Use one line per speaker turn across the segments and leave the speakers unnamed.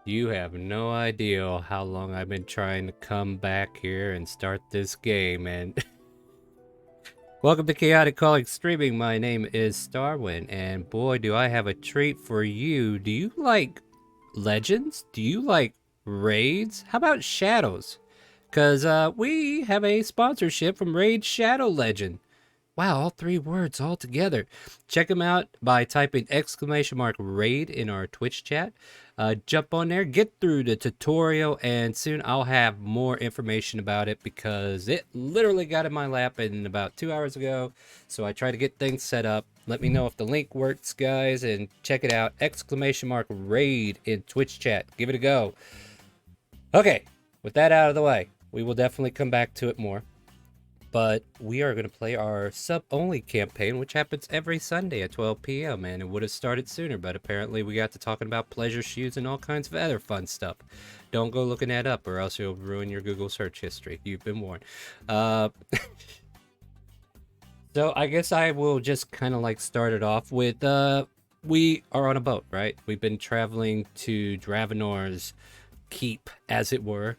You have no idea how long I've been trying to come back here and start this game, and welcome to Chaotic Calling Streaming. My name is Starwind, and boy, do I have a treat for you. Do you like legends? Do you like raids? How about shadows? Because we have a sponsorship from Raid Shadow Legend. Wow, all three words all together. Check them out by typing !raid in our Twitch chat. Jump on there, get through the tutorial, and soon I'll have more information about it because it literally got in my lap in about 2 hours ago. So I try to get things set up. Let me know if the link works, guys, and check it out. !raid in Twitch chat. Give it a go. Okay, with that out of the way, we will definitely come back to it more. But we are going to play our sub-only campaign, which happens every Sunday at 12 p.m. And it would have started sooner, but apparently we got to talking about pleasure shoes and all kinds of other fun stuff. Don't go looking that up, or else you'll ruin your Google search history. You've been warned. So I guess I will just kind of like start it off with, we are on a boat, right? We've been traveling to Dravenor's keep, as it were,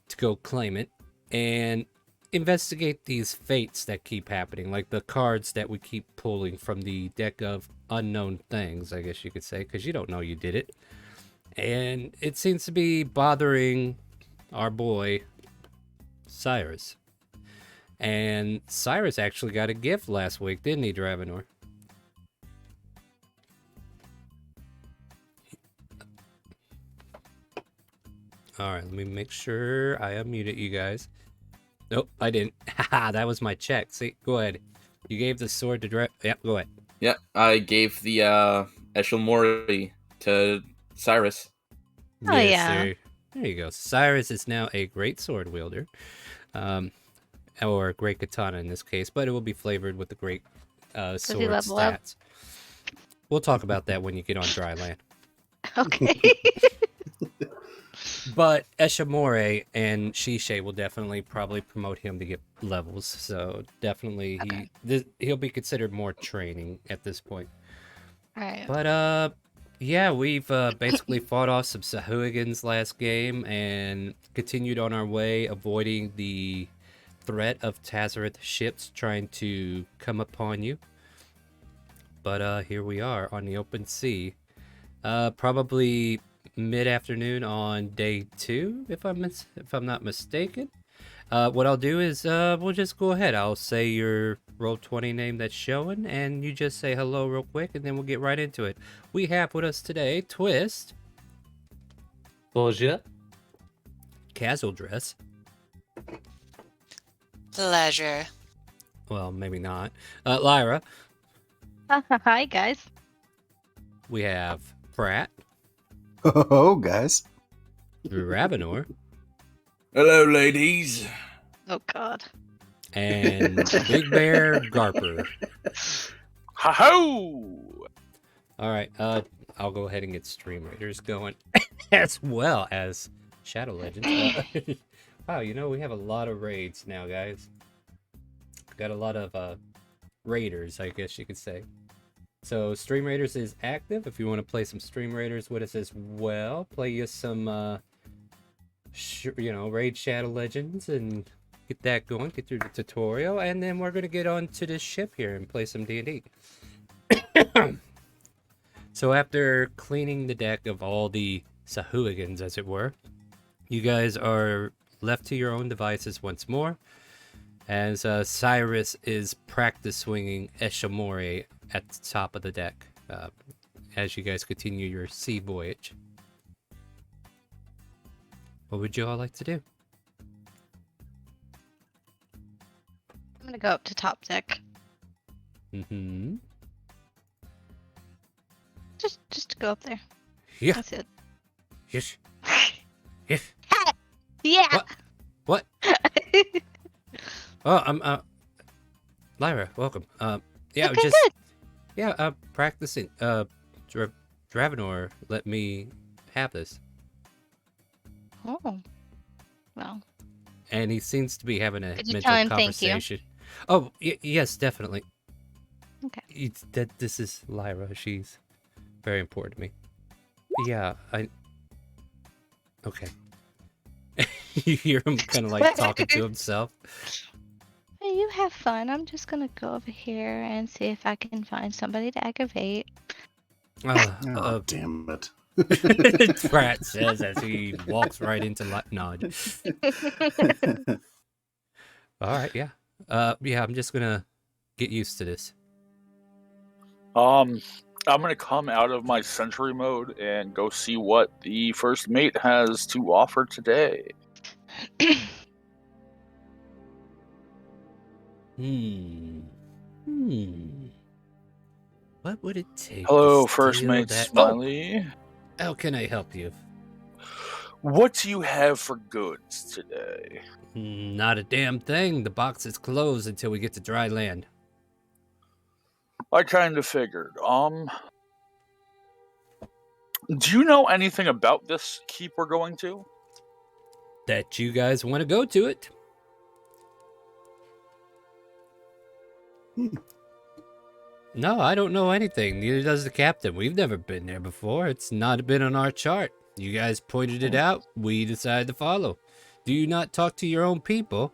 to go claim it. And investigate these fates that keep happening, like the cards that we keep pulling from the deck of unknown things, I guess you could say, because you don't know you did it. And it seems to be bothering our boy Cyrus. And Cyrus actually got a gift last week, didn't he, Dravenor? Alright, let me make sure I unmuted you guys. Nope, I didn't. Haha, that was my check. See, go ahead. You gave the sword to Yep, go ahead.
Yeah, I gave the Eshel Mori to Cyrus.
Oh,
Yes,
yeah.
sir. There you go. Cyrus is now a great sword wielder. Or a great katana in this case, but it will be flavored with the great sword
level up?
stats. We'll talk about that when you get on dry land.
Okay.
But Eshamore and Shishe will definitely probably promote him to get levels. So definitely
Okay.
he'll be considered more training at this point.
All right.
But yeah, we've basically fought off some Sahooigans last game and continued on our way, avoiding the threat of Tazareth ships trying to come upon you. But here we are on the open sea. Probably mid-afternoon on day 2, if I'm not mistaken. What I'll do is we'll just go ahead. I'll say your Roll20 name that's showing, and you just say hello real quick, and then we'll get right into it. We have with us today Twist.
Bonjour.
Casual Dress.
Pleasure.
Well, maybe not. Lyra.
Hi, guys.
We have Pratt.
Oh, guys.
Ravenor.
Hello, ladies.
Oh, God.
And Big Bear Garper.
Ha-ho!
All right, I'll go ahead and get StreamRaiders going, as well as Shadow Legends. Wow, you know, we have a lot of raids now, guys. Got a lot of raiders, I guess you could say. So StreamRaiders is active. If you want to play some StreamRaiders with us as well, play you some, Raid Shadow Legends and get that going, get through the tutorial, and then we're going to get on to this ship here and play some D&D. So after cleaning the deck of all the Sahooigans, as it were, you guys are left to your own devices once more, as Cyrus is practice swinging Eshamore at the top of the deck as you guys continue your sea voyage. What would you all like to do?
I'm gonna go up to top deck.
Mm-hmm.
Just go up there.
Yeah.
That's it.
Yes. Yes.
Yeah.
What? Oh, I'm Lyra, welcome. Yeah,
Okay,
just
good.
yeah, practicing. Dravenor let me have this,
Oh. Well.
and he seems to be having a
Could you
mental
tell him thank you?
conversation. Oh, yes, definitely.
Okay.
This is Lyra. She's very important to me. Yeah, Okay. You hear him kind of like talking to himself.
Hey, you have fun. I'm just gonna go over here and see if I can find somebody to aggravate.
Oh, damn it.
Pratt says as he walks right into Nod. All right, yeah. Yeah, I'm just gonna get used to this.
I'm gonna come out of my sentry mode and go see what the first mate has to offer today.
What would it take
Hello,
to
first
steal
mate
that?
Smiley.
How can I help you?
What do you have for goods today?
Not a damn thing. The box is closed until we get to dry land.
I kind of figured. Do you know anything about this keep we're going to?
That you guys want to go to it. No, I don't know anything. Neither does the captain. We've never been there before. It's not been on our chart. You guys pointed it out. We decided to follow. Do you not talk to your own people?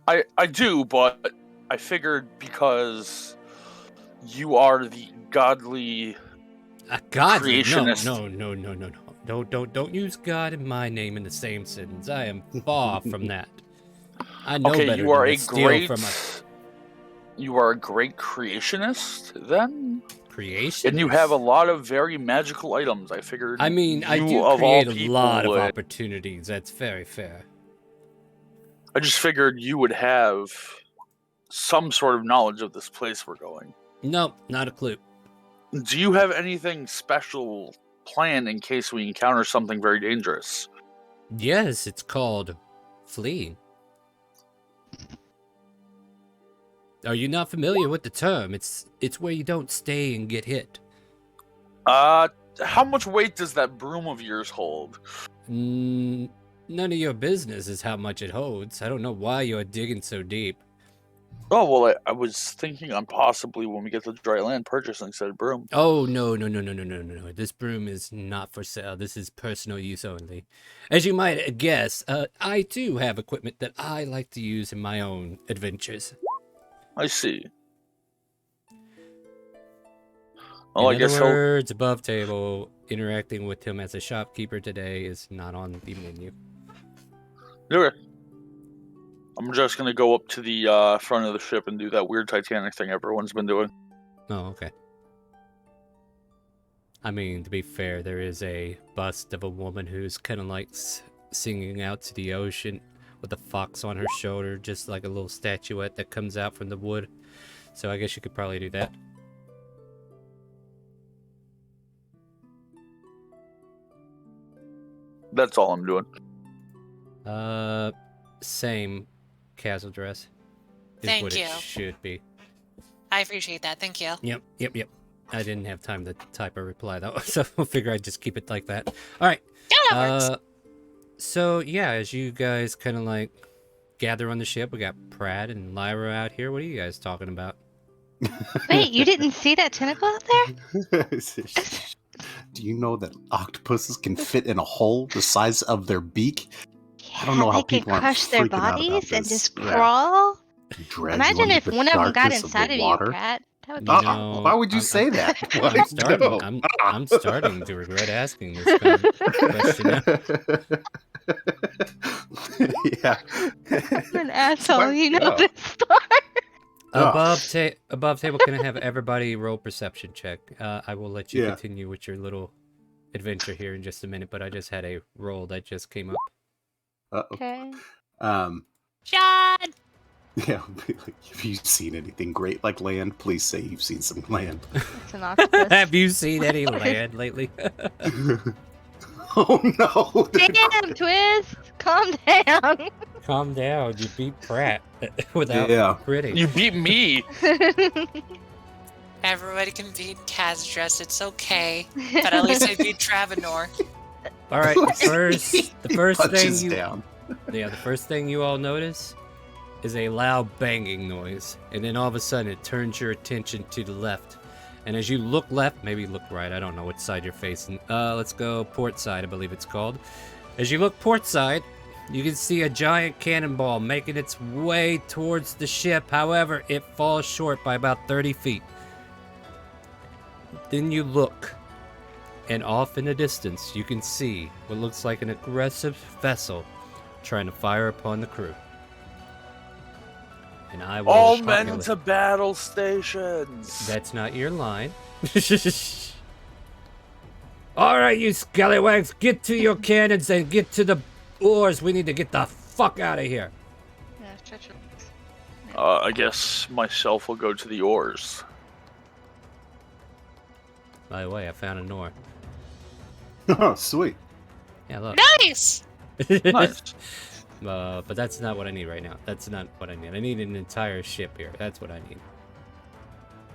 I do, but I figured because you are the godly
Godly?
creationist.
No. Don't use God and my name in the same sentence. I am far from that. I know
Okay,
better
you are
than
a
to steal
great.
from us.
You are a great creationist, then.
Creation.
And you have a lot of very magical items. I figured.
I mean, I
you,
do
of all
create a
people,
lot of
would.
opportunities. That's very fair.
I just figured you would have some sort of knowledge of this place we're going.
Nope, not a clue.
Do you have anything special planned in case we encounter something very dangerous?
Yes, it's called fleeing. Are you not familiar with the term? It's where you don't stay and get hit.
How much weight does that broom of yours hold?
None of your business is how much it holds. I don't know why you're digging so deep.
Oh, well, I was thinking on possibly when we get to dry land purchasing said broom.
Oh, no. This broom is not for sale. This is personal use only. As you might guess, I too have equipment that I like to use in my own adventures.
I see. Well,
In
I guess
other words, above table, interacting with him as a shopkeeper today is not on the menu.
Okay. I'm just gonna go up to the front of the ship and do that weird Titanic thing everyone's been doing.
Oh, okay. I mean, to be fair, there is a bust of a woman who's kind of like singing out to the ocean with a fox on her shoulder, just like a little statuette that comes out from the wood. So I guess you could probably do that.
That's all I'm doing.
Same casual dress is
Thank
what
you.
it should be.
I appreciate that. Thank you.
Yep. I didn't have time to type a reply though, so I'll figure I'd just keep it like that. All right.
Yeah, that works.
So yeah, as you guys kind of like gather on the ship, we got Pratt and Lyra out here. What are you guys talking about?
Wait, you didn't see that tentacle out there?
Do you know that octopuses can fit in a hole the size of their beak?
Yeah,
I don't know how
they could
people aren't
crush their
freaking out about
bodies and
this.
just
Yeah.
crawl.
Drag you
Imagine
into
if
the
one of them got
darkness
inside
the
of you,
water.
Pratt. That would be
You
awful.
know,
Why would you say that? Why?
I'm starting.
No.
I'm starting to regret asking this kind of question now.
Yeah.
I'm an asshole. You know
go.
this story.
Above table, can I have everybody roll perception check? I will let you
Yeah.
continue with your little adventure here in just a minute, but I just had a roll that just came up.
Okay.
John!
Yeah, like, have you seen anything great like land? Please say you've seen some land.
It's an octopus.
Have you seen any land lately?
Oh no!
Damn, Twist! Calm down.
Calm down. You beat Pratt without
Yeah.
critting.
You beat me.
Everybody can beat Kazdress, it's okay. But at least I beat Travanor.
All right. The first thing
Punches
you
down.
the first thing you all notice is a loud banging noise, and then all of a sudden it turns your attention to the left And as you look left, maybe look right, I don't know which side you're facing. Let's go port side, I believe it's called. As you look port side, you can see a giant cannonball making its way towards the ship. However, it falls short by about 30 feet. Then you look, and off in the distance, you can see what looks like an aggressive vessel trying to fire upon the crew. And I will
All men to battle stations.
That's not your line. All right, you scallywags, get to your cannons and get to the oars. We need to get the fuck out of here.
Yeah, stretch your legs.
I guess myself will go to the oars.
By the way, I found an oar.
Oh, sweet.
Yeah, look.
Nice!
Nice.
But that's not what I need right now. That's not what I need. I need an entire ship here. That's what I need.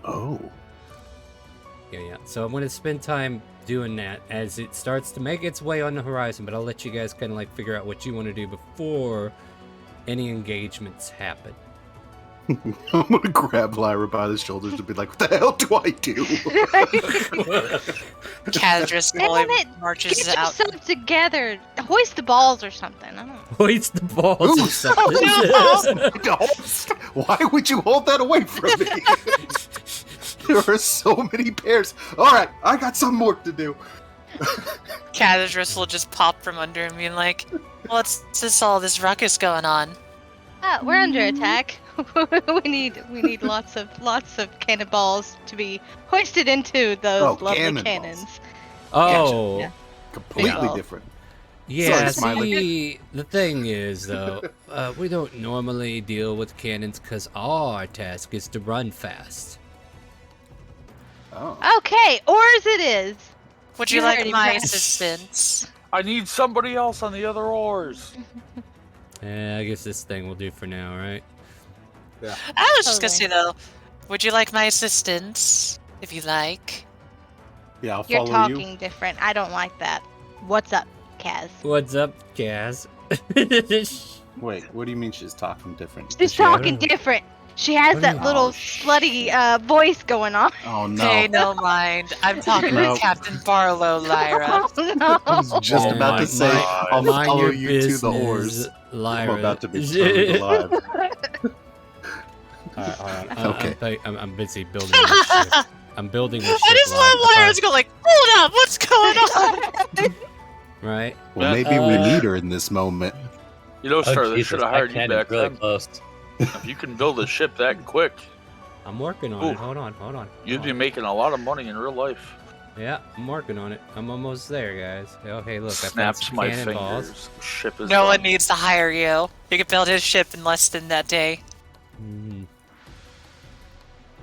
Oh.
Yeah. So I'm going to spend time doing that as it starts to make its way on the horizon, but I'll let you guys kind of like figure out what you want to do before any engagements happen.
I'm gonna grab Lyra by the shoulders and be like, "What the hell do I do?"
Kaz
Damn
slowly
it!
marches
Get
out.
yourself together. Hoist the balls or something. I don't know.
Hoist the balls or
Ooh,
something.
Why would you hold that away from me? There are so many pairs. All right, I got some work to do.
Kaz will just pop from under him, being like, "What's this? All this ruckus going on?"
We're under attack. we need lots of cannonballs to be hoisted into those lovely
cannonballs.
cannons.
Oh,
Yeah.
Completely
Yeah.
different.
yeah.
Sorry, Smiley.
See, the thing is, though, we don't normally deal with cannons because our task is to run fast.
Oh.
Okay, oars it is.
Would you
You're
like
already
my
back.
assistance?
I need somebody else on the other oars.
I guess this thing will do for now, right?
I was just gonna say
Totally.
though, would you like my assistance? If you like.
Yeah, I'll
You're
follow
talking different. I don't like that. What's up, Kaz?
What's up, Kaz?
you. Wait, what do you mean she's talking different? Does
She's
she have-
talking different. She has
What
that
is-
little
Oh,
slutty voice going on.
Oh no!
Hey, no mind. I'm talking
No.
to Captain Barlow, Lyra.
Oh, no.
I was just
Oh
about
my-
to say,
my-
I'll
Mind
follow
your
you to the oars.
business, Lyra.
I'm about to be turned alive.
Alright.
Okay.
I'm busy building this ship. I'm building this ship.
I just let Lyra's go like, hold up, what's going on?
Right?
Well, maybe we need her in this moment.
You know, Star,
Oh,
they
Jesus,
should have
that
hired you
cannon's
back
really
then.
close.
If you can build a ship that quick,
I'm working on
Ooh.
it. Hold on.
you'd be making a lot of money in real life.
Yeah, I'm working on it. I'm almost there, guys. Okay, look, I found
Snaps
some
my
cannonballs.
fingers. Ship is
No
done.
one needs to hire you. You can build his ship in less than that day.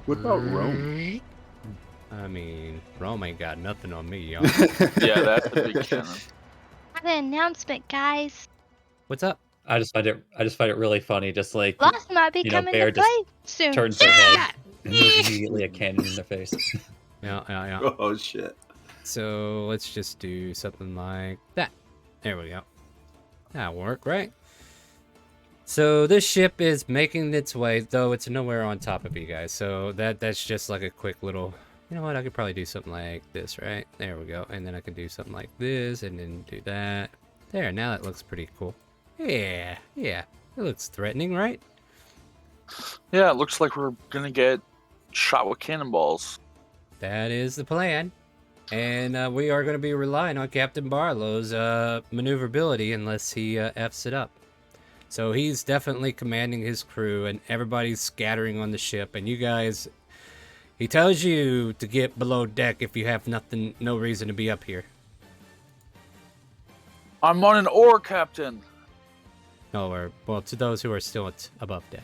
What about Rome?
I mean, Rome ain't got nothing on me, y'all.
Yeah, that's a big cannon.
Have an announcement, guys.
What's up?
I just find it really funny. Just like
Lost might be
You know,
coming
Bear
to
just
play soon.
turns their head and there's immediately a cannon in their face.
Yeah.
Oh shit!
So let's just do something like that. There we go. That'll work, right? So this ship is making its way, though it's nowhere on top of you guys. So that's just like a quick little. You know what? I could probably do something like this, right? There we go. And then I can do something like this, and then do that. There. Now that looks pretty cool. Yeah. It looks threatening, right?
Yeah, it looks like we're gonna get shot with cannonballs.
That is the plan. And we are going to be relying on Captain Barlow's maneuverability unless he F's it up. So he's definitely commanding his crew, and everybody's scattering on the ship. And you guys, he tells you to get below deck if you have no reason to be up here.
I'm on an oar, Captain.
No, well, to those who are still above deck.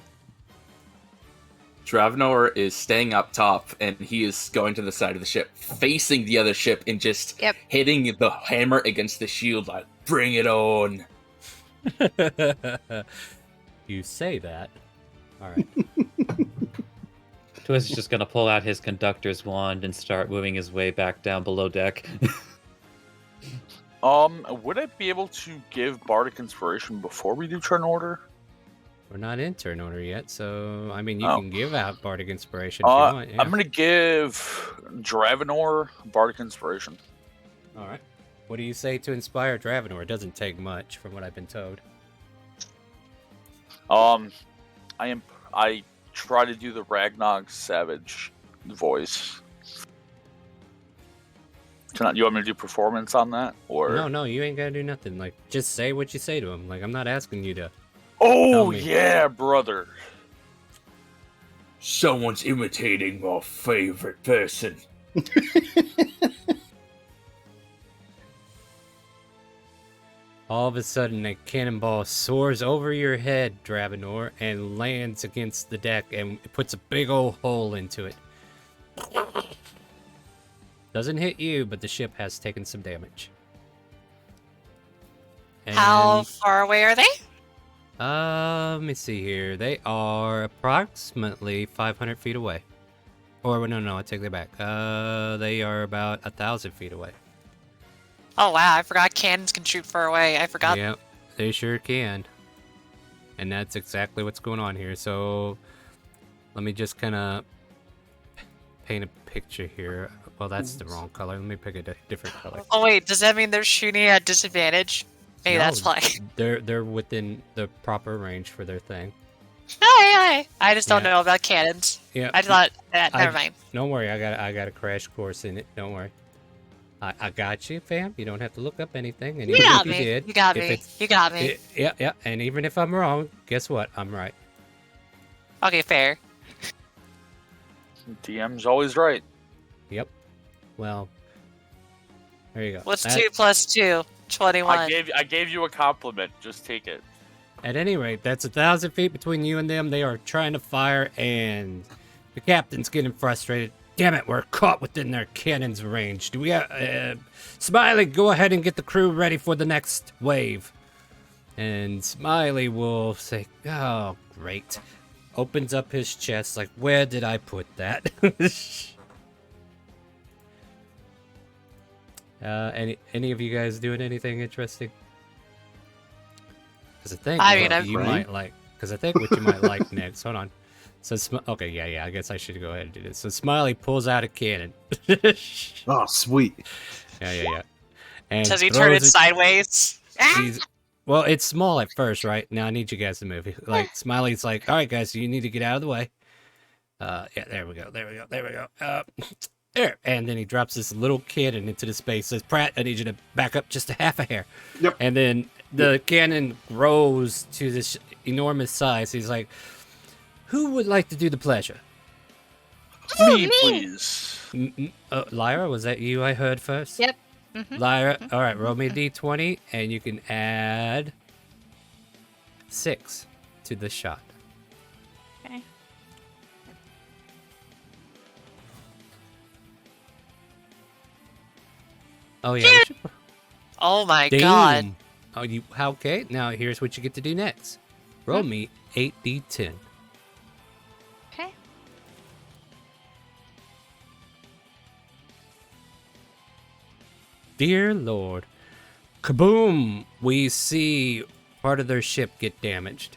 Dravnor is staying up top, and he is going to the side of the ship, facing the other ship, and just
Yep.
hitting the hammer against the shield like, bring it on.
You say that. All right.
Twist is just gonna pull out his conductor's wand and start moving his way back down below deck.
Would I be able to give Bardic Inspiration before we do turn order?
We're not in turn order yet, so I mean, you
Oh.
can give out Bardic Inspiration if you want. Yeah.
I'm gonna give Dravenor Bardic Inspiration.
All right. What do you say to inspire Dravenor? It doesn't take much, from what I've been told.
I try to do the Ragnog Savage voice. You want me to do performance on that, or
No, you ain't gotta do nothing. Like, just say what you say to him. Like, I'm not asking you to.
Oh
me.
yeah, brother.
Someone's imitating my favorite person.
All of a sudden, a cannonball soars over your head, Dravenor, and lands against the deck and it puts a big old hole into it. Doesn't hit you, but the ship has taken some damage.
How
And,
far away are they?
let me see here. They are approximately 500 feet away. Or, no, I take that back. They are about 1,000 feet away.
Oh wow, I forgot cannons can shoot far away. I forgot.
Yep, they sure can. And that's exactly what's going on here. So, let me just kind of paint a picture here. Well, that's the wrong color. Let me pick a different color.
Oh wait, does that mean they're shooting at disadvantage? Maybe
No,
that's why.
They're within the proper range for their thing.
Hi. I just don't
Yeah.
know about cannons.
Yeah.
I thought that. Never mind.
Don't worry, I got a crash course in it. Don't worry. I got you, fam. You don't have to look up anything. And
You
even
got
if you
me.
did,
You got
if
me.
it's-
You got me.
Yeah. And even if I'm wrong, guess what? I'm right.
Okay, fair.
DM's always right.
Yep. Well, there you go.
What's
At-
2 plus 2? 21.
I gave you a compliment. Just take it.
At any rate, that's 1,000 feet between you and them. They are trying to fire, and the captain's getting frustrated. Damn it, we're caught within their cannon's range. Do we have... Smiley, go ahead and get the crew ready for the next wave. And Smiley will say, oh, great. Opens up his chest like, where did I put that? Any of you guys doing anything interesting? Because I think
I mean,
what
I've-
you might like. Because I think what you might like next. Hold on. So okay, yeah. I guess I should go ahead and do this. So Smiley pulls out a cannon.
Oh, sweet.
Yeah. And
Does he turn it
throws
sideways?
well, it's small at first, right? Now I need you guys to move. Like Smiley's like, all right, guys, you need to get out of the way. Yeah, there we go. There. And then he drops this little cannon into the space. Says, Pratt, I need you to back up just a half a hair.
Yep.
And then the cannon grows to this enormous size. He's like, who would like to do the pleasure?
Me, please.
Lyra, was that you I heard first?
Yep. Mhm.
Lyra, all right, roll me a d20, and you can add 6 to the shot.
Okay.
Oh, yeah. we should-
Oh my
Damn.
god.
Oh, okay, now here's what you get to do next. Roll me 8d10.
Okay.
Dear Lord. Kaboom! We see part of their ship get damaged.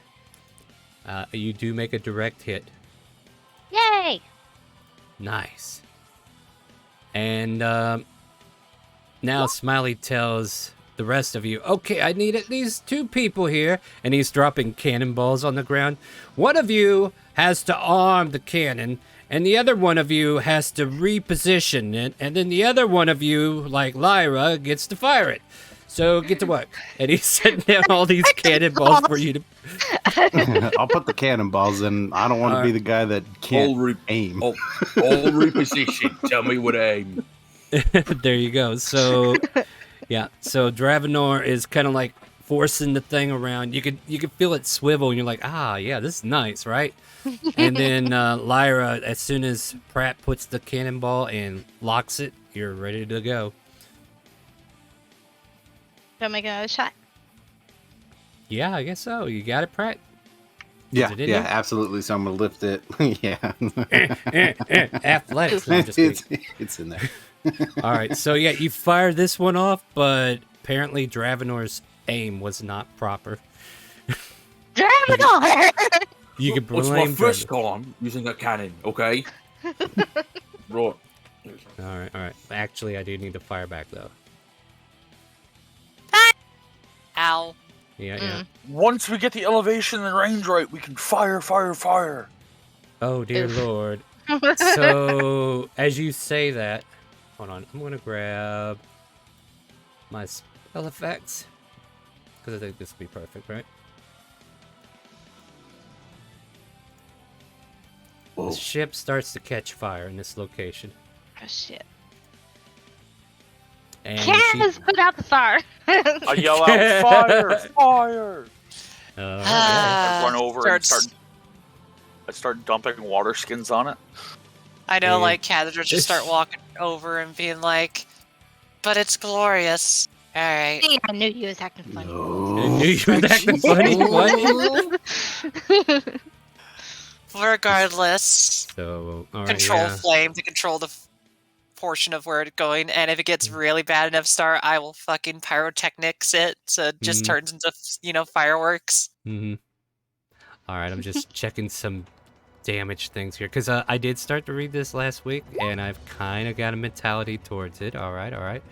You do make a direct hit.
Yay!
Nice. And now Smiley tells the rest of you, okay, I need at least 2 people here. And he's dropping cannonballs on the ground. One of you has to arm the cannon, and the other one of you has to reposition it, and then the other one of you, like Lyra, gets to fire it. So get to work. And he's setting down all these cannonballs for you to...
I'll put the cannonballs in. I don't want to be the guy that can't aim.
All reposition. Tell me what aim.
There you go. So, yeah. So Dravenor is kind of like forcing the thing around. You can feel it swivel, and you're like, ah, yeah, this is nice, right? And then Lyra, as soon as Pratt puts the cannonball and locks it, you're ready to go.
Don't make another shot.
Yeah, I guess so. You got it, Pratt?
Yeah,
it in
yeah,
there?
absolutely. So I'm gonna lift it. Yeah,
Athletics. No, I'm just kidding.
it's in there.
All right, so yeah, you fired this one off, but apparently Dravenor's aim was not proper.
Dravenor!
You can
It's my
blame
first
Draven.
time using a cannon, okay? Right.
Alright, alright. Actually, I do need to fire back, though.
Ow.
Yeah, yeah.
Once we get the elevation and range right, we can fire.
Oh, dear
Oof.
lord. So, as you say that... Hold on, I'm gonna grab... my spell effects. Because I think this will be perfect, right?
Whoa.
The ship starts to catch fire in this location.
Oh shit.
And
Kaz, put out the fire!
I yell out, fire!
yeah.
I run over and
Starts-
start dumping water skins on it.
I know,
Yeah.
like, Cathedra just start walking over and being like, but it's glorious. Alright.
See, I knew you was acting funny.
I knew you were acting funny. What?
Regardless,
So, alright,
control
yeah.
flame to control the portion of where it's going, and if it gets really bad enough, I will fucking pyrotechnics it so it just
Mhm.
turns into, fireworks.
Mm-hmm. Alright, I'm just checking some damage things here. Because I did start to read this last week, and I've kind of got a mentality towards it. Alright, alright.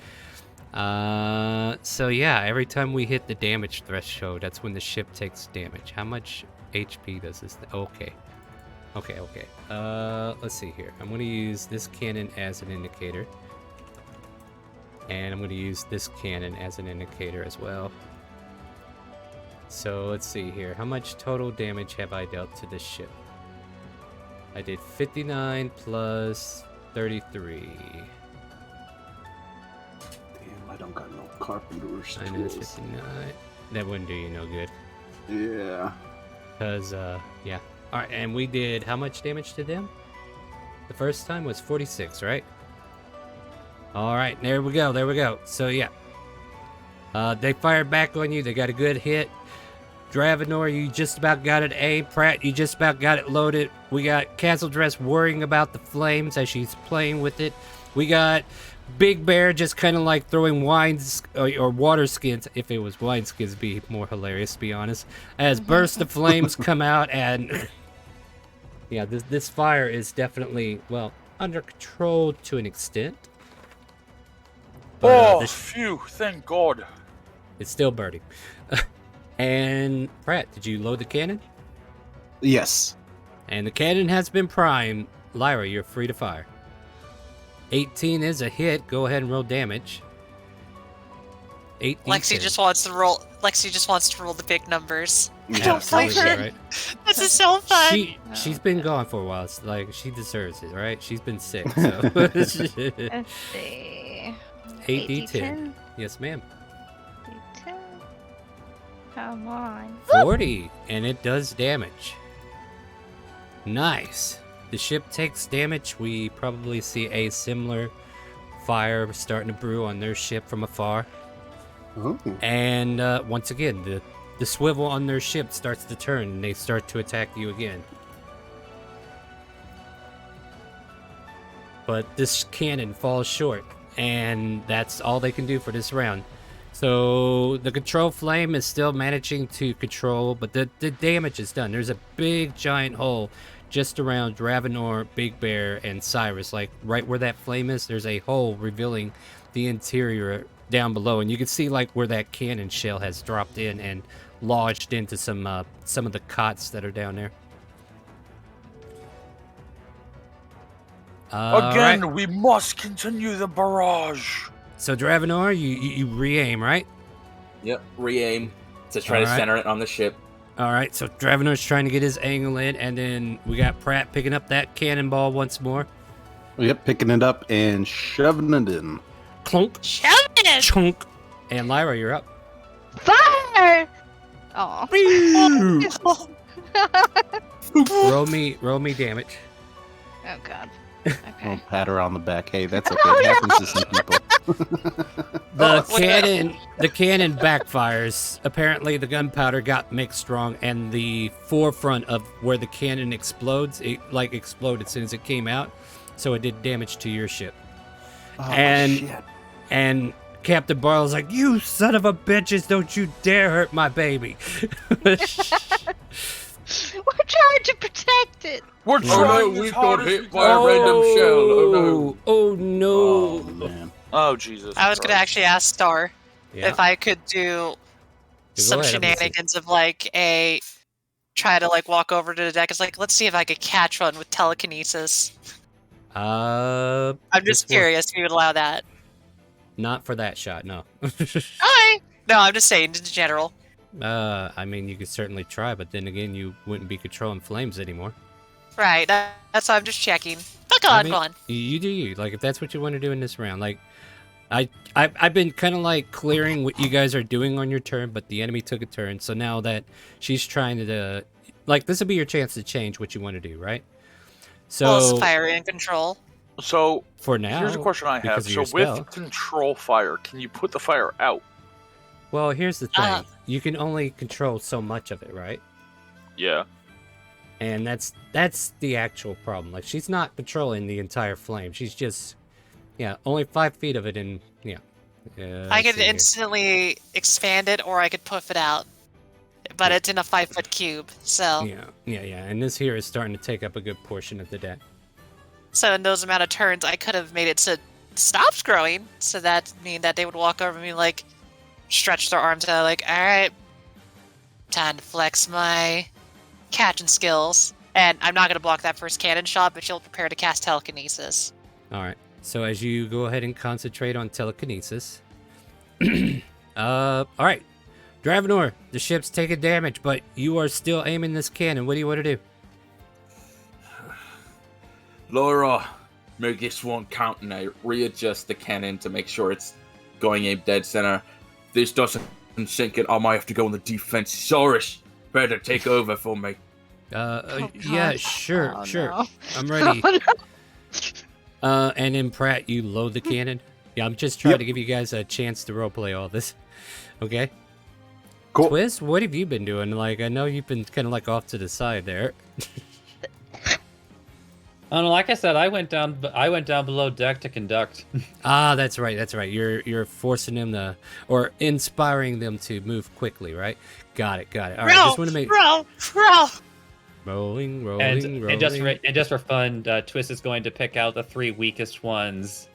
So yeah, every time we hit the damage threshold, that's when the ship takes damage. How much HP does this? Okay. Okay. Let's see here. I'm going to use this cannon as an indicator. And I'm going to use this cannon as an indicator as well. So let's see here. How much total damage have I dealt to this ship? I did 59 plus 33.
Damn, I don't got no carpenter's
I know
tools.
59. That wouldn't do you no good.
Yeah.
Because, yeah. Alright, and we did how much damage to them? The first time was 46, right? Alright, there we go. So, yeah. They fired back on you. They got a good hit. Dravenor, you just about got it aimed. Pratt, you just about got it loaded. We got Castle Dress worrying about the flames as she's playing with it. We got Big Bear just kind of like throwing wines or water skins. If it was wine skins, it'd be more hilarious, to be honest. As bursts of flames come out, and yeah, this fire is definitely, well, under control to an extent. But
Phew, thank God.
it's still burning. And Pratt, did you load the cannon?
Yes.
And the cannon has been primed. Lyra, you're free to fire. 18 is a hit. Go ahead and roll damage. 8
Lexi just wants to roll. Lexi just wants to roll the big numbers.
Yeah,
play
hell
her.
yeah.
Right?
This is so fun.
She's been gone for a while. It's like she deserves it, right? She's been sick. So.
Let's see.
8d10. Yes, ma'am.
D10. Come on.
40, and it does damage. Nice. The ship takes damage. We probably see a similar fire starting to brew on their ship from afar.
Oh.
And once again, the swivel on their ship starts to turn, and they start to attack you again. But this cannon falls short, and that's all they can do for this round. So the control flame is still managing to control, but the damage is done. There's a big giant hole just around Dravenor, Big Bear, and Cyrus. Like right where that flame is, there's a hole revealing the interior down below, and you can see like where that cannon shell has dropped in and lodged into some of the cots that are down there.
Again,
Alright.
we must continue the barrage.
So Dravenor, you re-aim, right?
Yep, re-aim to try to
Alright.
center it on the ship.
All right, so Dravenor's trying to get his angle in, and then we got Pratt picking up that cannonball once more.
Yep, picking it up and shoving it in.
Clunk,
Shove it!
chunk, and Lyra, you're up.
Fire! Oh.
roll me damage.
Oh god.
I'll
Okay.
pat her on the back. Hey, that's okay. It happens to some people.
The cannon backfires. Apparently, the gunpowder got mixed wrong, and the forefront of where the cannon explodes, it like exploded as soon as it came out, so it did damage to your ship.
Oh,
And-
shit.
And Captain Barlow's like, "You son of a bitches! Don't you dare hurt my baby!"
it.
We're
Oh,
trying
no,
as
we've
hard
got
as
hit
we
by a
can.
random shell. Oh,
Oh no!
Oh man.
Oh Jesus!
I was gonna
Christ.
actually ask Star
Yeah.
if I could do
Go
some
ahead, I'm listening.
shenanigans of like try to like walk over to the deck. It's like, let's see if I could catch one with telekinesis. I'm
this
just curious if you would allow that.
Not for that shot, no.
Hi. No, I'm just saying in general.
I mean, you could certainly try, but then again, you wouldn't be controlling flames anymore.
Right. That's why I'm just checking. But go
I
on,
mean,
go on.
You do you. Like, if that's what you want to do in this round. Like, I've been kind of like clearing what you guys are doing on your turn, but the enemy took a turn. So now that she's trying to, like, this will be your chance to change what you want to do, right? So
Well, fire in control.
So
for now,
here's a question I have.
because of
So
your spell.
with control fire, can you put the fire out?
Well, here's the thing:
Uh.
you can only control so much of it, right?
Yeah.
And that's the actual problem. Like, she's not controlling the entire flame. She's just, yeah, only 5 feet of it, and yeah.
I
let's
could
see here.
instantly expand it, or I could puff it out. But it's in a 5-foot cube, so
Yeah, and this here is starting to take up a good portion of the deck.
so in those amount of turns, I could have made it so it stops growing. So that mean that they would walk over me, like stretch their arms out, like, all right, time to flex my catching skills. And I'm not gonna block that first cannon shot, but you'll prepare to cast telekinesis.
All right. So as you go ahead and concentrate on telekinesis, all right, Dravenor, the ship's taking damage, but you are still aiming this cannon. What do you want to do?
Laura, make this one count, and I readjust the cannon to make sure it's going aim dead center. If this doesn't sink it, I might have to go on the defense. Soris, better take over for me.
Oh,
Yeah,
God.
sure,
Oh,
sure.
no.
I'm ready.
Oh, no.
And then Pratt, you load the cannon. Yeah, I'm just trying
Yep.
to give you guys a chance to roleplay all this. Okay.
Cool.
Twiz, what have you been doing? Like, I know you've been kind of like off to the side there.
Oh no, like I said, I went down below deck to conduct.
Ah, that's right. That's right. You're forcing them to, or inspiring them to move quickly, right? Got it. All right. Just want to make
Bro!
rolling.
And just for fun, Twist is going to pick out the 3 weakest ones,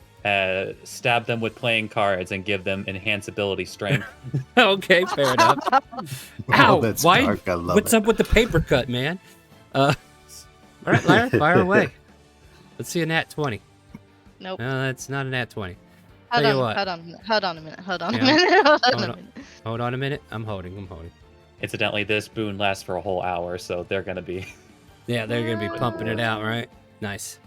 stab them with playing cards, and give them enhance ability strength.
Okay, fair enough. Ow!
Oh, that's
Why?
dark. I love
What's
it.
up with the paper cut, man? All right, Lara, fire away. Let's see a nat 20.
Nope.
No, that's not a nat 20.
Hold
Tell you
on,
what.
hold on, hold on a minute, hold on
Yeah.
a minute, hold on
Hold
a
on.
minute.
Hold on a minute. I'm holding.
Incidentally, this boon lasts for a whole hour, so they're gonna be.
Yeah, they're gonna be pumping it out, right? Nice.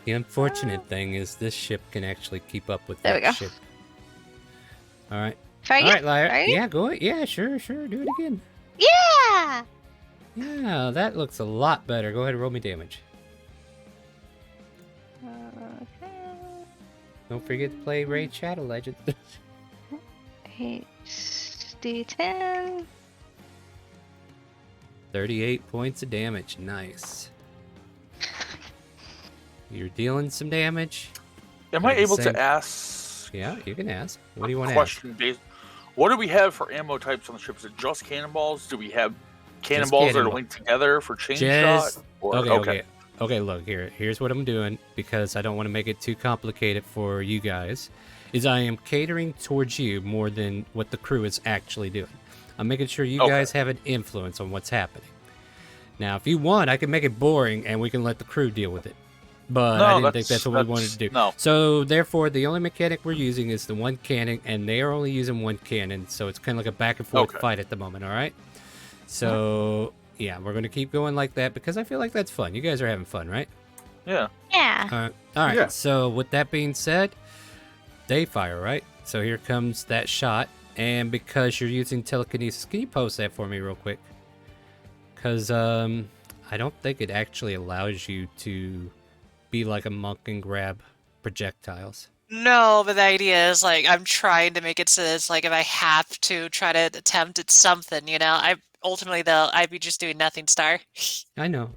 The unfortunate thing is this ship can actually keep up with
There we
that
go.
ship. All right.
Try
All
again.
right, Lyra.
Try again?
Yeah, go ahead. Yeah, sure. Do it again.
Yeah.
Yeah, that looks a lot better. Go ahead and roll me damage.
Okay.
Don't forget to play Raid Shadow Legend.
HD10.
38 points of damage. Nice. You're dealing some damage.
Am I
At the
able
same-
to ask
Yeah, you can ask. What do you want
a
to ask?
question based? What do we have for ammo types on the ship? Is it just cannonballs? Do we have cannonballs that are
cannonball.
linked together for chain
Just-
shot? Or,
Okay, look here. Here's what I'm doing because I don't want to make it too complicated for you guys. Is I am catering towards you more than what the crew is actually doing. I'm making sure you
Okay.
guys have an influence on what's happening. Now, if you want, I can make it boring and we can let the crew deal with it. But
No,
I didn't think that's what we wanted to do.
No.
So therefore, the only mechanic we're using is the one cannon, and they are only using one cannon. So it's kind of like a back and forth
Okay.
fight at the moment. All right. So yeah, we're gonna keep going like that because I feel like that's fun. You guys are having fun, right?
Yeah.
Yeah.
All right.
Yeah.
So with that being said, they fire, right? So here comes that shot, and because you're using telekinesis, can you post that for me real quick? Because I don't think it actually allows you to be like a monk and grab projectiles.
No, but the idea is like I'm trying to make it so it's like if I have to try to attempt at something, you know, I ultimately though I'd be just doing nothing, Star.
I know.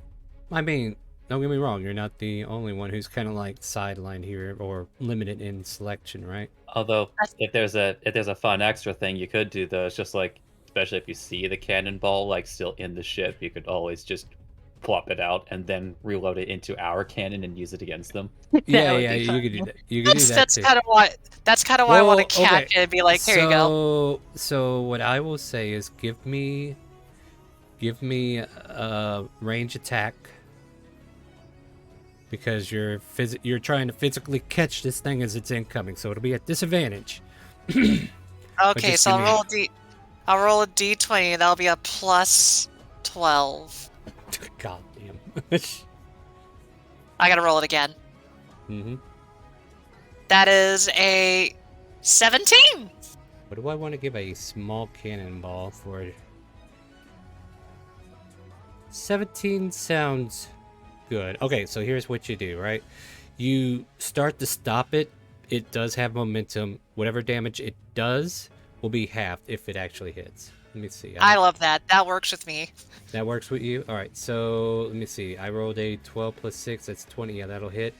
I mean, don't get me wrong. You're not the only one who's kind of like sidelined here or limited in selection, right?
Although if there's a fun extra thing you could do though, it's just like especially if you see the cannonball like still in the ship, you could always just plop it out and then reload it into our cannon and use it against them.
Yeah,
would
yeah,
be
you could do
fun.
that. You could do that
That's
too.
kind of why. That's kind of why I want to
Well, okay.
catch it and be like, here you go.
So what I will say is give me range attack, because you're trying to physically catch this thing as it's incoming, so it'll be at disadvantage.
Okay,
just
so
give me-
I'll roll a d20. That'll be a plus 12.
God damn.
I gotta roll it again.
Mm-hmm.
That is a 17.
What do I want to give a small cannonball for? 17 sounds good. Okay, so here's what you do, right? You start to stop it. It does have momentum. Whatever damage it does will be halved if it actually hits. Let me see.
I love that. That works with me.
That works with you? Alright, so let me see. I rolled a 12 plus 6. That's 20. Yeah, that'll hit.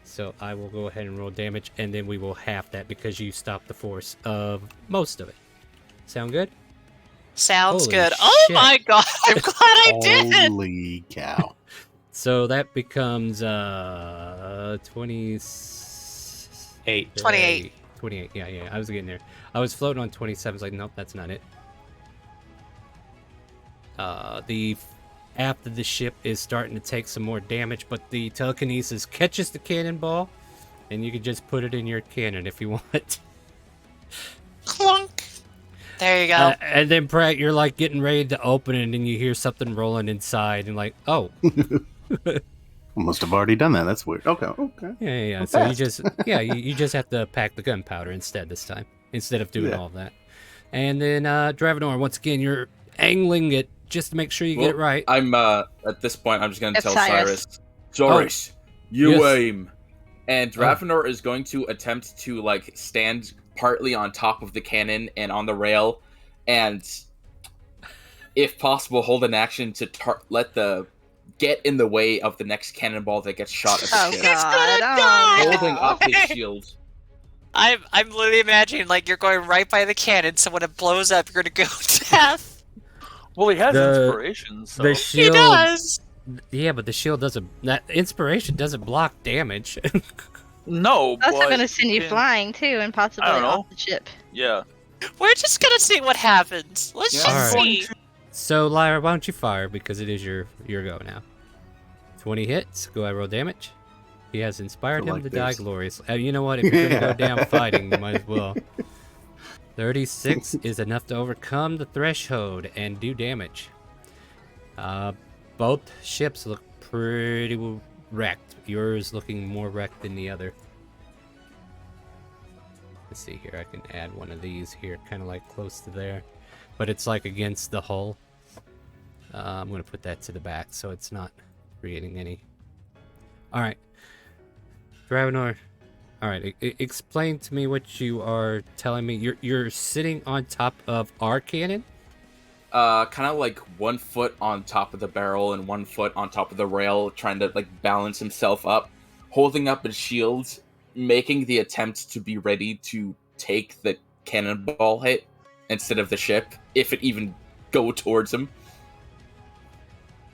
So I will go ahead and roll damage, and then we will half that because you stopped the force of most of it. Sound good?
Sounds
Holy
good. Oh
shit.
my god, I'm glad I did.
Holy cow.
So that becomes 20...
8.
28.
28, yeah, I was getting there. I was floating on 27, like, nope, that's not it. After the ship is starting to take some more damage, but the telekinesis catches the cannonball, and you can just put it in your cannon if you want.
Clunk. There you go.
And then, Pratt, you're like getting ready to open it, and then you hear something rolling inside, and like, oh.
Must have already done that. That's weird. Okay.
Yeah.
I'm
So you
fast.
just, you just have to pack the gunpowder instead this time, instead of doing
Yeah.
all of that. And then, Dravenor, once again, you're angling it just to make sure you get it right.
I'm at this point. I'm just gonna
It's
tell
Cyrus.
Cyrus, you
Yes.
aim, and Dravenor is going to attempt to like stand partly on top of the cannon and on the rail, and if possible, hold an action to get in the way of the next cannonball that gets shot at the
Oh
ship,
god.
die!
Oh,
holding
no.
up his shield.
I'm literally imagining like you're going right by the cannon, so when it blows up, you're gonna go to death.
Well, he has
The-
inspiration, so.
The
He
shield,
does.
yeah, but the shield doesn't. That inspiration doesn't block damage.
No,
Also
but
gonna send you
can-
flying too, and possibly
I don't know.
off the ship.
Yeah.
We're just gonna see what happens. Let's
Yeah,
just
I'm
see.
So, Lyra, why don't you fire, because it is your go now. 20 hits. Go ahead, roll damage. He has inspired
I
him
like
to die
this.
gloriously. You know what? If you're gonna go
Yeah.
down fighting, you might as well. 36 is enough to overcome the threshold and do damage. Both ships look pretty wrecked. Yours looking more wrecked than the other. Let's see here. I can add one of these here, kind of like close to there, but it's like against the hull. I'm gonna put that to the back so it's not creating any. All right, Dravenor. All right, explain to me what you are telling me. You're sitting on top of our cannon.
Kind of like 1 foot on top of the barrel and 1 foot on top of the rail, trying to like balance himself up, holding up his shield, making the attempt to be ready to take the cannonball hit instead of the ship, if it even go towards him.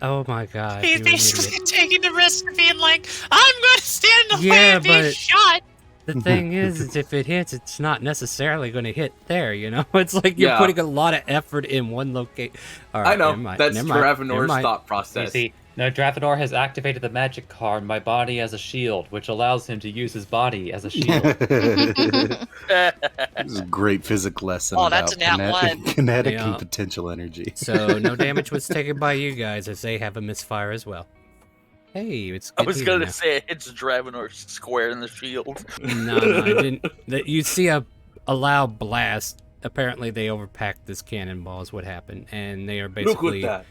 Oh my God!
He's
you're an
basically
idiot.
taking the risk of being like, I'm gonna stand in the way
Yeah,
of being
but-
shot.
The thing is if it hits, it's not necessarily going to hit there. You know, it's like you're
Yeah.
putting a lot of effort in one location. All right,
I know,
never mind,
that's
never mind, never
Dravenor's
mind.
thought
You
process.
see, now Dravenor has activated the magic card, My Body as a Shield, which allows him to use his body as a shield.
This is a great physics lesson
Oh,
about
that's a nat one.
kinetic
Yeah.
and potential energy.
So no damage was taken by you guys, as they have a misfire as well. Hey, it's
I
good
was
to
gonna
know.
say it's Dravenor square in the shield.
No, I didn't. You see a loud blast. Apparently, they overpacked this cannonball. Is what happened, and they are
Look
basically
at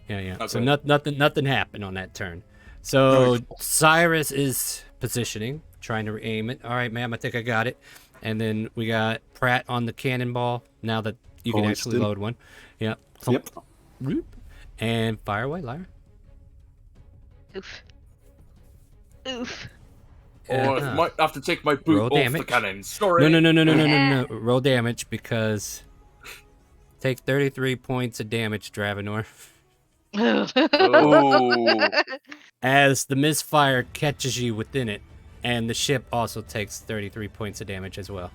that.
yeah. So
Okay.
nothing happened on that turn. So Cyrus is positioning, trying to aim it. All right, ma'am, I think I got it. And then we got Pratt on the cannonball. Now that you can actually
Hoisted.
load one. Yep.
Yep.
Roop. And fire away, Lyra.
Oof. Oof.
Oh, I
Uh-huh.
might have to take my boot
Roll
off the
damage.
cannon. Sorry.
No. Roll damage because Take 33 points of damage, Dravenor.
Ooh.
As the misfire catches you within it, and the ship also takes 33 points of damage as well.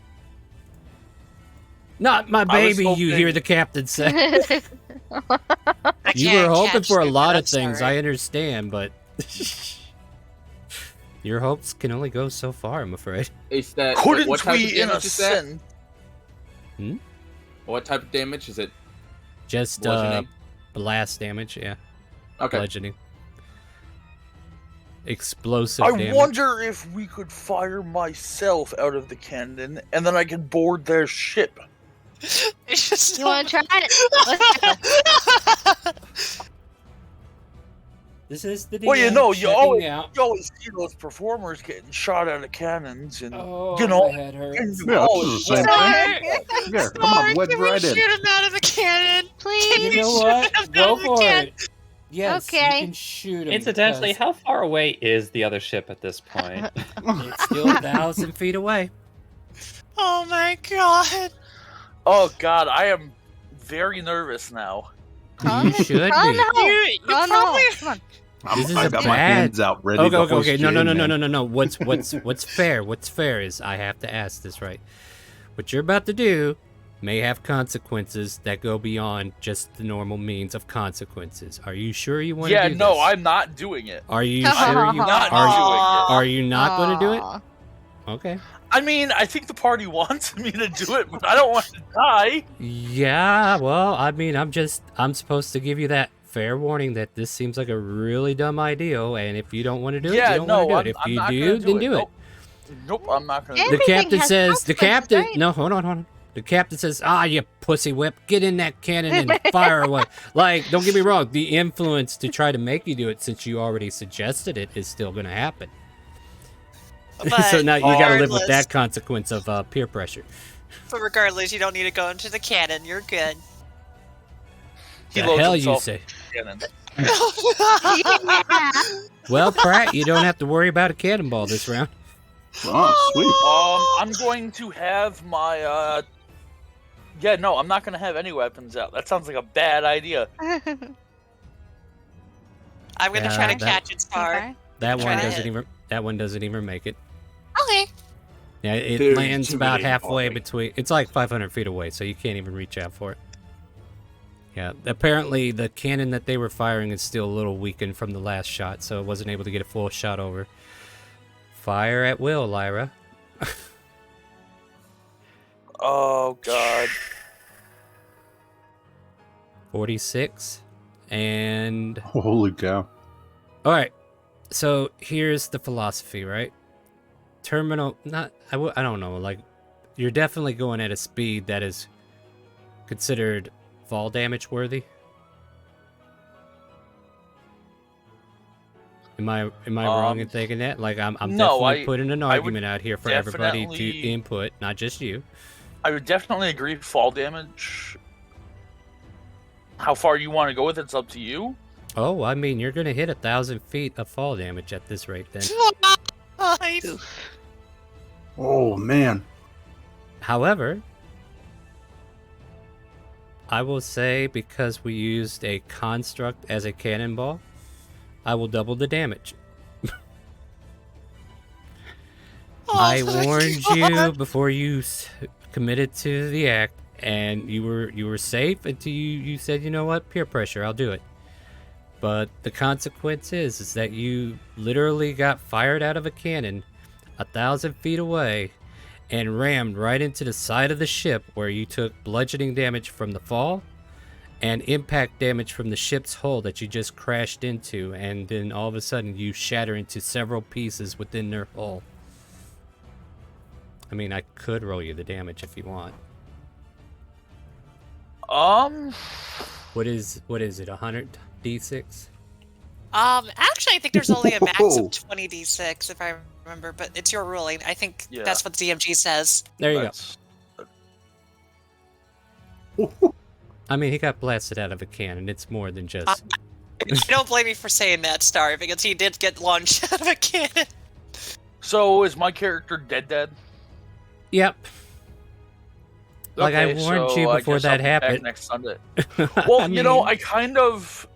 Not my baby, you hear the captain say.
I
You
can't
were hoping
catch
for a
you,
lot
but
of things,
sorry.
I understand, but your hopes can only go so far, I'm afraid.
Is that
Couldn't
what type of
we, in a
damage is that?
sense?
What type of damage is it?
Just
Bludgeoning?
blast damage, yeah.
Okay.
Bludgeoning. Explosive
I
damage.
wonder if we could fire myself out of the cannon, and then I can board their ship.
It's just
You want to try it? Let's go.
This is the
Well, you
DM
know, you
checking out.
always see those performers getting shot out of cannons, and
Oh,
you know,
my head hurts.
and you
Yeah,
always
this is the same
wonder-
thing. Yeah, come on, wedge
Can we
right in.
shoot him out of the cannon?
Please.
You know what?
Shoot him
Go
out of the
for
cannon.
it. Yes,
Okay.
you can shoot him.
Incidentally,
because
how far away is the other ship at this point?
it's still 1,000 feet away.
Oh my god.
Oh God, I am very nervous now.
You should
Oh
be.
no!
You
Oh
probably
no! Come on.
This is
I
a
got my
bad-
hands out ready
Okay,
to
okay,
hoist
okay. No,
you
no,
in,
no, no,
man.
no, no, no. What's fair? What's fair is I have to ask this right. What you're about to do may have consequences that go beyond just the normal means of consequences. Are you sure you want to
Yeah,
do
no,
this?
I'm not doing it.
Are you
I'm
sure you
not
are?
Aw.
Are you not going to do it?
Aw.
Okay.
I mean, I think the party wants me to do it, but I don't want to die.
Yeah. Well, I mean, I'm supposed to give you that fair warning that this seems like a really dumb idea, and if you don't want to do it,
Yeah,
you don't
no,
want to do it.
I'm
If you
not
do,
gonna
then do it.
Nope. Nope, I'm not gonna do
The
it.
Everything
captain
has
says, the
consequences,
captain,
right?
no, hold on. The captain says, you pussy whip, get in that cannon and fire away. Like, don't get me wrong, the influence to try to make you do it since you already suggested it is still going to happen. So
But
now you got to live with
regardless-
that consequence of peer pressure.
But regardless, you don't need to go into the cannon. You're good.
He
The
loads
hell you
himself
say?
in cannon.
Yeah.
Well, Pratt, you don't have to worry about a cannonball this round.
Oh, sweet.
I'm going to have my Yeah, no, I'm not gonna have any weapons out. That sounds like a bad idea.
I'm gonna
Yeah,
try to
that-
catch its star.
Okay.
That
Try
one
to
doesn't
hit.
even. That one doesn't even make it.
Okay.
Yeah, it
Very
lands about
intimidating
halfway
party.
between. It's like 500 feet away, so you can't even reach out for it. Yeah, apparently the cannon that they were firing is still a little weakened from the last shot, so it wasn't able to get a full shot over. Fire at will, Lyra.
Oh God.
46. And
Holy cow.
all right. So here's the philosophy, right? Terminal, not I don't know, like you're definitely going at a speed that is considered fall damage worthy. Am I wrong in thinking that? Like I'm
no,
definitely putting an
I would
argument out here for everybody to
definitely-
input, not just you.
I would definitely agree. Fall damage. How far you want to go with it's up to you.
Oh, I mean you're gonna hit 1,000 feet of fall damage at this rate then.
Oh, man.
However, I will say because we used a construct as a cannonball, I will double the damage. I warned you before you committed to the act, and you were safe until you said, you know what, peer pressure, I'll do it. But the consequence is that you literally got fired out of a cannon 1,000 feet away and rammed right into the side of the ship where you took bludgeoning damage from the fall and impact damage from the ship's hull that you just crashed into, and then all of a sudden you shatter into several pieces within their hull. I mean, I could roll you the damage if you want. What is it, 100 d6?
Actually, I think there's only a max
Whoa.
of 20 d6 if I remember, but it's your ruling. I think
Yeah.
that's what the DMG says.
There you
That's-
go. I mean, he got blasted out of a cannon. It's more than just...
Don't blame me for saying that, Star, because he did get launched out of a cannon.
So is my character dead?
Yep. Like, I
Okay,
warned
so
you
I
before
guess I'll
that
be back
happened.
next Sunday. Well,
I
you know,
mean-
I kind of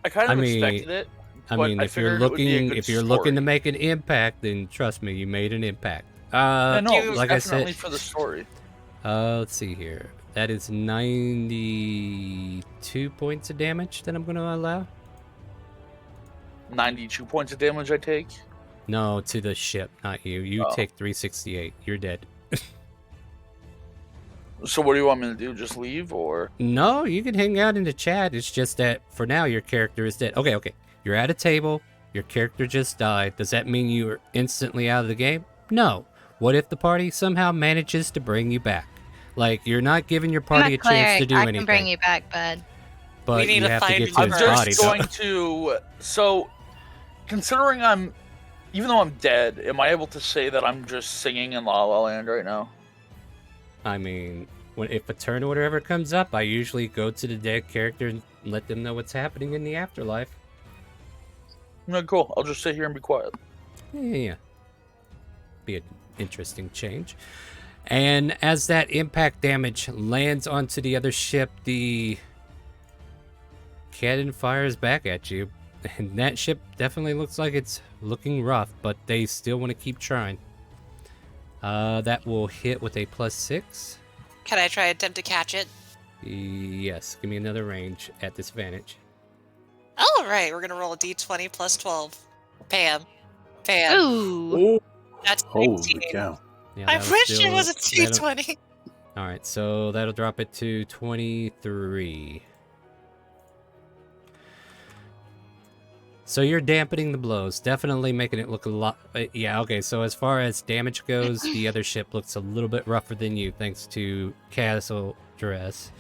I mean-
expected it.
I
but
mean,
I
if you're
figured it would be a
looking,
good
if you're looking to
story.
make an impact, then trust me, you made an impact.
I know,
you-
it was
like I
definitely
said-
for the story.
Let's see here. That is 92 points of damage that I'm going to allow.
92 points of damage I take.
No, to the ship, not you. You
Oh.
take 368. You're dead.
So what do you want me to do? Just leave, or
No, you can hang out in the chat. It's just that for now your character is dead. Okay. You're at a table. Your character just died. Does that mean you are instantly out of the game? No. What if the party somehow manages to bring you back? Like, you're not giving your
I'm
party
a
a chance to
cleric.
do
I
anything.
can bring you back, bud.
But
We need
you
to
have to
find
get
you
to
I'm
his
first.
body.
just
though.
going to. So, considering even though I'm dead, am I able to say that I'm just singing in La La Land right now?
I mean, if a turn order ever comes up, I usually go to the dead character and let them know what's happening in the afterlife.
No, cool. I'll just sit here and be quiet.
Yeah. Be an interesting change. And as that impact damage lands onto the other ship, the cannon fires back at you. And that ship definitely looks like it's looking rough, but they still want to keep trying. That will hit with a +6.
Can I try attempt to catch it?
Yes, give me another range at disadvantage.
All right, we're gonna roll a d20 plus 12. Pam.
Ooh.
That's
Holy
19.
cow.
Yeah,
I
that'll
wish it
still-
was a
that'll-
d20.
All right, so that'll drop it to 23. So you're dampening the blows, definitely making it look a lot. Yeah, okay. So as far as damage goes, the other ship looks a little bit rougher than you, thanks to Castle Dress,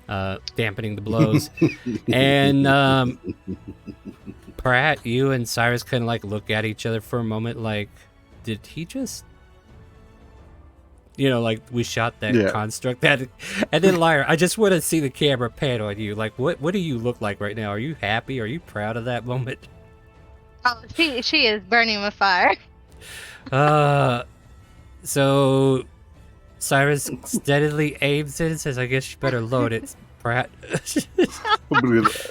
dampening the blows. And Pratt, you and Cyrus kind of like look at each other for a moment, like, did he just? You know, like we shot that
Yeah.
construct that, and then Lyra, I just want to see the camera pan on you. Like, what do you look like right now? Are you happy? Are you proud of that moment?
Oh, she is burning with fire.
So Cyrus steadily aims it and says, "I guess you better load it, Pratt."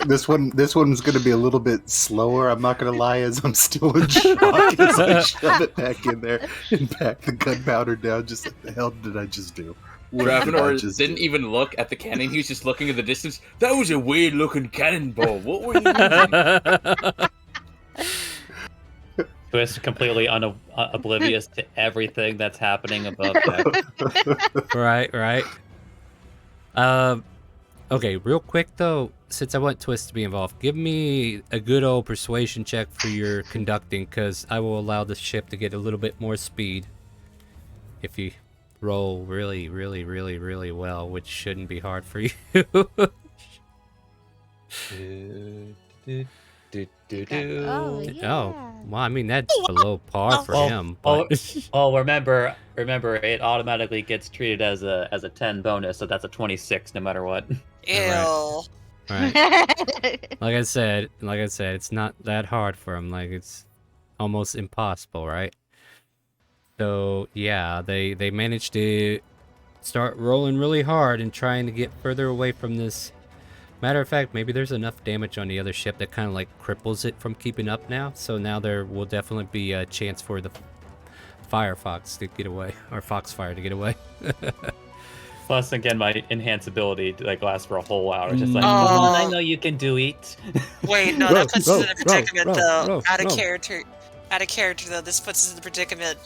This one's gonna be a little bit slower. I'm not gonna lie, as I'm still in shock as I shove it back in there and pack the gunpowder down. Just like, the hell did I just do? What did I
Ravenor
just
didn't
do?
even look at the cannon. He was just looking in the distance. That was a weird looking cannonball. What were you using?
Twist completely oblivious to everything that's happening above deck.
Right. Okay, real quick though, since I want Twist to be involved, give me a good old persuasion check for your conducting, because I will allow the ship to get a little bit more speed if you roll really, really, really, really well, which shouldn't be hard for you.
Oh, yeah.
Oh, well, I mean that's below par for
Well,
him.
well,
But
Oh, remember, it automatically gets treated as a 10 bonus, so that's a 26 no matter what.
Ew.
Right. Like I said, it's not that hard for him. Like, it's almost impossible, right? So yeah, they managed to start rolling really hard and trying to get further away from this. Matter of fact, maybe there's enough damage on the other ship that kind of like cripples it from keeping up now. So now there will definitely be a chance for the Firefox to get away, or Foxfire to get away.
Plus, again, my enhance ability like lasts for a whole hour. Just like,
Oh.
come on, I know you can do it.
Wait, no,
Row,
that puts
row,
us in a predicament,
row,
though.
row,
Out of
row.
character. Out of character, though. This puts us in the predicament.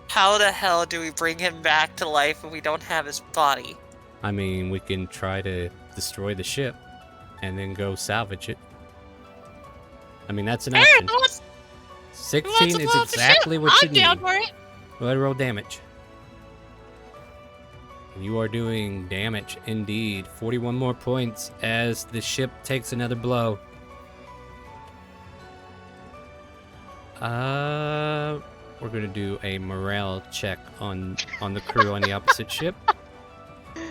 How the hell do we bring him back to life when we don't have his body?
I mean, we can try to destroy the ship and then go salvage it. I mean, that's an
Hey,
option.
who wants
16
to
is
blow up the
exactly
ship?
what you
I'm
need.
down for it.
Go ahead and roll damage. You are doing damage indeed. 41 more points as the ship takes another blow. We're gonna do a morale check on the crew on the opposite ship.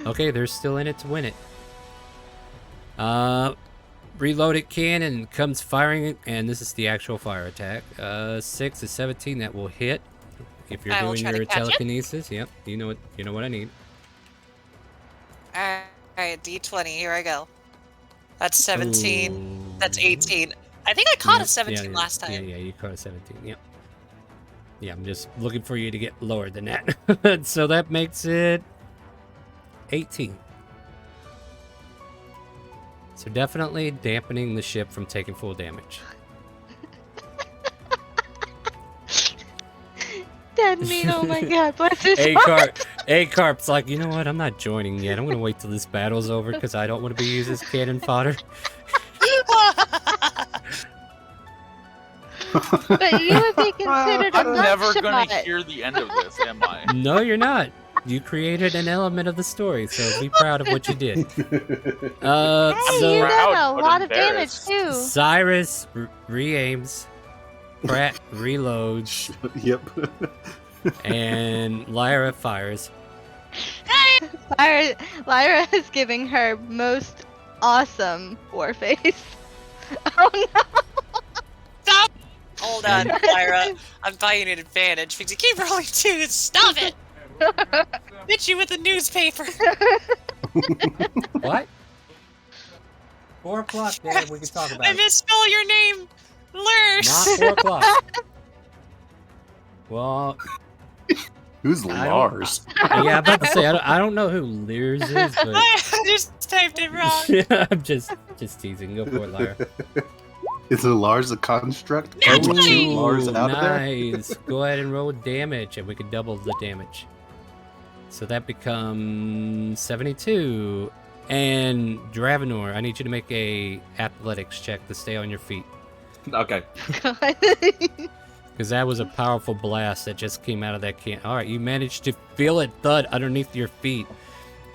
Okay, they're still in it to win it. Reloaded cannon comes firing it, and this is the actual fire attack. 6 is 17, that will hit. If you're
I will
doing
try to
your
catch it.
telekinesis, yep, you know what I need.
right, D20. Here I go. That's 17.
Ooh.
That's 18. I think I caught
Yeah,
a 17
yeah,
last time.
Yeah, you caught a 17. Yep. Yeah, I'm just looking for you to get lower than that. So that makes it 18. So definitely dampening the ship from taking full damage.
Dead meat, oh my god, bless his heart.
A-Carp's like, you know what? I'm not joining yet. I'm gonna wait till this battle's over because I don't want to be used as cannon fodder.
But you would be considered a
I'm never gonna
nutshot.
hear the end of this, am I?
No, you're not. You created an element of the story, so be proud of what you did.
Hey,
So
you
proud,
done a
but
lot of damage
embarrassed.
too.
Cyrus re-aims, Pratt reloads,
Yep.
and Lyra fires.
Lyra is giving her most awesome war face. Oh no!
Stop! Hold on, Lyra. I'm buying an advantage because you keep rolling 2s. Stop it! Hit you with a newspaper.
What? 4 o'clock, Dan. We can talk about
I
it.
misspell your name. Lurs.
Not 4 o'clock. Well,
Who's
I don't-
Lars?
yeah, I'm about to say I don't know who Lears is, but
I just typed it wrong.
I'm just teasing. Go for it, Lyra.
Is it Lars a construct?
Nat
Can we shoot
20!
Lars out of there?
Nice. Go ahead and roll damage, and we can double the damage. So that becomes 72. And Dravenor, I need you to make a athletics check to stay on your feet,
Okay.
because that was a powerful blast that just came out of that can. All right, you managed to feel it thud underneath your feet,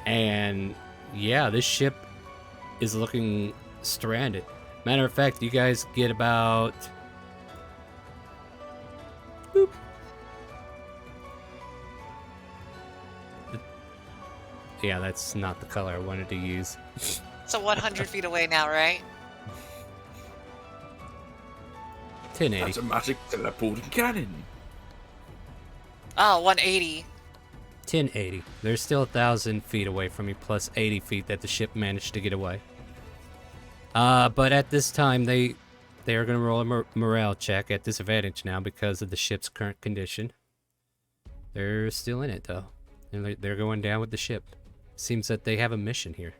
and yeah, this ship is looking stranded. Matter of fact, you guys get about... Boop. Yeah, that's not the color I wanted to use.
So 100 feet away now, right?
1080.
That's a magic teleporting cannon.
Oh, 180.
1080. They're still 1,000 feet away from you, plus 80 feet that the ship managed to get away. But at this time, they are going to roll a morale check at disadvantage now because of the ship's current condition. They're still in it, though. And they're going down with the ship. Seems that they have a mission here.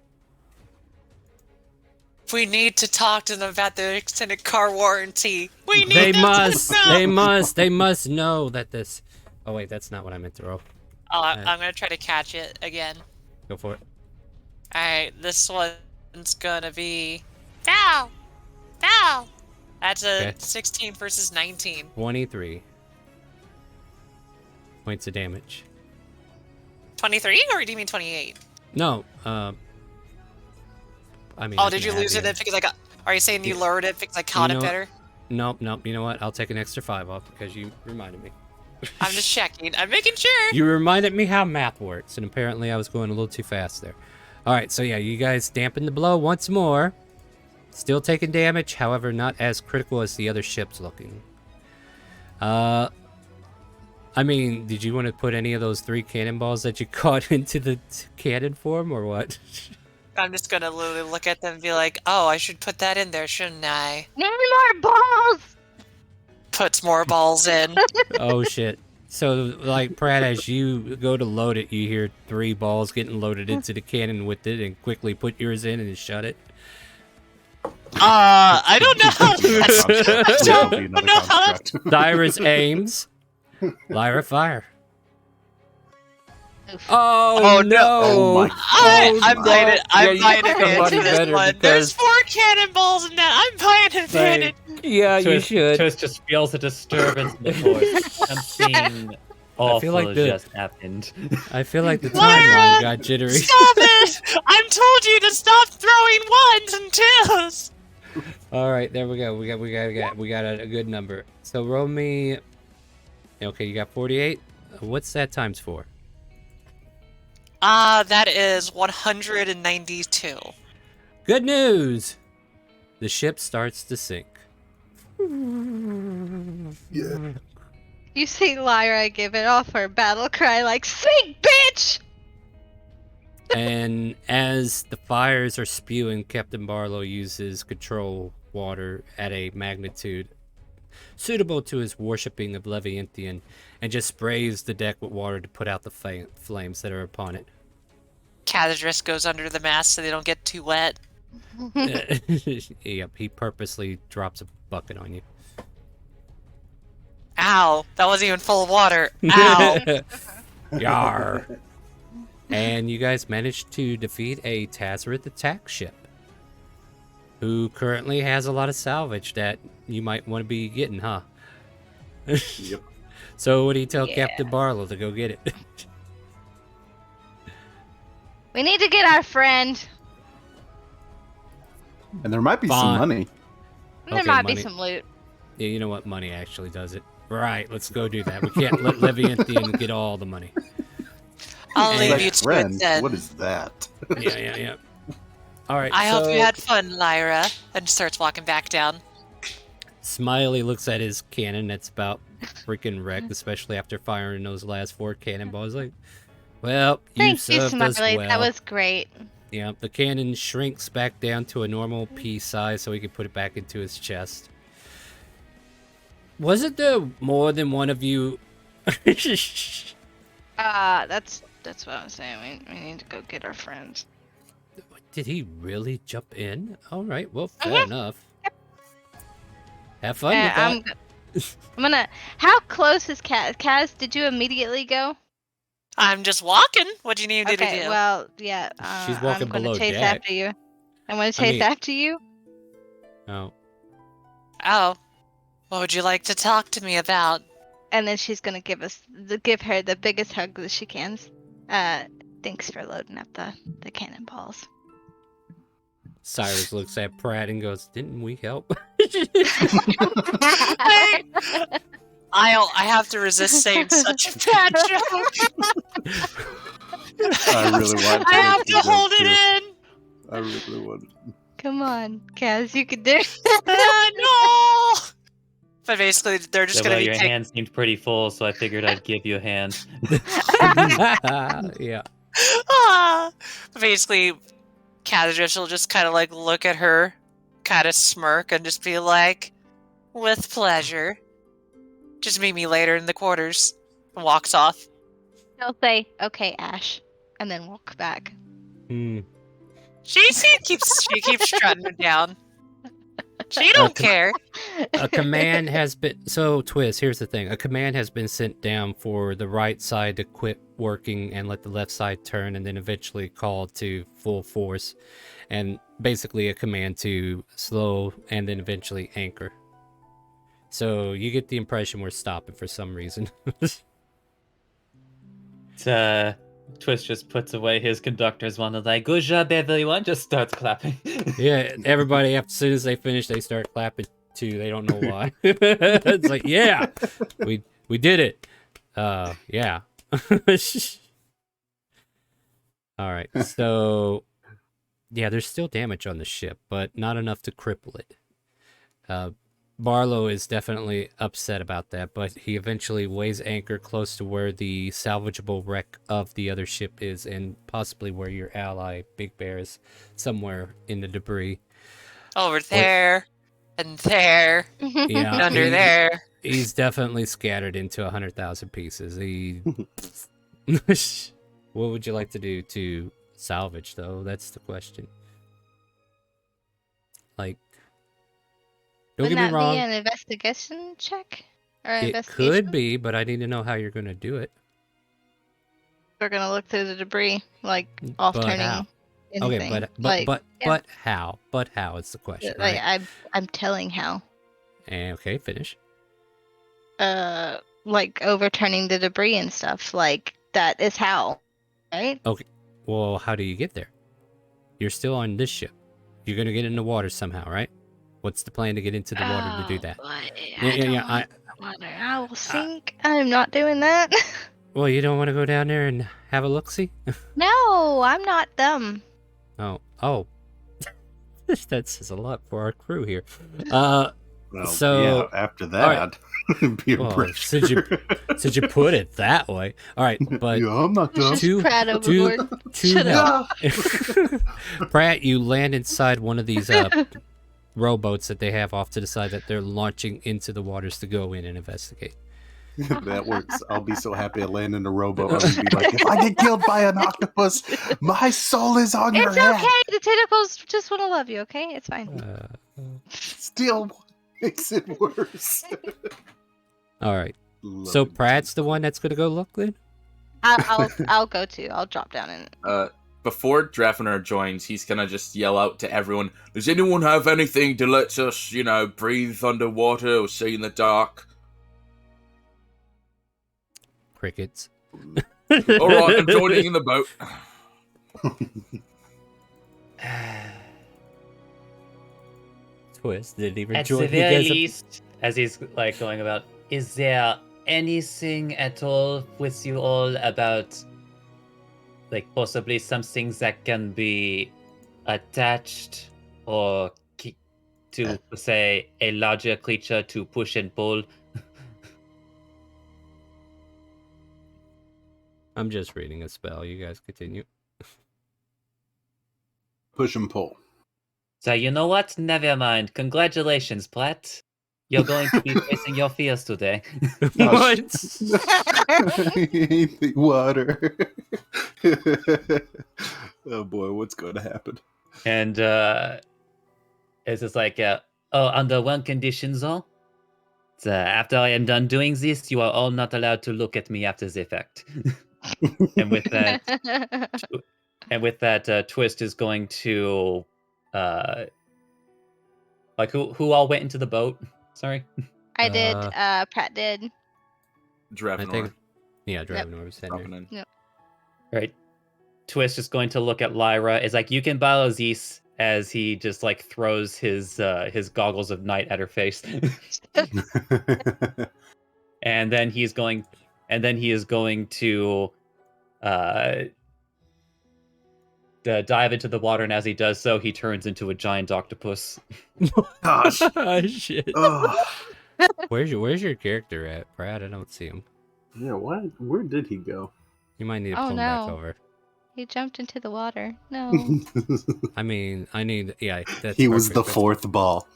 We need to talk to them about their extended car warranty. We need
They
them
must!
to know.
They must know that this... Oh, wait, that's not what I meant to roll.
Oh, I'm gonna try to catch it again.
Go for it.
Alright, this one's gonna be... Foul! Foul! That's a
Okay.
16 versus 19.
23 points of damage.
23? Or do you mean 28?
No, I mean...
Oh,
I
did
can
you
add
lose
the
it then because I got... Are you saying you
Yeah.
lowered it because I caught
You
it
know
better?
Nope. You know what? I'll take an extra 5 off because you reminded me.
I'm just checking. I'm making sure.
You reminded me how math works, and apparently I was going a little too fast there. Alright, so yeah, you guys dampen the blow once more. Still taking damage, however, not as critical as the other ships looking. I mean, did you want to put any of those 3 cannonballs that you caught into the cannon form, or what?
I'm just gonna literally look at them and be like, oh, I should put that in there, shouldn't I?
Need more balls!
Puts more balls in.
Oh shit. So, like, Pratt, as you go to load it, you hear 3 balls getting loaded into the cannon with it, and quickly put yours in and shut it.
I don't know.
That'll be another
know how
construct.
Cyrus aims. Lyra fire. Oh,
Oh,
no!
Oh my
I'm buying it. I'm
Yeah,
buying
you
advantage
somebody
for this
better
one. There's
because-
4 cannonballs in that. I'm buying advantage.
Yeah, you
Twist,
should.
Twist just feels a disturbance in the force. Something awful
like the-
just happened.
I feel like the
Lyra,
timeline got jittery.
Stop it! I told you to stop throwing 1s and 2s.
All right, there we go. We got a good number. So roll me. Okay, you got 48. What's that times 4?
That is 192.
Good news. The ship starts to sink.
Yeah.
You see Lyra give it off her battle cry like, sink, bitch!
And as the fires are spewing, Captain Barlow uses control water at a magnitude suitable to his worshipping of Leviathan and just sprays the deck with water to put out the flames that are upon it.
Cadridris goes under the mast so they don't get too wet.
Yep, he purposely drops a bucket on you.
Ow! That wasn't even full of water. Ow!
Yar. And you guys managed to defeat a Tazarith attack ship, who currently has a lot of salvage that you might want to be getting, huh?
Yep.
So what do you tell Captain Barlow to go get it?
We need to get our friend.
And there might be
Fine.
some money.
There
Okay,
might
money.
be some loot.
Yeah, you know what? Money actually does it. Right, let's go do that. We can't let Leviathan get all the money.
I'll leave
Like
you to
friend,
it then.
what is that?
Yeah. All right.
I hope
so
you had fun, Lyra. And starts walking back down.
Smiley looks at his cannon that's about freaking wrecked, especially after firing those last 4 cannonballs. Like, well, you
Thank you,
served us
Smiley.
well.
That was great.
Yeah, the cannon shrinks back down to a normal pea size so he can put it back into his chest. Wasn't there more than one of you?
That's what I'm saying. We need to go get our friends.
Did he really jump in? All right, well, fair enough. Have fun with that.
I'm gonna. How close is Kaz? Kaz, did you immediately go?
I'm just walking. What do you need me to do?
Well, yeah.
She's walking
I'm gonna
below
chase
deck.
after you. I'm gonna chase after you.
Oh,
Oh. What would you like to talk to me about?
And then she's gonna give her the biggest hug that she can. Thanks for loading up the cannonballs.
Cyrus looks at Pratt and goes, "Didn't we help?"
I have to resist saying such a bad joke.
I really want
I have to hold it in.
I really want it.
Come on, Kaz, you can do it.
No. But basically, they're just
So,
gonna
well,
be
your
taking.
hand seemed pretty full, so I figured I'd give you a hand.
Yeah.
Basically, Cadridris will just kind of like look at her, kind of smirk, and just be like, "With pleasure. Just meet me later in the quarters." And walks off.
He'll say, "Okay, Ash," and then walk back.
She keeps strutting it down. She don't care.
A command has been Twist, here's the thing. A command has been sent down for the right side to quit working and let the left side turn, and then eventually called to full force, and basically a command to slow and then eventually anchor. So you get the impression we're stopping for some reason.
Twist just puts away his conductor's one and like, "Good job, everyone!" Just starts clapping.
Yeah, everybody, as soon as they finish, they start clapping too. They don't know why. It's like, yeah, we did it. Yeah. All right, so yeah, there's still damage on the ship, but not enough to cripple it. Barlow is definitely upset about that, but he eventually weighs anchor close to where the salvageable wreck of the other ship is, and possibly where your ally, Big Bear, is somewhere in the debris.
Over there, and there,
Yeah,
and under there.
He's definitely scattered into 100,000 pieces. What would you like to do to salvage, though? That's the question. Like, don't
Wouldn't
get
that
me wrong.
be an investigation check? Or
It
investigation?
could be, but I need to know how you're going to do it.
We're gonna look through the debris, like off
But
turning
how?
anything.
Okay,
like,
but
yeah.
how? But how is the question,
like
right?
I'm telling how.
And okay, finish.
Like overturning the debris and stuff. Like that is how, right?
Well, how do you get there? You're still on this ship. You're gonna get in the water somehow, right? What's the plan to get into the water to do that?
I will sink. I'm not doing that.
Well, you don't want to go down there and have a look-see?
No, I'm not dumb.
Oh. That says a lot for our crew here.
Well,
So-
yeah, after
right.
that, peer
Well,
pressure.
since you put it that way. All right, but
yeah, I'm not done.
Just
Two-
Pratt overboard.
to
Shut up.
help. Pratt, you land inside one of these rowboats that they have off to the side that they're launching into the waters to go in and investigate.
That works. I'll be so happy I land in a rowboat. I'm gonna be like, if I get killed by an octopus, my soul is on your
It's
head.
okay. The tentacles just want to love you. Okay, it's fine.
Still makes it worse.
All right. So Pratt's the one that's gonna go look then?
I'll go too. I'll drop down and
Before Drafner joins, he's gonna just yell out to everyone, does anyone have anything to let us, breathe underwater or see in the dark?
Crickets.
Alright, I'm joining in the boat.
Twist didn't even
At
join
the
you
very
guys.
least, as he's like going about, is there anything at all with you all about, like possibly some things that can be attached or to say a larger creature to push and pull?
I'm just reading a spell. You guys continue.
Push and pull.
So you know what? Never mind. Congratulations, Platt. You're going to be facing your fears today.
What?
Anything water. Oh boy, what's going to happen?
And it's just like, under one condition, though. After I am done doing this, you are all not allowed to look at me after the effect. And with that, Twist is going to, like, who all went into the boat? Sorry.
I did. Pratt did.
I
Drafner.
think. Yeah, Dravenor was sitting
Dropping
there.
in.
Right. Twist is going to look at Lyra. Is like, you can borrow these, as he just like throws his goggles of night at her face. And then he is going to dive into the water, and as he does so, he turns into a giant octopus.
Gosh.
Oh, shit.
Oh.
Where's your character at, Brad? I don't see him.
Yeah, where did he go?
You might need to
Oh,
pull him back
no.
over.
He jumped into the water. No.
I mean, I need. Yeah, that's
He was the
perfect.
fourth ball.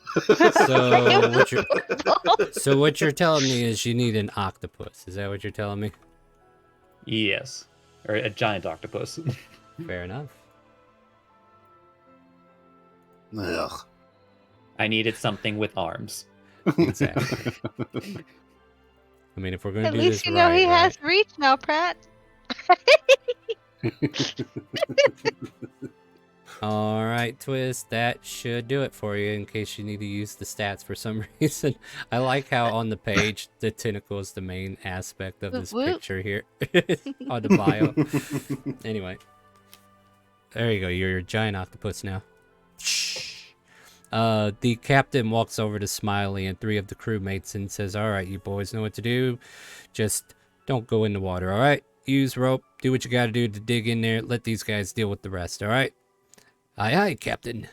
So what you're telling me is you need an octopus. Is that what you're telling me?
Yes. Or a giant octopus.
Fair enough.
Ugh.
I needed something with arms.
Exactly. I mean, if we're going to
At
do
least
this
you know
right,
he has
right?
reach now, Pratt.
All right, Twist. That should do it for you in case you need to use the stats for some reason. I like how on the page the tentacle is the main aspect of this
Whoop, whoop.
picture here on the bio. Anyway, there you go. You're a giant octopus now. The captain walks over to Smiley and 3 of the crewmates and says, "All right, you boys know what to do. Just don't go in the water. All right, use rope. Do what you got to do to dig in there. Let these guys deal with the rest. All right." "Aye, aye, Captain."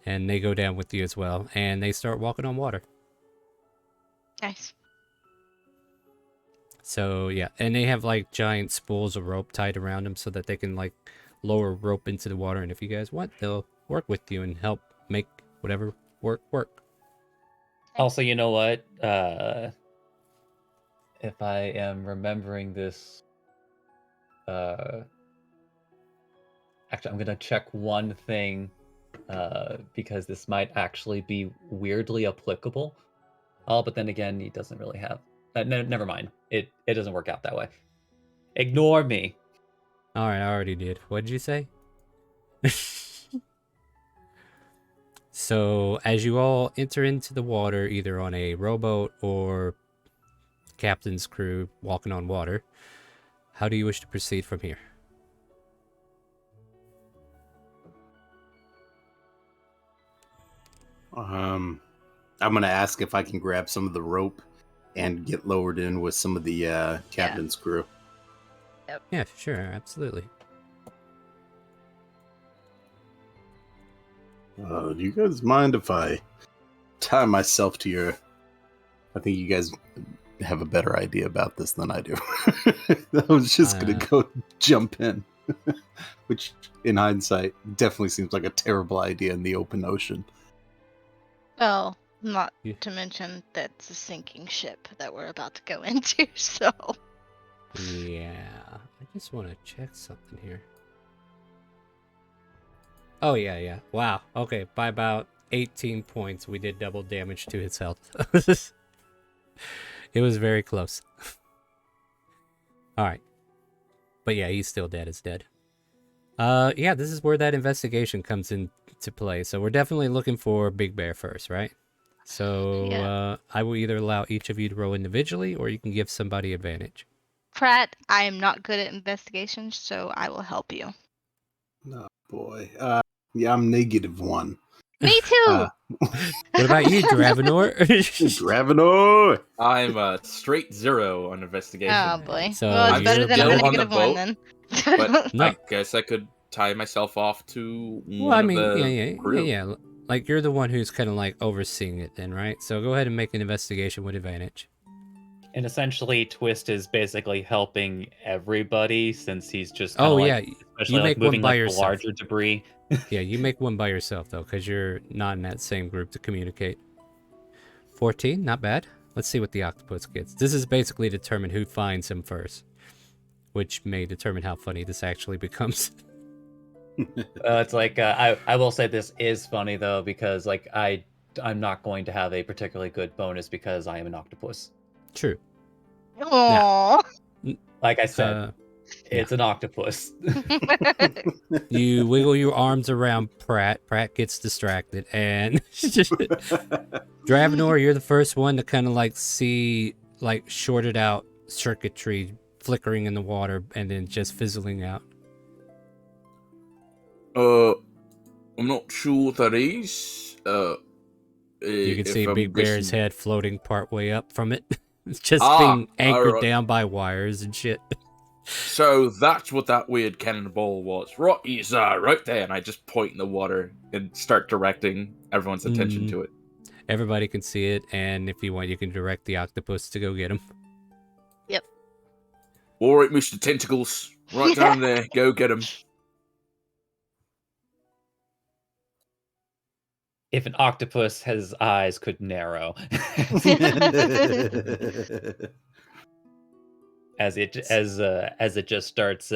And they go down with you as well, and they start walking on water.
Nice.
So yeah, and they have like giant spools of rope tied around them so that they can like lower rope into the water, and if you guys want, they'll work with you and help make whatever work.
Also, you know what? If I am remembering this, actually, I'm gonna check one thing, because this might actually be weirdly applicable. Oh, but then again, he doesn't really have. Never mind. It doesn't work out that way. Ignore me.
All right, I already did. What did you say? So as you all enter into the water, either on a rowboat or captain's crew walking on water, how do you wish to proceed from here?
I'm gonna ask if I can grab some of the rope and get lowered in with some of the captain's crew.
Yeah, sure, absolutely.
Do you guys mind if I tie myself to your. I think you guys have a better idea about this than I do. I was just gonna go jump in, which, in hindsight, definitely seems like a terrible idea in the open ocean.
Well, not
Yeah.
to mention that's a sinking ship that we're about to go into, so.
Yeah, I just want to check something here. Oh, yeah. Wow. Okay, by about 18 points, we did double damage to his health. It was very close. Alright. But yeah, he's still dead as dead. Yeah, this is where that investigation comes into play. So we're definitely looking for Big Bear first, right? So,
Yeah.
I will either allow each of you to roll individually, or you can give somebody advantage.
Pratt, I am not good at investigations, so I will help you.
Oh boy. Yeah, I'm -1.
Me too!
What about you, Dravenor?
Dravenor!
I'm a straight 0 on investigation.
Oh boy.
So
Well, it's
you're
better than a
still on the
negative one
boat,
then.
But
No.
I guess I could tie myself off to
Well,
one
I mean,
of the crew.
yeah. Like, you're the one who's kind of like overseeing it then, right? So go ahead and make an investigation with advantage.
And essentially, Twist is basically helping everybody since he's just kind
Oh,
of
yeah.
like,
You
especially like
make one
moving
by
like the
yourself.
larger debris.
Yeah, you make one by yourself, though, because you're not in that same group to communicate. 14, not bad. Let's see what the octopus gets. This is basically determine who finds him first, which may determine how funny this actually becomes.
It's like I will say this is funny though because like I'm not going to have a particularly good bonus because I am an octopus.
True.
Aww.
Like I said, it's an octopus.
You wiggle your arms around Pratt. Pratt gets distracted, and Dravenor, you're the first one to kind of like see like shorted out circuitry flickering in the water and then just fizzling out.
I'm not sure what that is.
You can see
if I'm
Big Bear's
guessing-
head floating part way up from it. It's just
Ah,
being anchored
alright.
down by wires and shit.
So that's what that weird cannonball was. Right, he's right there, and I just point in the water and start directing everyone's attention to it.
Everybody can see it, and if you want, you can direct the octopus to go get him.
All right, Mr. Tentacles, right down there, go get him.
If an octopus his eyes could narrow, as it just starts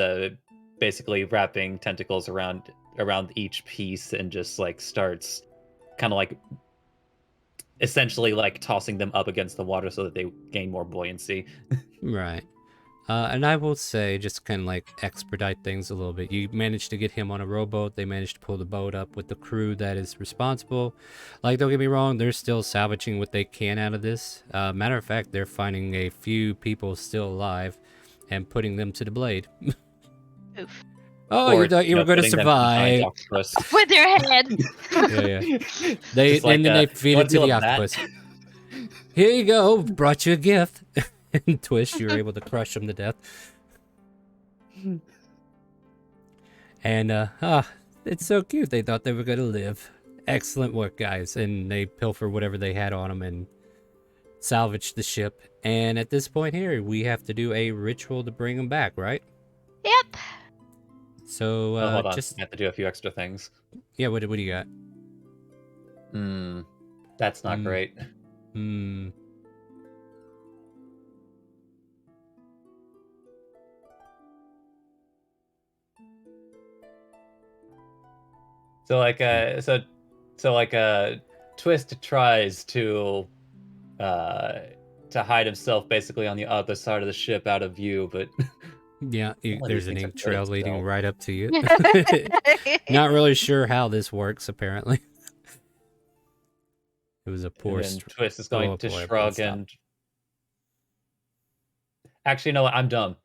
basically wrapping tentacles around each piece and just like starts kind of like essentially like tossing them up against the water so that they gain more buoyancy.
Right. And I will say, just kind of like expedite things a little bit. You managed to get him on a rowboat. They managed to pull the boat up with the crew that is responsible. Like, don't get me wrong, they're still salvaging what they can out of this. Matter of fact, they're finding a few people still alive and putting them to the blade.
Oof.
Oh, you thought you were going to
putting them behind
survive.
octopus.
With their head.
Yeah. They
Just like,
and then they feed
"You
it to
wanna
the
deal with that?"
octopus. Here you go, brought you a gift. And Twist, you were able to crush him to death. And it's so cute. They thought they were gonna live. Excellent work, guys. And they pilfer whatever they had on them and salvage the ship. And at this point here, we have to do a ritual to bring them back, right?
Yep.
So
Oh, hold on.
just
I have to do a few extra things.
yeah. What do you got?
That's not
Hmm.
great. So like Twist tries to hide himself basically on the other side of the ship out of view, but
Yeah,
Some of
there's
these
an
things are
ink
good
trail
as
leading
well.
right up to you. Not really sure how this works, apparently. It was a poor
and then Twist is going
oh,
to
boy,
shrug
stop.
and actually, no, I'm dumb.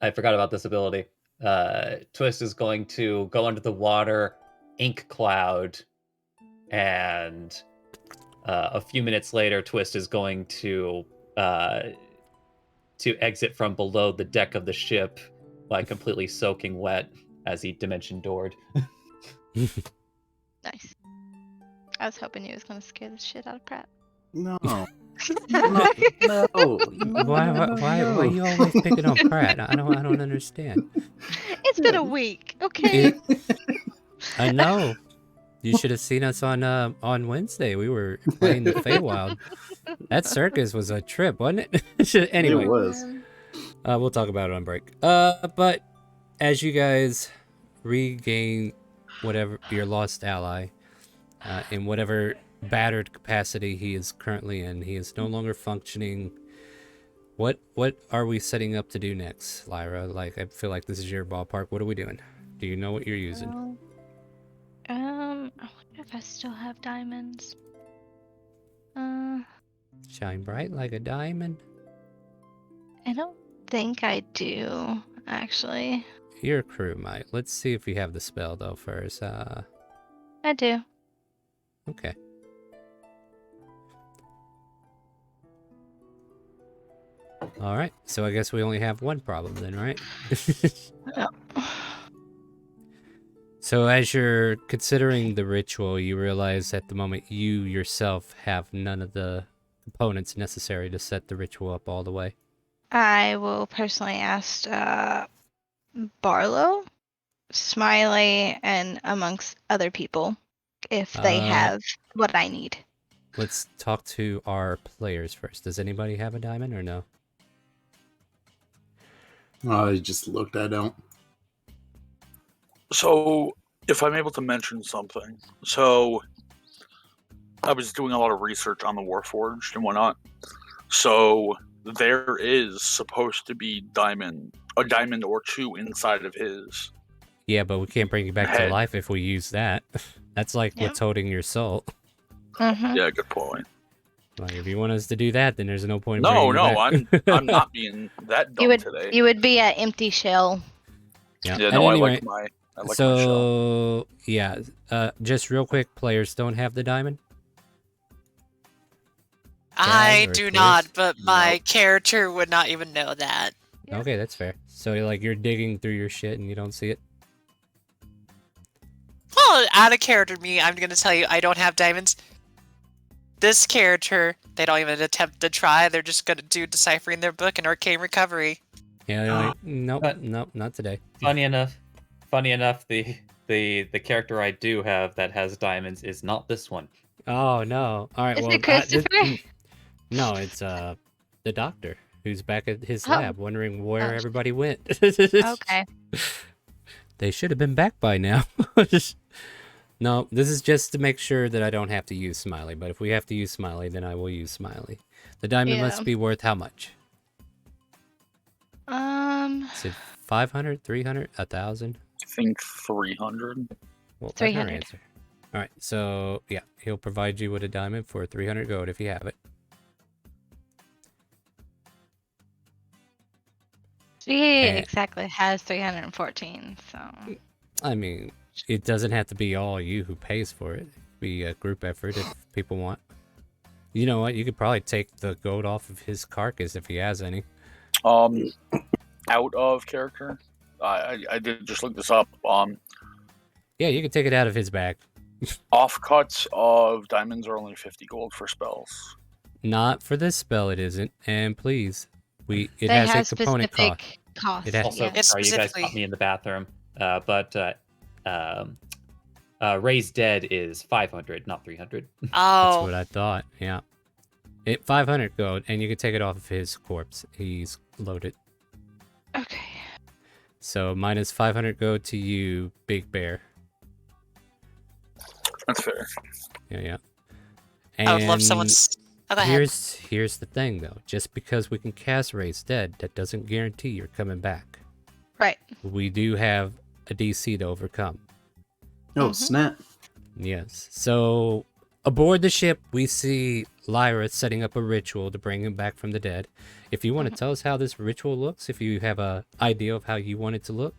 I forgot about this ability. Twist is going to go under the water, ink cloud, and a few minutes later, Twist is going to exit from below the deck of the ship, like completely soaking wet as he dimension doored.
Nice. I was hoping you was gonna scare the shit out of Pratt.
No. No.
Why you always picking on Pratt? I don't understand.
It's been a week, okay?
I know. You should have seen us on Wednesday. We were playing the Feywild. That circus was a trip, wasn't it? Anyway,
It was.
we'll talk about it on break. But as you guys regain whatever your lost ally, in whatever battered capacity he is currently in, he is no longer functioning. What are we setting up to do next, Lyra? Like, I feel like this is your ballpark. What are we doing? Do you know what you're using?
I wonder if I still have diamonds.
Shine bright like a diamond.
I don't think I do, actually.
Your crew might. Let's see if we have the spell though first.
I do.
Okay. All right. So I guess we only have one problem then, right?
Yeah.
So as you're considering the ritual, you realize at the moment you yourself have none of the components necessary to set the ritual up all the way.
I will personally ask Barlow, Smiley, and amongst other people if they have what I need.
Let's talk to our players first. Does anybody have a diamond or no?
Oh, I just looked. I don't.
So, if I'm able to mention something, so I was doing a lot of research on the Warforged and whatnot. So there is supposed to be a diamond or two inside of his.
Yeah, but we can't bring you back to
Head.
life if we use that. That's like
Yeah.
what's holding your soul.
Mm-hmm.
Yeah, good point.
Like, if you want us to do that, then there's no point in
No,
bringing you back.
I'm not being that dumb today.
You would be an empty shell.
Yeah,
Yeah,
and
no,
anyway,
I like my shell.
so yeah, just real quick, players don't have the diamond.
I
or
do
Chris?
not, but my
Nope.
character would not even know that.
Yeah.
Okay, that's fair. So like you're digging through your shit and you don't see it.
Well, out of character me, I'm gonna tell you I don't have diamonds. This character, they don't even attempt to try. They're just gonna do deciphering their book and arcane recovery.
Yeah, they're like, nope,
But-
nope, not today.
Funny enough, the character I do have that has diamonds is not this one.
Oh no! All right,
Is
well,
it Christopher?
no, it's the doctor who's back at his
Oh.
lab, wondering where
Oh.
everybody went.
Okay.
They should have been back by now. No, this is just to make sure that I don't have to use Smiley. But if we have to use Smiley, then I will use Smiley. The diamond
Yeah.
must be worth how much? Is it 500, 300, 1,000?
I think 300.
Well, that's our
300.
answer. All right, so yeah, he'll provide you with a diamond for 300 gold if you have it.
She
Eh.
exactly has 314, so.
I mean, it doesn't have to be all you who pays for it. It could be a group effort if people want. You know what? You could probably take the gold off of his carcass if he has any.
Out of character. I did just look this up.
Yeah, you could take it out of his bag.
Offcuts of diamonds are only 50 gold for spells.
Not for this spell, it isn't. And please, it
They
has
have
a component cost.
specific cost.
It has-
Also,
yeah.
It's
sorry, you guys
specifically-
caught me in the bathroom. Raised Dead is 500, not 300.
That's
Oh,
what I thought. Yeah. 500 gold, and you can take it off of his corpse. He's loaded.
Okay.
So minus 500 gold to you, Big Bear.
That's fair.
Yeah.
I would love
And
someone's. Oh, go ahead.
Here's the thing, though. Just because we can cast Raise Dead, that doesn't guarantee you're coming back.
Right.
We do have a DC to overcome.
Oh,
Mhm.
snap.
Yes. So aboard the ship, we see Lyra setting up a ritual to bring him back from the dead. If you want to tell us how this ritual looks, if you have a idea of how you want it to look,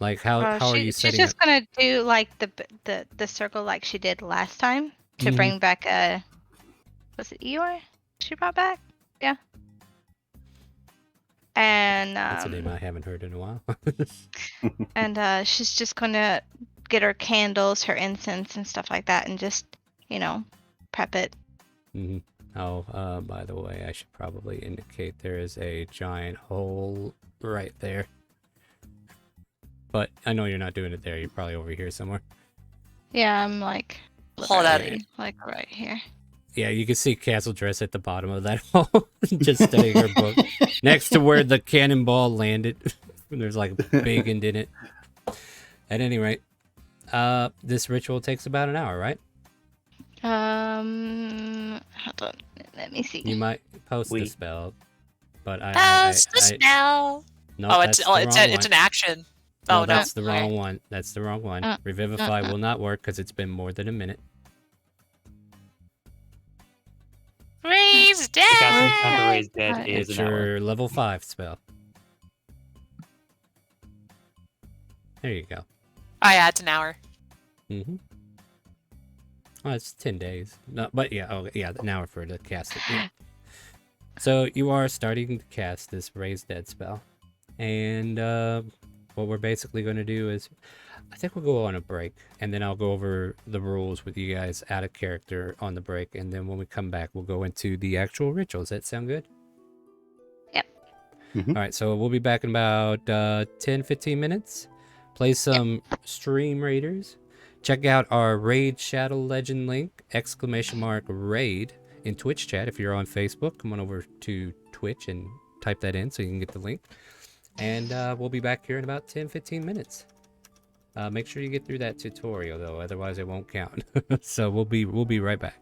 like how are you
She's
setting
just
up?
gonna do like the circle like she did last time to
Mhm.
bring back was it Eeyore? She brought back, yeah. And
That's a name I haven't heard in a while.
and she's just gonna get her candles, her incense, and stuff like that, and just prep it.
Hmm. Oh, by the way, I should probably indicate there is a giant hole right there. But I know you're not doing it there. You're probably over here somewhere.
Yeah, I'm like
Hold on.
literally like right here.
Yeah, you can see Castle Dress at the bottom of that hole, just studying her book, next to where the cannonball landed. There's like a big end in it. At any rate, this ritual takes about an hour, right?
Hold on. Let me see.
You might post the
We-
spell, but
Post the spell.
no,
Oh,
that's
it's
the wrong
it's
one.
an action.
No,
Oh,
that's
no.
the wrong one. That's the wrong one. Revivify will not work because it's been more than a minute.
Raise
The casting
dead.
time to raise dead
Right.
is
It's
an hour.
your level 5 spell. There you go.
Oh, yeah, it's an hour.
Mm-hmm. Oh, it's 10 days. No, but yeah, an hour for the cast it. Yeah. So you are starting to cast this Raise Dead spell. And what we're basically going to do is, I think we'll go on a break, and then I'll go over the rules with you guys out of character on the break, and then when we come back, we'll go into the actual rituals. Does that sound good?
Yep.
Mhm.
All right, so we'll be back in about 10-15 minutes. Play some StreamRaiders. Check out our Raid Shadow Legend link, !raid, in Twitch chat. If you're on Facebook, come on over to Twitch and type that in so you can get the link. And we'll be back here in about 10-15 minutes. Make sure you get through that tutorial though, otherwise it won't count. So we'll be right back.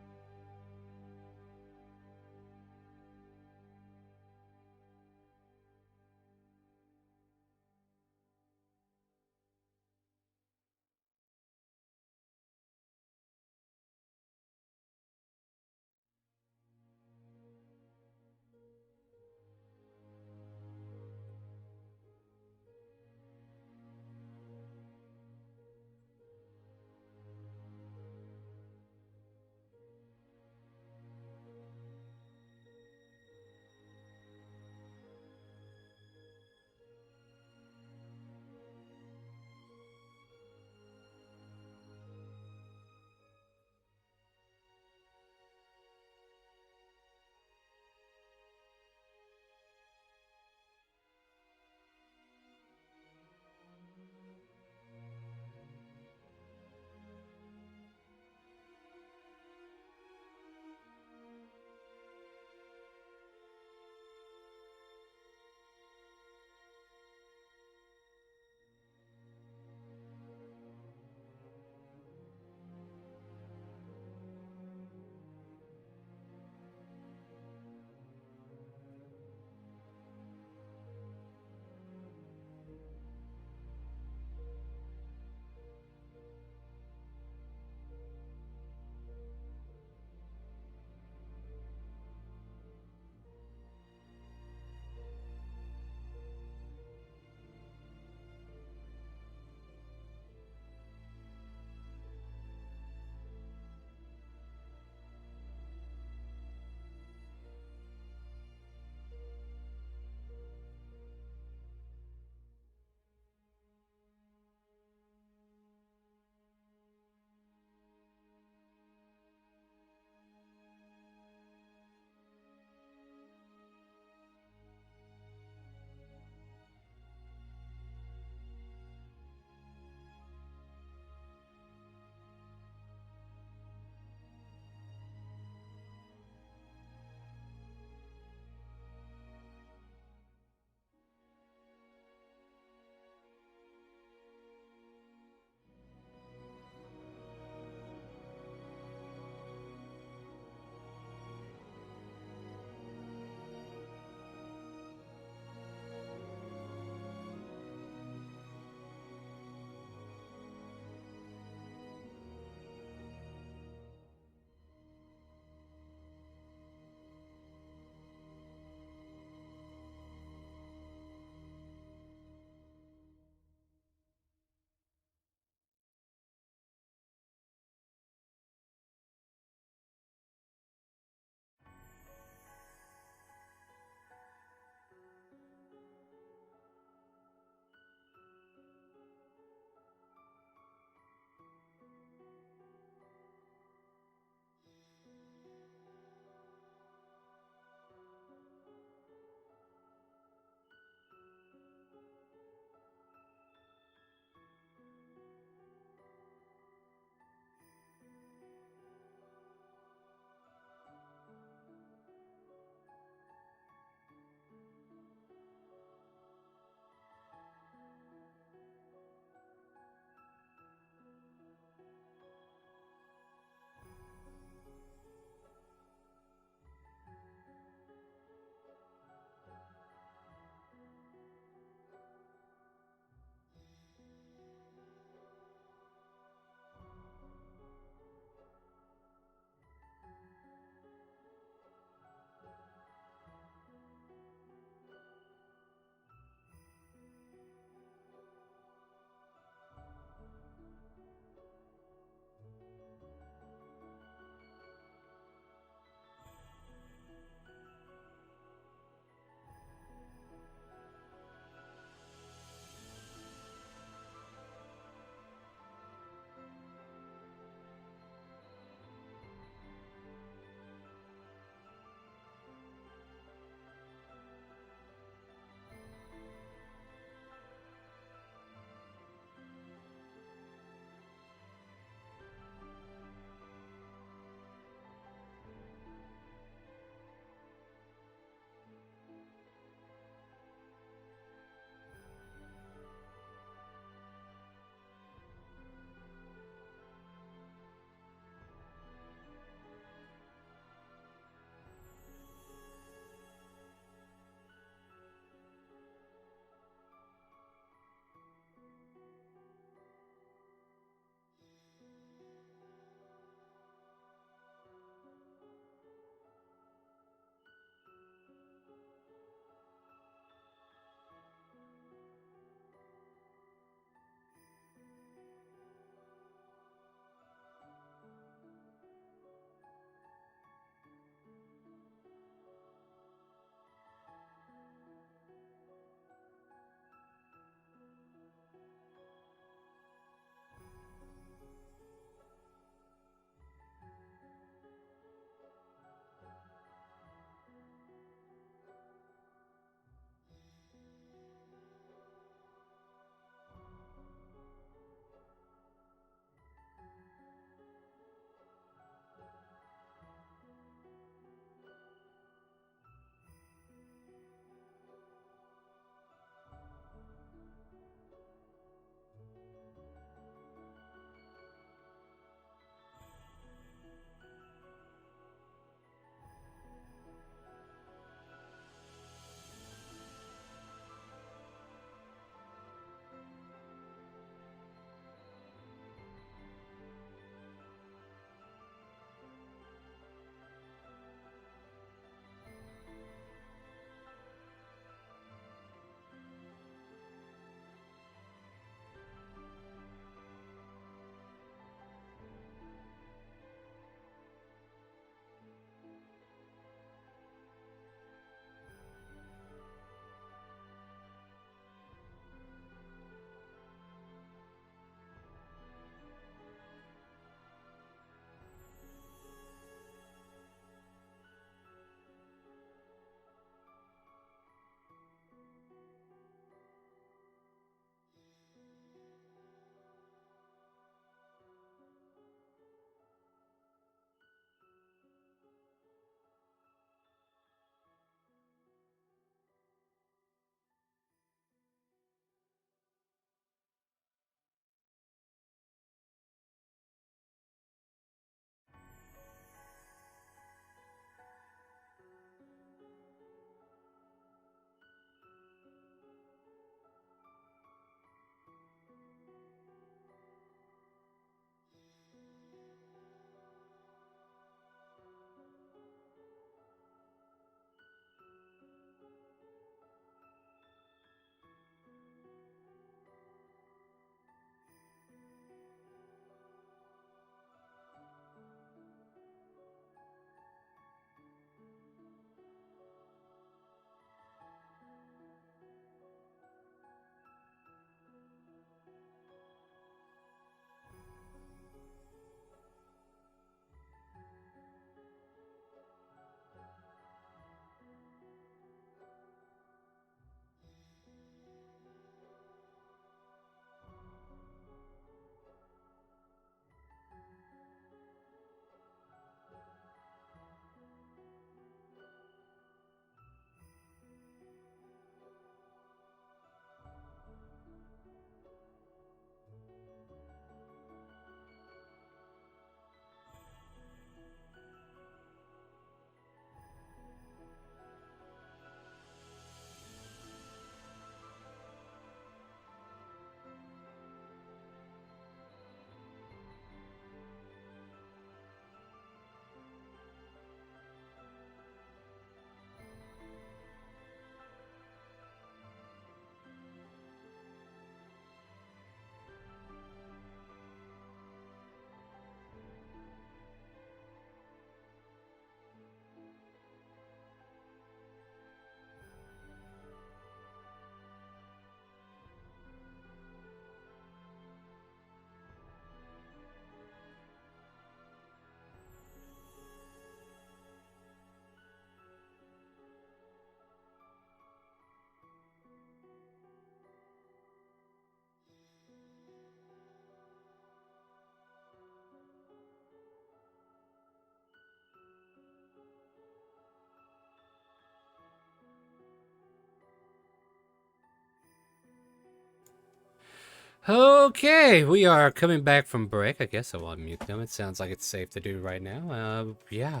Okay, we are coming back from break. I guess I'll unmute them. It sounds like it's safe to do right now. Yeah.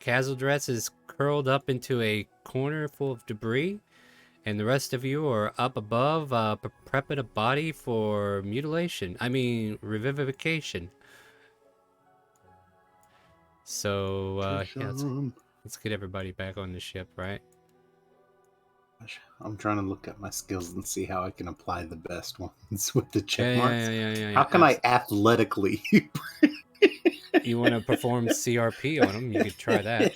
Casual Dress is curled up into a corner full of debris, and the rest of you are up above, prepping a body for mutilation. I mean, revivification. So, yeah, let's get everybody back on the ship, right?
I'm trying to look at my skills and see how I can apply the best ones with the check
Yeah,
marks.
yeah.
How can I athletically?
You want to perform CRP on him? You could try that.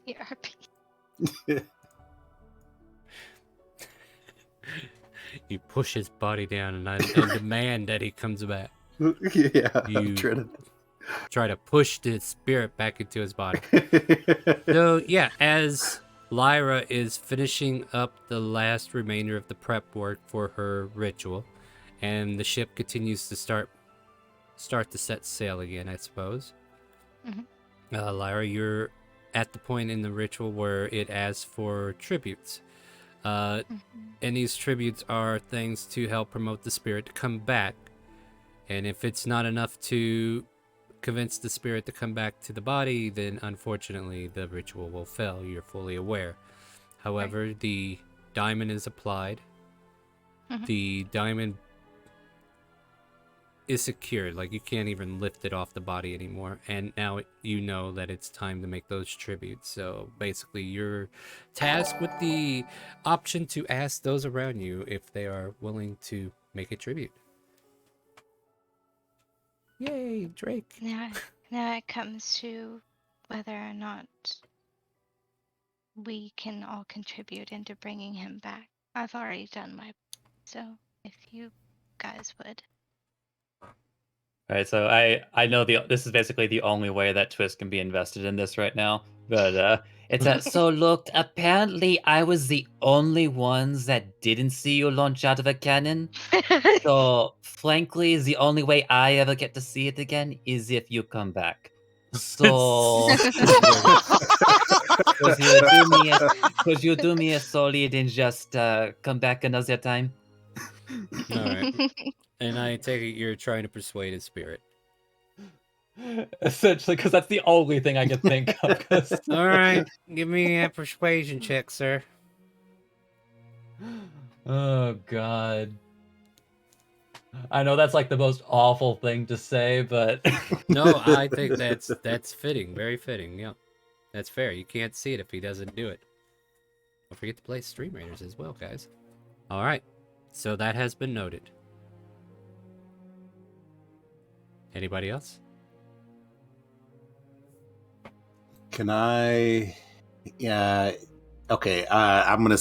ERP.
You push his body down and demand that he comes back.
Yeah,
You
I'm
try to push the spirit back into his body. So, yeah, as Lyra is finishing up the last remainder of the prep work for her ritual, and the ship continues to start to set sail again, I suppose. Lyra, you're at the point in the ritual where it asks for tributes. And these tributes are things to help promote the spirit to come back. And if it's not enough to convince the spirit to come back to the body, then unfortunately the ritual will fail. You're fully aware. However, the diamond is applied. The diamond is secured, like you can't even lift it off the body anymore, and now you know that it's time to make those tributes. So basically you're tasked with the option to ask those around you if they are willing to make a tribute. Yay, Drake.
Now it comes to whether or not we can all contribute into bringing him back. I've already done my, so if you guys would.
Right, so I know this is basically the only way that Twist can be invested in this right now. But it's so look, apparently I was the only ones that didn't see you launch out of a cannon. So frankly, the only way I ever get to see it again is if you come back. So could you do me a solid and just come back another time?
All right. And I take it you're trying to persuade his spirit.
Essentially, because that's the only thing I can think of.
All right, give me a persuasion check, sir.
Oh God. I know that's like the most awful thing to say, but
No, I think that's fitting, very fitting. Yeah, that's fair. You can't see it if he doesn't do it. Don't forget to play StreamRaiders as well, guys. All right, so that has been noted. Anybody else?
Can I? Yeah. Okay. I'm gonna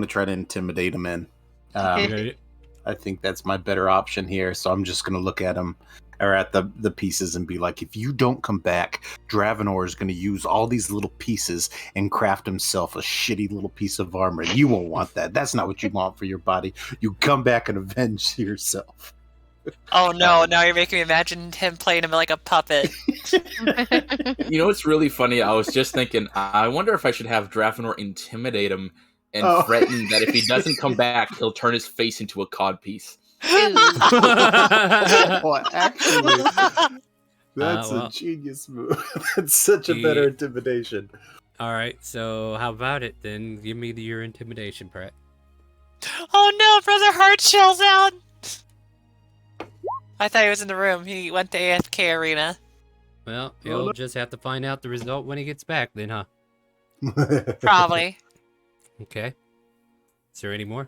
try to intimidate him in. I think that's my better option here. So I'm just gonna look at him or at the pieces and be like, if you don't come back, Dravenor is gonna use all these little pieces and craft himself a shitty little piece of armor. You won't want that. That's not what you want for your body. You come back and avenge yourself.
Oh no, now you're making me imagine him playing him like a puppet.
You know what's really funny? I was just thinking, I wonder if I should have Dravenor intimidate him and threaten that if he doesn't come back, he'll turn his face into a codpiece.
Well, actually, that's a genius move. That's such a better intimidation.
All right, so how about it then? Give me your intimidation, Pratt.
Oh no, Brother Heart chills out. I thought he was in the room. He went to AFK Arena.
Well, you'll just have to find out the result when he gets back then, huh?
Probably.
Okay. Is there any more?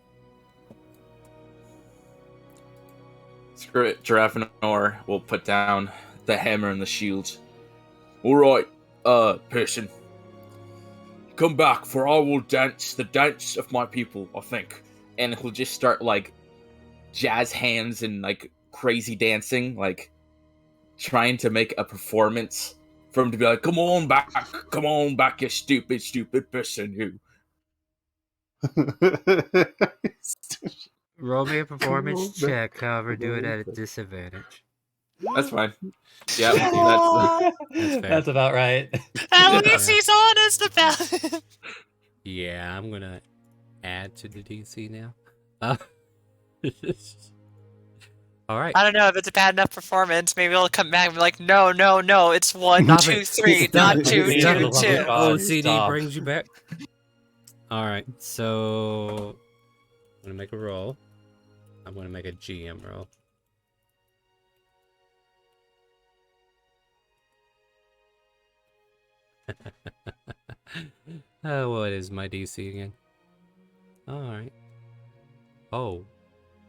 Screw it, Dravenor will put down the hammer and the shield. Alright, person. Come back, for I will dance the dance of my people, I think. And he'll just start, like, jazz hands and, like, crazy dancing, like, trying to make a performance for him to be like, come on back, you stupid person who.
Roll me a performance check, however, do it at a disadvantage.
That's fine. Yeah,
That's fair.
That's about right.
At least he's honest about it.
Yeah, I'm gonna add to the DC now. All right.
I don't know if it's a bad enough performance. Maybe I'll come back and be like, no, no, no, it's 1,
Stop
2,
it.
3,
Stop
not
it.
2,
Stop
2,
it.
2.
Your
God,
OCD
stop.
brings you back. All right. So I'm gonna make a roll. I'm gonna make a GM roll. What is my DC again? All right. Oh.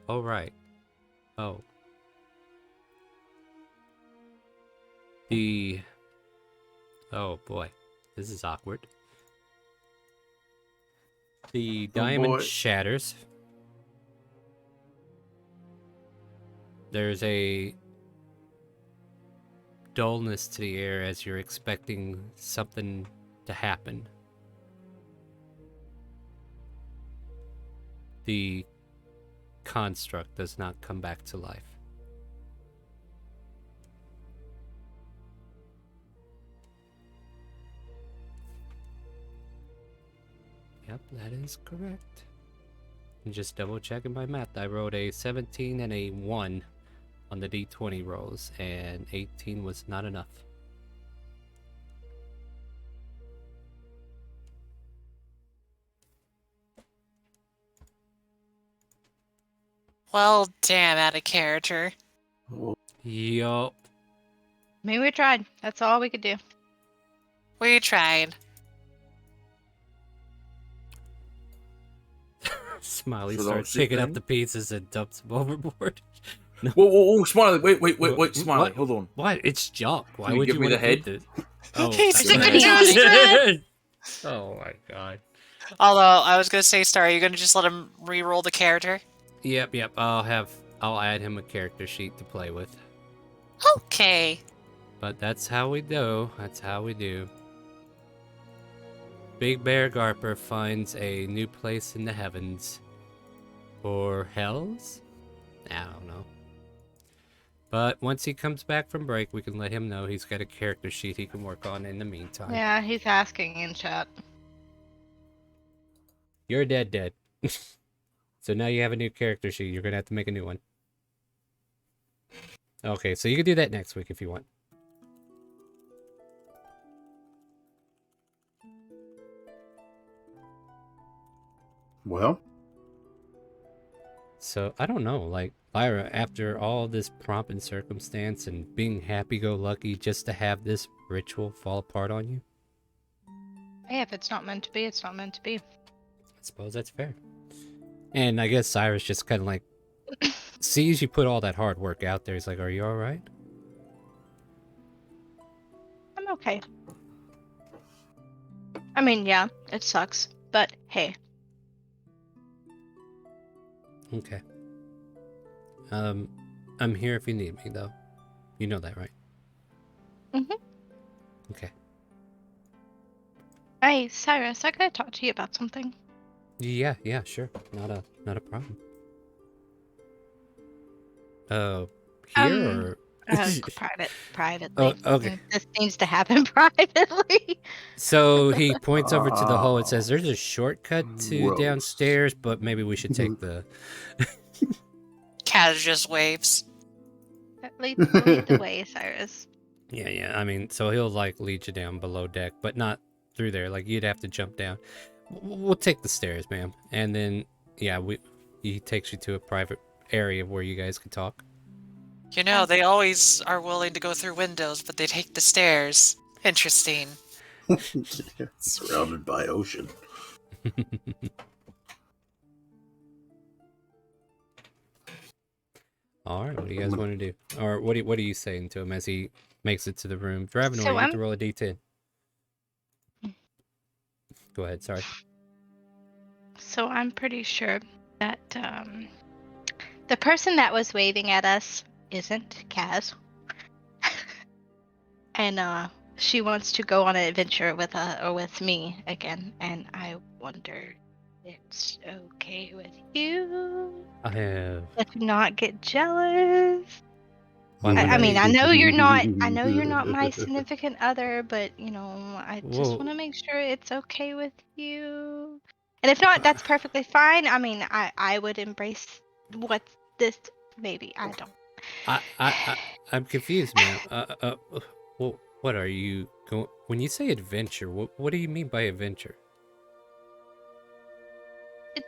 Oh right. Oh. Oh boy, this is awkward. The diamond
boy.
shatters. There's a dullness to the air as you're expecting something to happen. The construct does not come back to life. Yep, that is correct. And just double checking my math. I rolled a 17 and a 1 on the d20 rolls, and 18 was not enough.
Well, damn, out of character.
Yup.
I mean, we tried. That's all we could do.
We tried.
Smiley
So
starts
that's the
picking up
thing?
the pieces and dumps them overboard.
Whoa, Smiley, wait,
What?
Smiley,
What?
hold on.
What? It's junk. Why
Can you
would
give
you
me
want
the
to eat
head?
it? Oh,
He's
that's
gonna
right.
do
Oh my god.
Although, I was gonna say, Star, are you gonna just let him re-roll the character?
Yep. I'll add him a character sheet to play with.
Okay.
But that's how we do. That's how we do. Big Bear Garper finds a new place in the heavens. Or hells? I don't know. But once he comes back from break, we can let him know he's got a character sheet he can work on in the meantime.
Yeah, he's asking in chat.
You're dead. So now you have a new character sheet. You're gonna have to make a new one. Okay, so you can do that next week if you want.
Well,
So I don't know, like Lyra, after all this pomp and circumstance and being happy-go-lucky, just to have this ritual fall apart on you,
Hey, if it's not meant to be, it's not meant to be.
I suppose that's fair. And I guess Cyrus just kind of like sees you put all that hard work out there. He's like, "Are you all right?"
I'm okay. I mean, yeah, it sucks, but hey.
Okay. I'm here if you need me, though. You know that, right?
Mhm.
Okay.
Hey, Cyrus, I gotta talk to you about something.
Yeah, sure. Not a problem. Here or?
Privately.
Oh, okay.
This needs to happen privately.
So he points over to the hole and says, "There's a shortcut to
Gross.
downstairs, but maybe we should take the."
Kaz just waves.
lead the way, Cyrus.
Yeah. I mean, so he'll like lead you down below deck, but not through there. Like you'd have to jump down. We'll take the stairs, ma'am, and then he takes you to a private area where you guys can talk.
You know, they always are willing to go through windows, but they take the stairs. Interesting.
surrounded by ocean.
All right, what do you guys want to do? Or what are you saying to him as he makes it to the room? Dravenor,
So
you have to roll a d10. Go ahead, sorry.
So I'm pretty sure that the person that was waving at us isn't Kaz. And she wants to go on an adventure with me again, and I wonder if it's okay with you.
I have.
Let's not get jealous.
Why would
I mean, I know you're not. I know you're not my
significant.
significant other, but you know, I just
Whoa.
want to make sure it's okay with you. And if not, that's perfectly fine. I mean, I would embrace what this maybe. I don't.
I'm confused, ma'am. Well, what are you going? When you say adventure, what do you mean by adventure?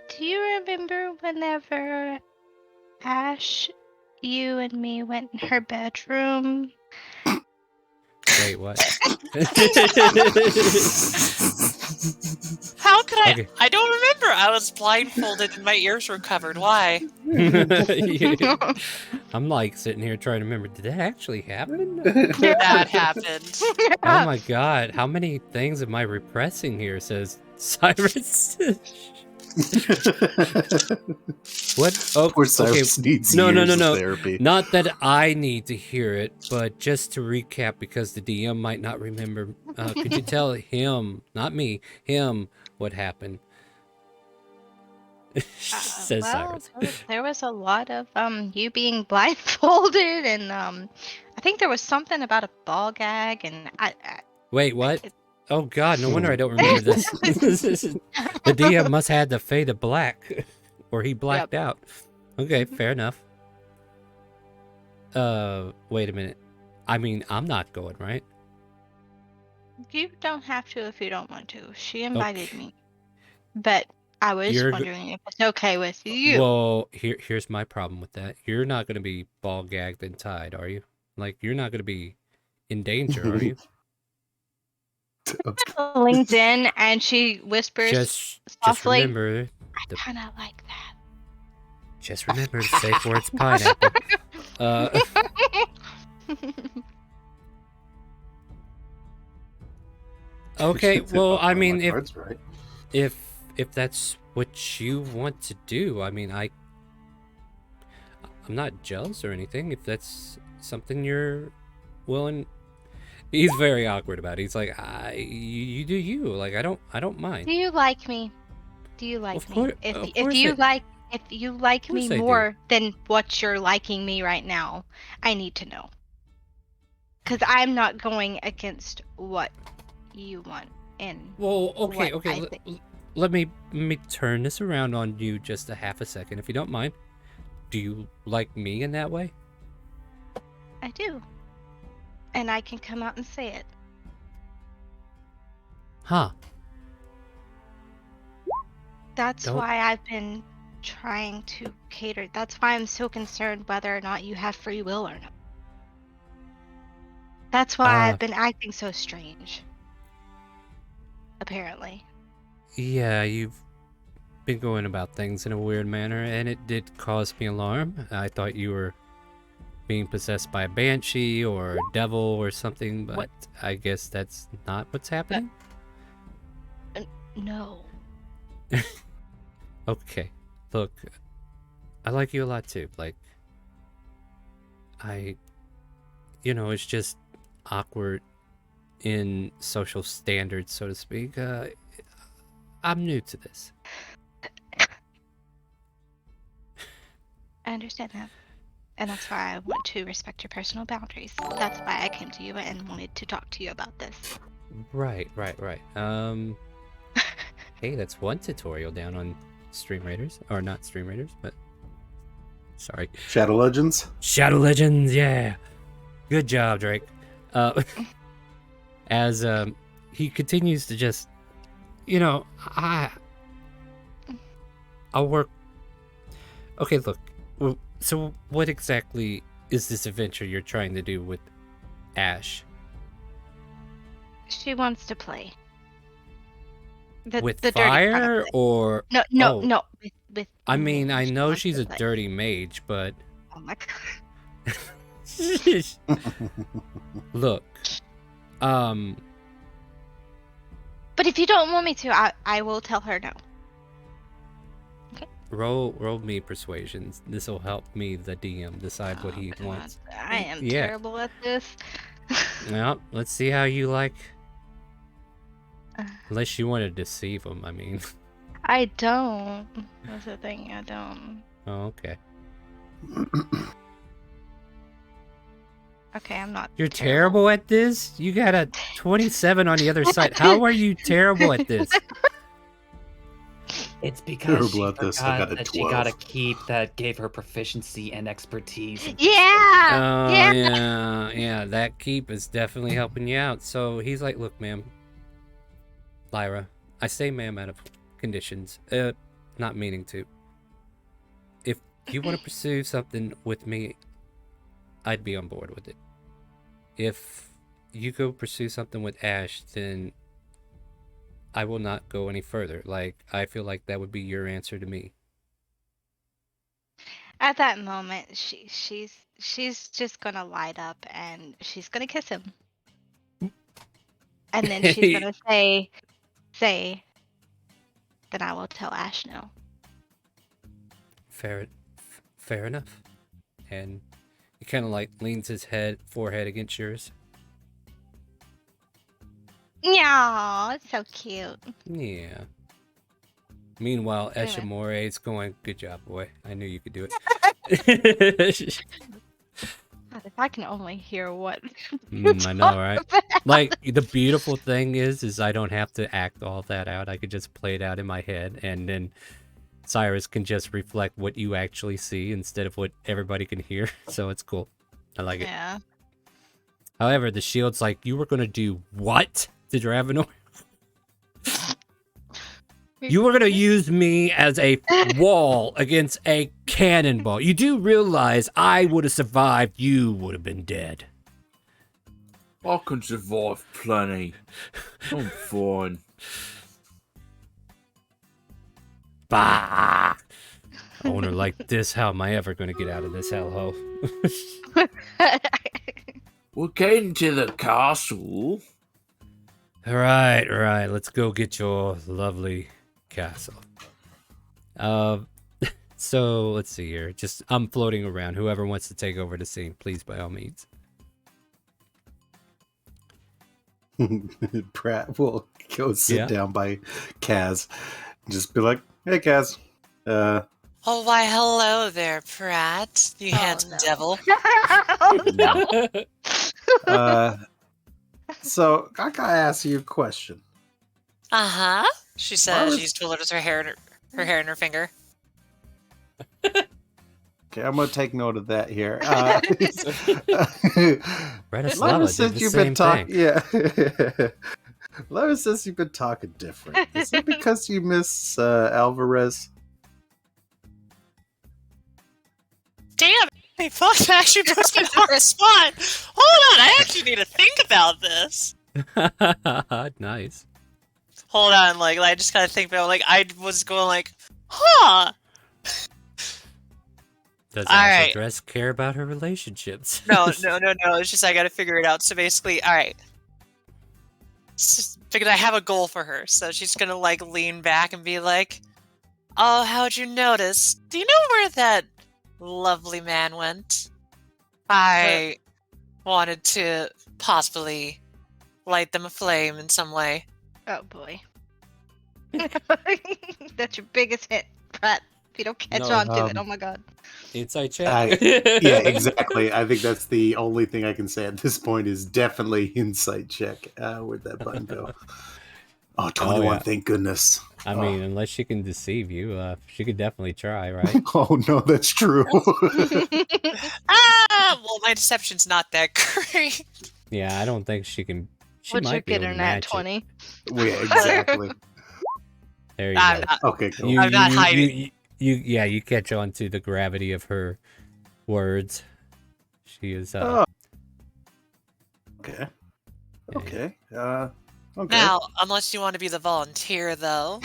Do you remember whenever Ash, you and me went in her bedroom?
Wait, what?
How could I?
Okay.
I don't remember. I was blindfolded and my ears were covered. Why?
I'm like sitting here trying to remember. Did that actually happen?
That happened.
Oh my god! How many things am I repressing here? Says Cyrus. What? Oh,
Poor
okay.
Cyrus needs
No,
years
no.
of therapy.
Not that I need to hear it, but just to recap, because the DM might not remember. Could you tell him, not me, him, what happened? Says Cyrus.
There was a lot of you being blindfolded, and I think there was something about a ball gag, and
Wait, what? Oh god, no wonder I don't remember this. The DM must have had the fade of black, or he blacked out. Okay, fair enough. Wait a minute. I mean, I'm not going, right?
You don't have to if you don't want to. She invited me, but I was wondering if it's okay with you.
Well, here's my problem with that. You're not going to be ball gagged and tied, are you? Like, you're not going to be in danger, are you?
Leans in and she whispers
Just
softly.
remember.
I kind of like that.
Just remember the safe word's pineapple. Okay, well, I mean, if that's what you want to do, I mean, I'm not jealous or anything. If that's something you're willing, he's very awkward about it. He's like, you do you. Like, I don't mind.
Do you like me? Do you like me? If you like me more than what you're liking me right now, I need to know. Because I'm not going against what you want. And
well, okay. Let me turn this around on you just a half a second, if you don't mind. Do you like me in that way?
I do. And I can come out and say it.
Huh.
That's why I've been trying to cater. That's why I'm so concerned whether or not you have free will or not. That's why I've been acting so strange. Apparently.
Yeah, you've been going about things in a weird manner, and it did cause me alarm. I thought you were being possessed by a banshee or a devil or something, but I guess that's not what's happening?
No.
Okay, look, I like you a lot too. Like, it's just awkward in social standards, so to speak. I'm new to this.
I understand that. And that's why I want to respect your personal boundaries. That's why I came to you and wanted to talk to you about this.
Right. Hey, that's one tutorial down on StreamRaiders. Or not StreamRaiders, but... Sorry.
Shadow Legends?
Shadow Legends, yeah! Good job, Drake. As he continues to just... I'll work... Okay, look. So what exactly is this adventure you're trying to do with Ash?
She wants to play.
With fire or
no with
I mean, I know she's a dirty mage, but
oh my god.
Look,
but if you don't want me to, I will tell her no. Okay.
Roll me persuasion. This will help me, the DM, decide what he wants.
I am terrible at this.
Well, let's see how you like. Unless you want to deceive him, I mean.
I don't. That's the thing, I don't.
Oh, okay.
Okay, I'm not.
You're terrible at this? You got a 27 on the other side. How are you terrible at this?
It's because she
about this, I
forgot
got a
that she
12.
got a keep that gave her proficiency and expertise.
Yeah.
Oh,
yeah.
yeah, that keep is definitely helping you out. So he's like, look, ma'am, Lyra, I say ma'am out of conditions, not meaning to. If you want to pursue something with me, I'd be on board with it. If you go pursue something with Ash, then I will not go any further. Like, I feel like that would be your answer to me.
At that moment, she's just gonna light up and she's gonna kiss him, and then she's gonna say, then I will tell Ash no.
Fair enough. And he kind of like leans his forehead against yours.
Yeah, it's so cute.
Yeah. Meanwhile, Eshamore is going, good job, boy. I knew you could do it.
God, if I can only hear what
I know, right? Like, the beautiful thing is I don't have to act all that out. I could just play it out in my head, and then Cyrus can just reflect what you actually see instead of what everybody can hear. So it's cool. I like it.
Yeah.
However, the shield's like, you were going to do what to Dravenor? You were going to use me as a wall against a cannonball. You do realize I would have survived, you would have been dead.
I can survive plenty. I'm fine.
Bah! Owner like this, how am I ever going to get out of this hellhole?
We're getting to the castle.
Right. Let's go get your lovely castle. So let's see here. Just I'm floating around. Whoever wants to take over the scene, please, by all means.
Pratt will go sit down by Kaz and just be like, "Hey, Kaz.
Oh, why, hello there, Pratt. You handsome devil.
Oh, no.
So I gotta ask you a question.
Uh-huh. She says she's twiddles her hair in her finger.
Okay, I'm gonna take note of that here.
Bratislava did the same thing.
Yeah. Lara says you've been talking different. Is it because you miss Alvarez?
Damn! Hey, fuck, that actually puts me on the spot. Hold on, I actually need to think about this.
Nice.
Hold on, like I just gotta think about, like, I was going like, huh.
Does Ashley Dress care about her relationships?
No. It's just I gotta figure it out. So basically, alright. Figured I have a goal for her, so she's gonna like lean back and be like, "Oh, how'd you notice? Do you know where that lovely man went? I wanted to possibly light them aflame in some way."
Oh boy. That's your biggest hit, Pratt. If you don't catch on to it, oh my god.
Inside check.
Yeah, exactly. I think that's the only thing I can say at this point is definitely insight check. Where'd that button go? Oh, 21, thank goodness.
I mean, unless she can deceive you, she could definitely try, right?
Oh, no, that's true.
Well, my deception's not that great.
Yeah, I don't think she can. She
What's your
might be able
get
to
in that
match
20?
Yeah, exactly.
There you
I'm
go.
not,
Okay, cool.
I'm not hiding.
You catch on to the gravity of her words. She is.
Okay.
Yeah.
Okay. Okay.
Now, unless you want to be the volunteer, though.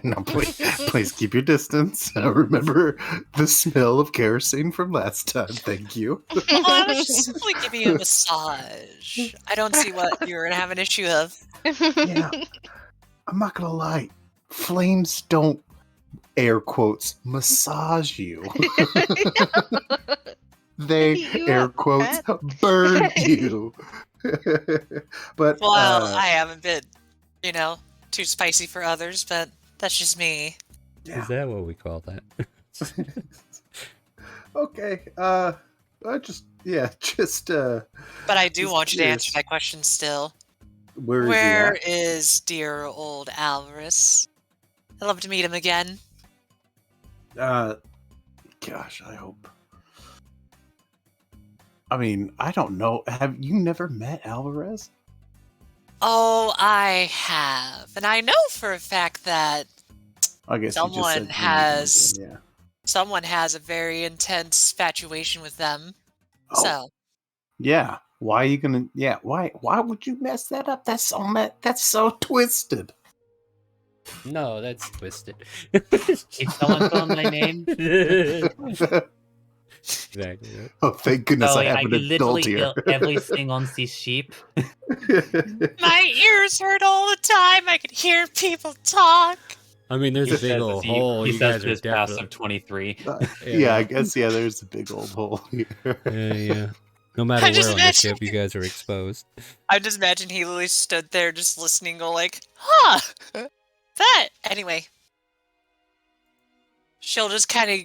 No, please keep your distance. Remember the smell of kerosene from last time. Thank you.
Well, I was just simply giving you a massage. I don't see what you're going to have an issue of.
Yeah. I'm not going to lie. Flames don't, air quotes, massage you. They, air quotes, burn you. But
well, I haven't been, too spicy for others, but that's just me.
Yeah. Is that what we call that?
Okay. But
I do want you to answer that question still.
Where
is dear old Alvarez? I'd love to meet him again.
Gosh, I hope. I mean, I don't know. Have you never met Alvarez?
Oh, I have. And I know for a fact that
I guess
someone has a very intense infatuation with them.
Oh.
So.
Yeah. Why are you gonna? Yeah. Why would you mess that up? That's so twisted.
No, that's twisted.
If someone called my name.
Exactly. Right.
Oh, thank goodness I have
I
an
can
adult
literally
here.
everything on these sheep.
My ears hurt all the time. I could hear people talk.
I mean, there's a big old hole.
He
You
says
guys are
this past
definitely
of 23.
Yeah, I guess there's a big old hole here.
Yeah. No matter where on the ship, you guys are exposed.
I just imagine he literally stood there just listening, go like, huh, that. Anyway. She'll just kind of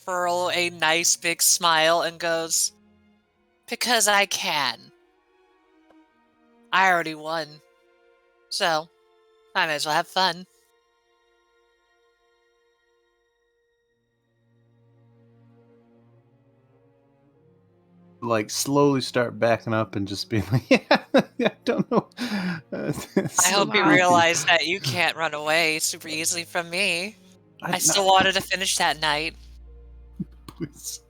furl a nice big smile and goes, because I can. I already won. So, I might as well have fun.
Like slowly start backing up and just being like, yeah, I don't know.
I hope you realize that you can't run away super easily from me. I still wanted to finish that night.
Please.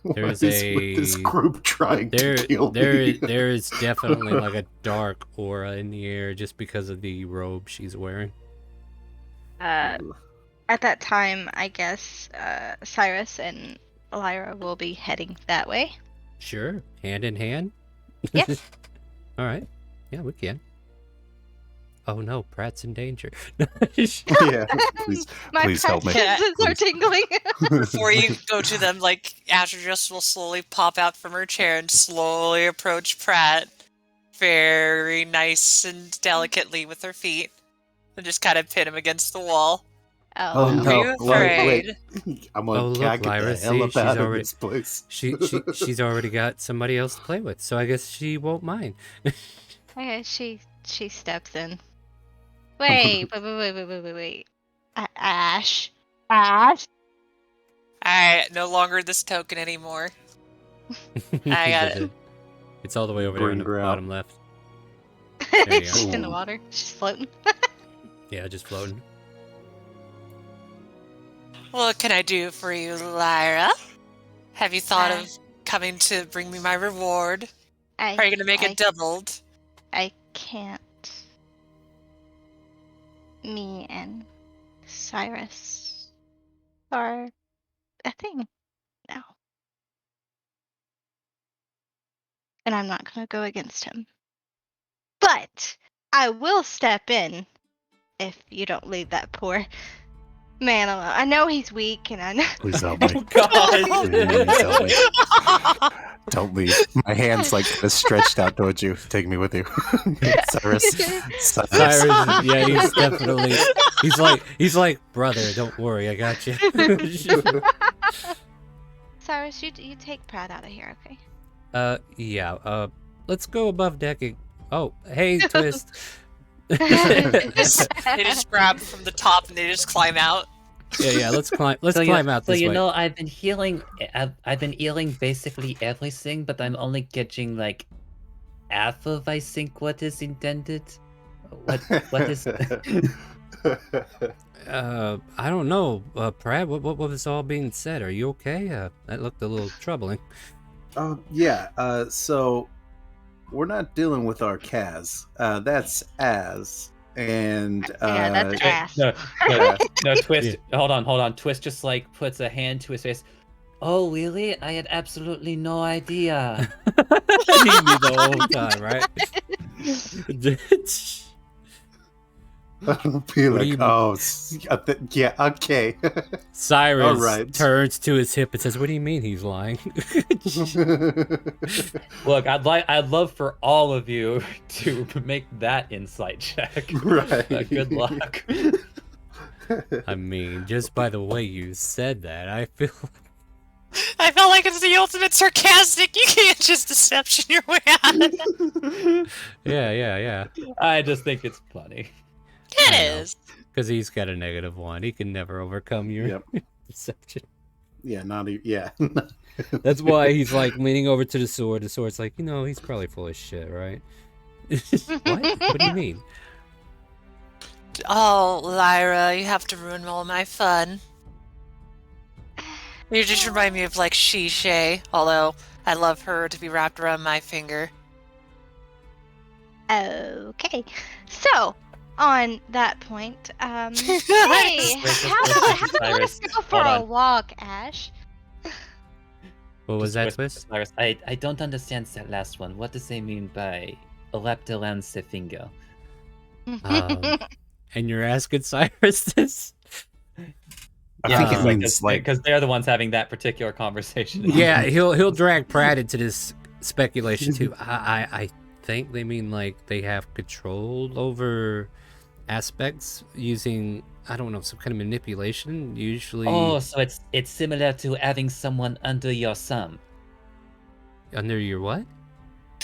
There's
with this group trying to kill me?
There is definitely like a dark aura in the air just because of the robe she's wearing.
At that time, I guess Cyrus and Lyra will be heading that way.
Sure, hand in hand.
Yes.
All right. Yeah, we can. Oh no, Pratt's in danger.
Yeah, please help me.
My senses are tingling.
Before you go to them, like, Astridus will slowly pop out from her chair and slowly approach Pratt, very nice and delicately with her feet, and just kind of pin him against the wall.
Oh,
no!
Are you afraid?
Wait. I'm gonna get
Lyra,
the hell up out of this place.
She's already got somebody else to play with, so I guess she won't mind.
Okay, she steps in. Wait. Ash.
Alright, no longer this token anymore. I got it.
It's all the way over there on the bottom left.
She's in the water. She's floating.
Yeah, just floating.
What can I do for you, Lyra? Have you thought of coming to bring me my reward? Are you going to make it doubled?
I can't. Me and Cyrus are a thing now. And I'm not going to go against him. But I will step in if you don't leave that poor man alone. I know he's weak, and I know.
Please help me.
Oh, God.
Please help me. Don't leave. My hand's like stretched out towards you. Take me with you. Cyrus.
Yeah, he's definitely. He's like, brother, don't worry, I got you.
Cyrus, you take Pratt out of here, okay?
Yeah. Let's go above decking. Oh, hey, Twist.
They just grab from the top and they just climb out.
Yeah. Let's climb. Let's climb out this way.
So you know, I've been healing basically everything, but I'm only catching like half of, I think, what is intended. What is?
I don't know, Pratt. What was all being said? Are you okay? That looked a little troubling.
Yeah. So we're not dealing with our Kaz. That's Az. And
yeah, that's ass.
No, Twist. Yeah. Hold on. Twist just like puts a hand to his face. Oh, really? I had absolutely no idea.
You knew the whole time, right?
I'll be like, yeah, okay.
Cyrus turns to his hip and says, "What do you mean he's lying?"
Look, I'd love for all of you to make that insight check.
Right.
Good luck.
I mean, just by the way you said that, I felt
like it's the ultimate sarcastic. You can't just deception your way out.
Yeah.
I just think it's funny.
It is.
Because he's got a -1. He can never overcome your deception.
Yeah, not even. Yeah.
That's why he's like leaning over to the sword. The sword's like, he's probably full of shit, right? What? What do you mean?
Oh, Lyra, you have to ruin all my fun. You just remind me of like Shishay, although I love her to be wrapped around my finger.
Okay, so on that point, hey, how about let us go for a walk, Ash?
What was that, Twist?
I don't understand that last one. What does they mean by wrapped around the finger?
And you're asking Cyrus this?
I think it means like
because they're the ones having that particular conversation.
Yeah, he'll drag Pratt into this speculation too. I think they mean like they have control over aspects using, I don't know, some kind of manipulation. Usually.
Oh, so it's similar to having someone under your thumb.
Under your what?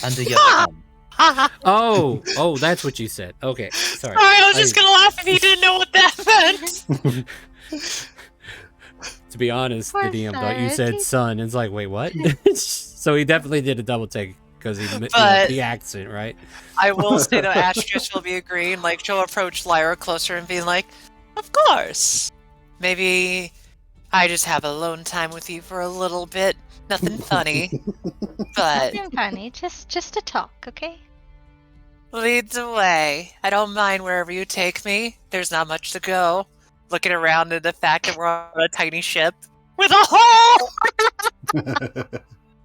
Under your thumb.
Oh, that's what you said. Okay, sorry.
I was just gonna laugh if he didn't know what that meant.
To be honest,
Poor
the DM thought you said
Cyrus.
son. It's like, wait, what? So he definitely did a double take because the accent, right?
I will say though, Astrius will be agreeing. Like, she'll approach Lyra closer and be like, "Of course. Maybe I just have alone time with you for a little bit. Nothing funny, but
Nothing funny, just a talk, okay?
lead the way. I don't mind wherever you take me. There's not much to go. Looking around at the fact that we're on a tiny ship with a hole."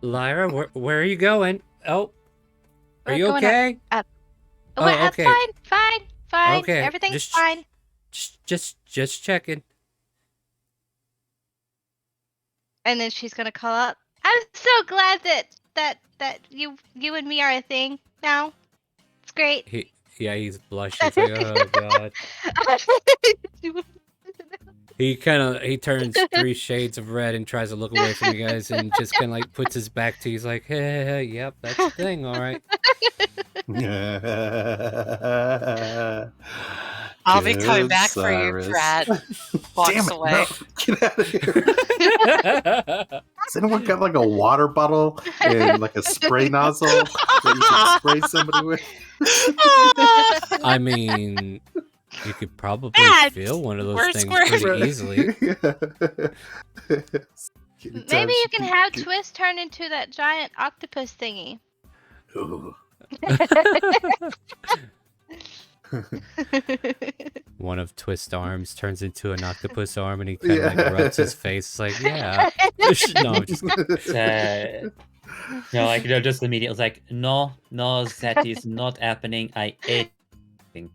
Lyra, where are you going? Oh, are
We're
you
going
okay?
up.
Oh,
Well,
okay.
Fine.
Okay,
Everything's fine.
Just checking.
And then she's gonna call out, "I'm so glad that you and me are a thing now. It's great."
He's blushing. It's like, oh god. He turns 3 shades of red and tries to look away from you guys and just kind of like puts his back to you. He's like, hey, yep, that's the thing, all right.
I'll be coming back
Cyrus.
for you, Pratt. Walks
Damn it,
away.
no, get out of here. Has anyone got like a water bottle and like a spray nozzle that you can spray somebody with?
I mean, you could probably fill one of those
We're
things
square.
pretty easily.
Maybe you can have Twist turn into that giant octopus thingy.
Ooh.
One of Twist's arms turns into an octopus arm and he kind of like rubs his face. It's like, yeah. No, I'm just
no, like just immediately it's like, no, that is not happening. I ate thing.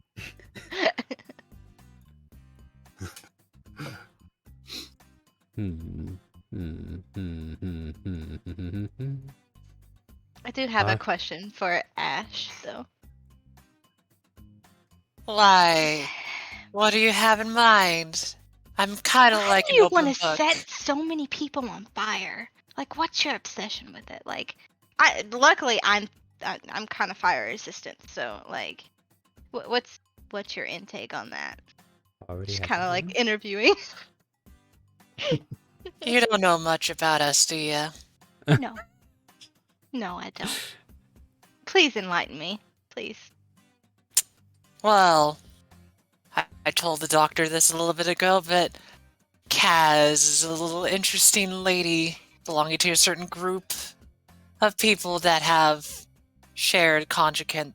I do have a question for Ash, though.
Why? What do you have in mind? I'm kind of like
Why
an
do you
open
want to
book.
set so many people on fire? Like, what's your obsession with it? Like, luckily I'm kind of fire resistant, so like, what's your intake on that? Just kind of like interviewing.
You don't know much about us, do you?
No, I don't. Please enlighten me, please.
Well, I told the doctor this a little bit ago, but Kaz is a little interesting lady belonging to a certain group of people that have shared conjugate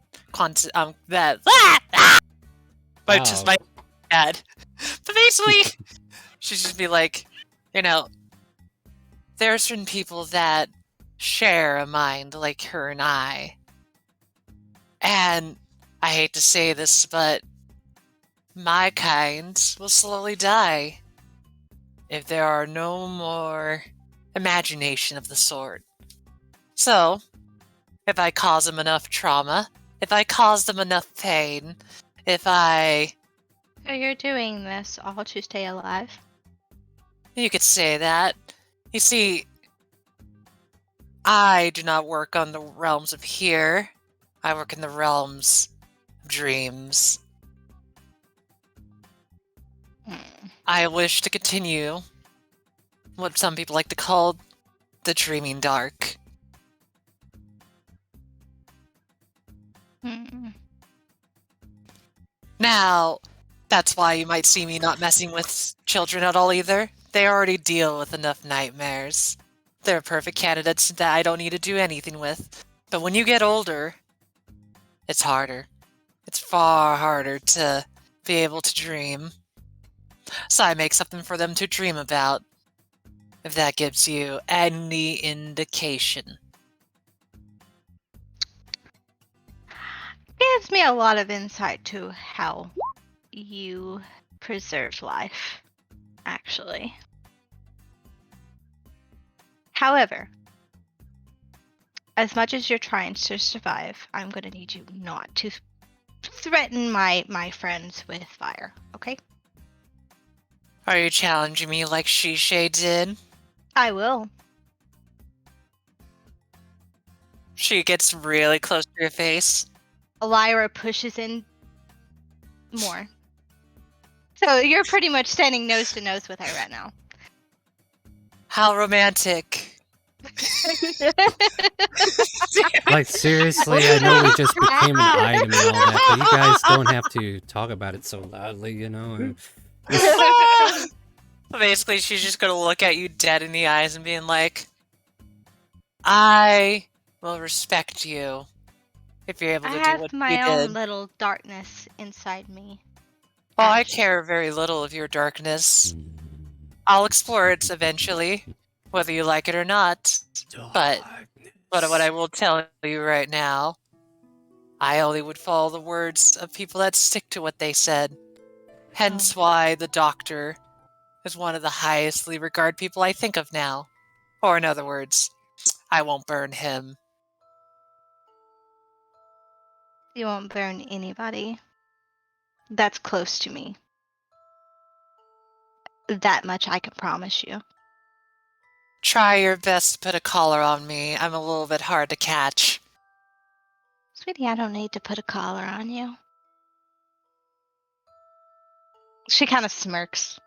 that but just my bad. But basically, she'd just be like, there are certain people that share a mind like her and I. And I hate to say this, but my kind will slowly die if there are no more imagination of the sort. So, if I cause them enough trauma, if I cause them enough pain,
So you're doing this all to stay alive?
You could say that. You see, I do not work on the realms of here. I work in the realms of dreams. I wish to continue what some people like to call the dreaming dark. Now, that's why you might see me not messing with children at all either. They already deal with enough nightmares. They're perfect candidates that I don't need to do anything with. But when you get older, it's harder. It's far harder to be able to dream. So I make something for them to dream about, if that gives you any indication.
Gives me a lot of insight to how you preserve life, actually. However, as much as you're trying to survive, I'm going to need you not to threaten my friends with fire, okay?
Are you challenging me like Shishay did?
I will.
She gets really close to your face.
Lyra pushes in more. So you're pretty much standing nose to nose with her right now.
How romantic.
Like, seriously, I know we just became an item and all that, but you guys don't have to talk about it so loudly, you know?
Basically, she's just gonna look at you dead in the eyes and being like, I will respect you if you're able to do what you did.
I have my own little darkness inside me.
Well, I care very little of your darkness. I'll explore it eventually, whether you like it or not. But what I will tell you right now, I only would follow the words of people that stick to what they said. Hence why the doctor is one of the highestly regarded people I think of now. Or in other words, I won't burn him.
You won't burn anybody that's close to me. That much I can promise you.
Try your best to put a collar on me. I'm a little bit hard to catch.
Sweetie, I don't need to put a collar on you. She kind of smirks.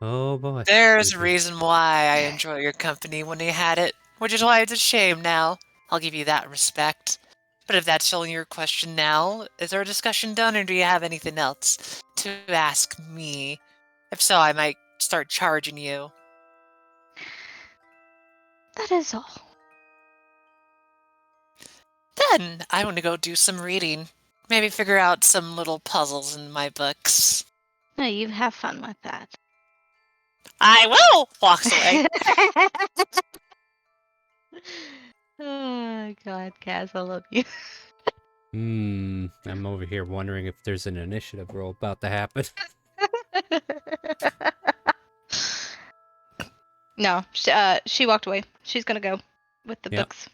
Oh boy.
There's a reason why I enjoy your company when you had it, which is why it's a shame now. I'll give you that respect. But if that's only your question now, is our discussion done, or do you have anything else to ask me? If so, I might start charging you.
That is all.
Then I want to go do some reading. Maybe figure out some little puzzles in my books.
No, you have fun with that.
I will! Walks away.
Oh, God, Kaz, I love you.
I'm over here wondering if there's an initiative roll about to happen.
No, she walked away. She's gonna go with the books.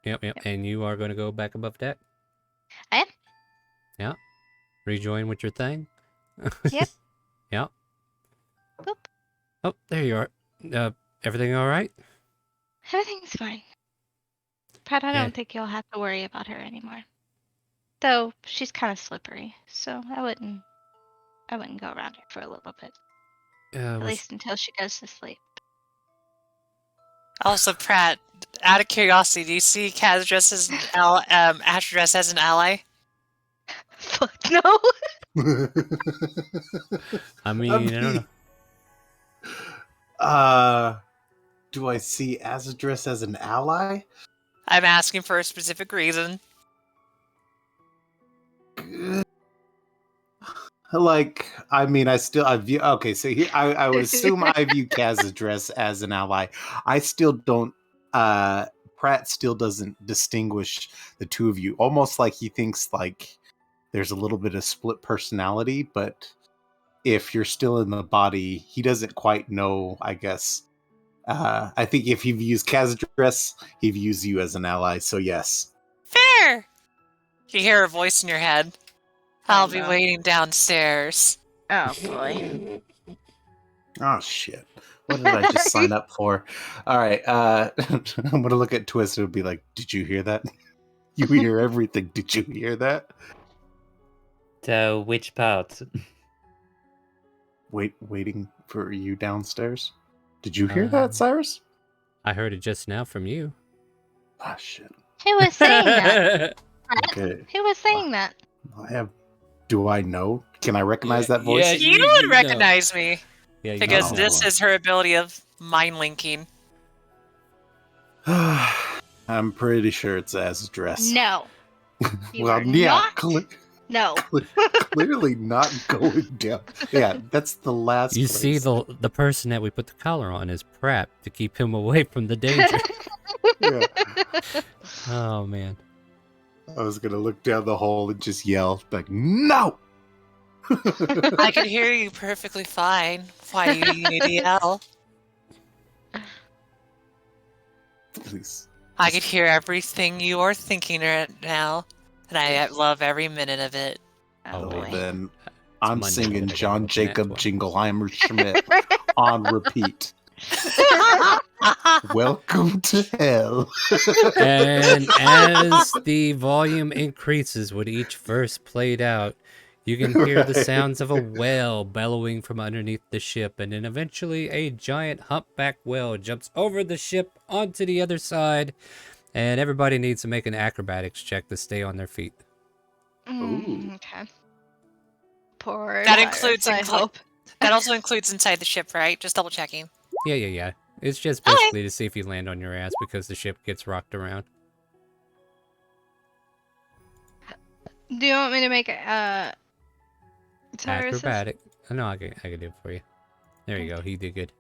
Yep. And you are going to go back above deck?
I am.
Yeah. Rejoin with your thing?
Yep.
Yeah.
Boop.
Oh, there you are. Everything all right?
Everything's fine. Pat, I don't think you'll have to worry about her anymore. Though she's kind of slippery, so I wouldn't go around her for a little bit. At least until she goes to sleep.
Also, Pratt, out of curiosity, do you see Kaz dressed as Ash dressed as an ally?
Fuck no.
I mean, I don't
know. Do I see Azadris as an ally?
I'm asking for a specific reason.
Like, I mean, I view. Okay, so here, I would assume I view Azadris as an ally. I still don't. Pratt still doesn't distinguish the two of you. Almost like he thinks like there's a little bit of split personality, but if you're still in the body, he doesn't quite know, I guess. I think if he views Kazadress, he views you as an ally, so yes.
Fair! You hear a voice in your head. I'll be waiting downstairs.
Oh, boy.
Oh, shit. What did I just sign up for? All right, I'm going to look at Twist and be like, did you hear that? You hear everything. Did you hear that?
Which part?
waiting for you downstairs. Did you hear that, Cyrus?
I heard it just now from you.
Ah, shit.
Who was saying that?
Okay.
Who was saying that?
Do I know? Can I recognize that voice?
Yeah,
You
you
would
know.
recognize me
Yeah,
because
know.
this is her ability of mind linking.
I'm pretty sure it's as dress.
No. You
Well,
are
yeah,
not. No.
clearly not going down. Yeah, that's the last.
You
place.
see, the person that we put the collar on is Prap to keep him away from the danger.
Yeah.
Oh man.
I was gonna look down the hole and just yell like, "No!"
I can hear you perfectly fine. Why do you need to yell?
Please.
I could hear everything you are thinking right now, and I love every minute of it.
Oh,
Well,
boy.
then I'm
Monday,
singing
we'll
John
look at
Jacob
one.
Jingleheimer Schmidt on repeat. Welcome to hell.
And as the volume increases with each verse played out, you can hear the
Right.
sounds of a whale bellowing from underneath the ship, and then eventually a giant humpback whale jumps over the ship onto the other side, and everybody needs to make an acrobatics check to stay on their feet.
Okay. Poor
That
Cyrus,
includes
I hope.
That also includes inside the ship, right? Just double checking.
Yeah. It's just
Okay.
basically to see if you land on your ass because the ship gets rocked around.
Do you want me to make Cyrus's
Acrobatic. No, I can do it for you. There you go. He did good.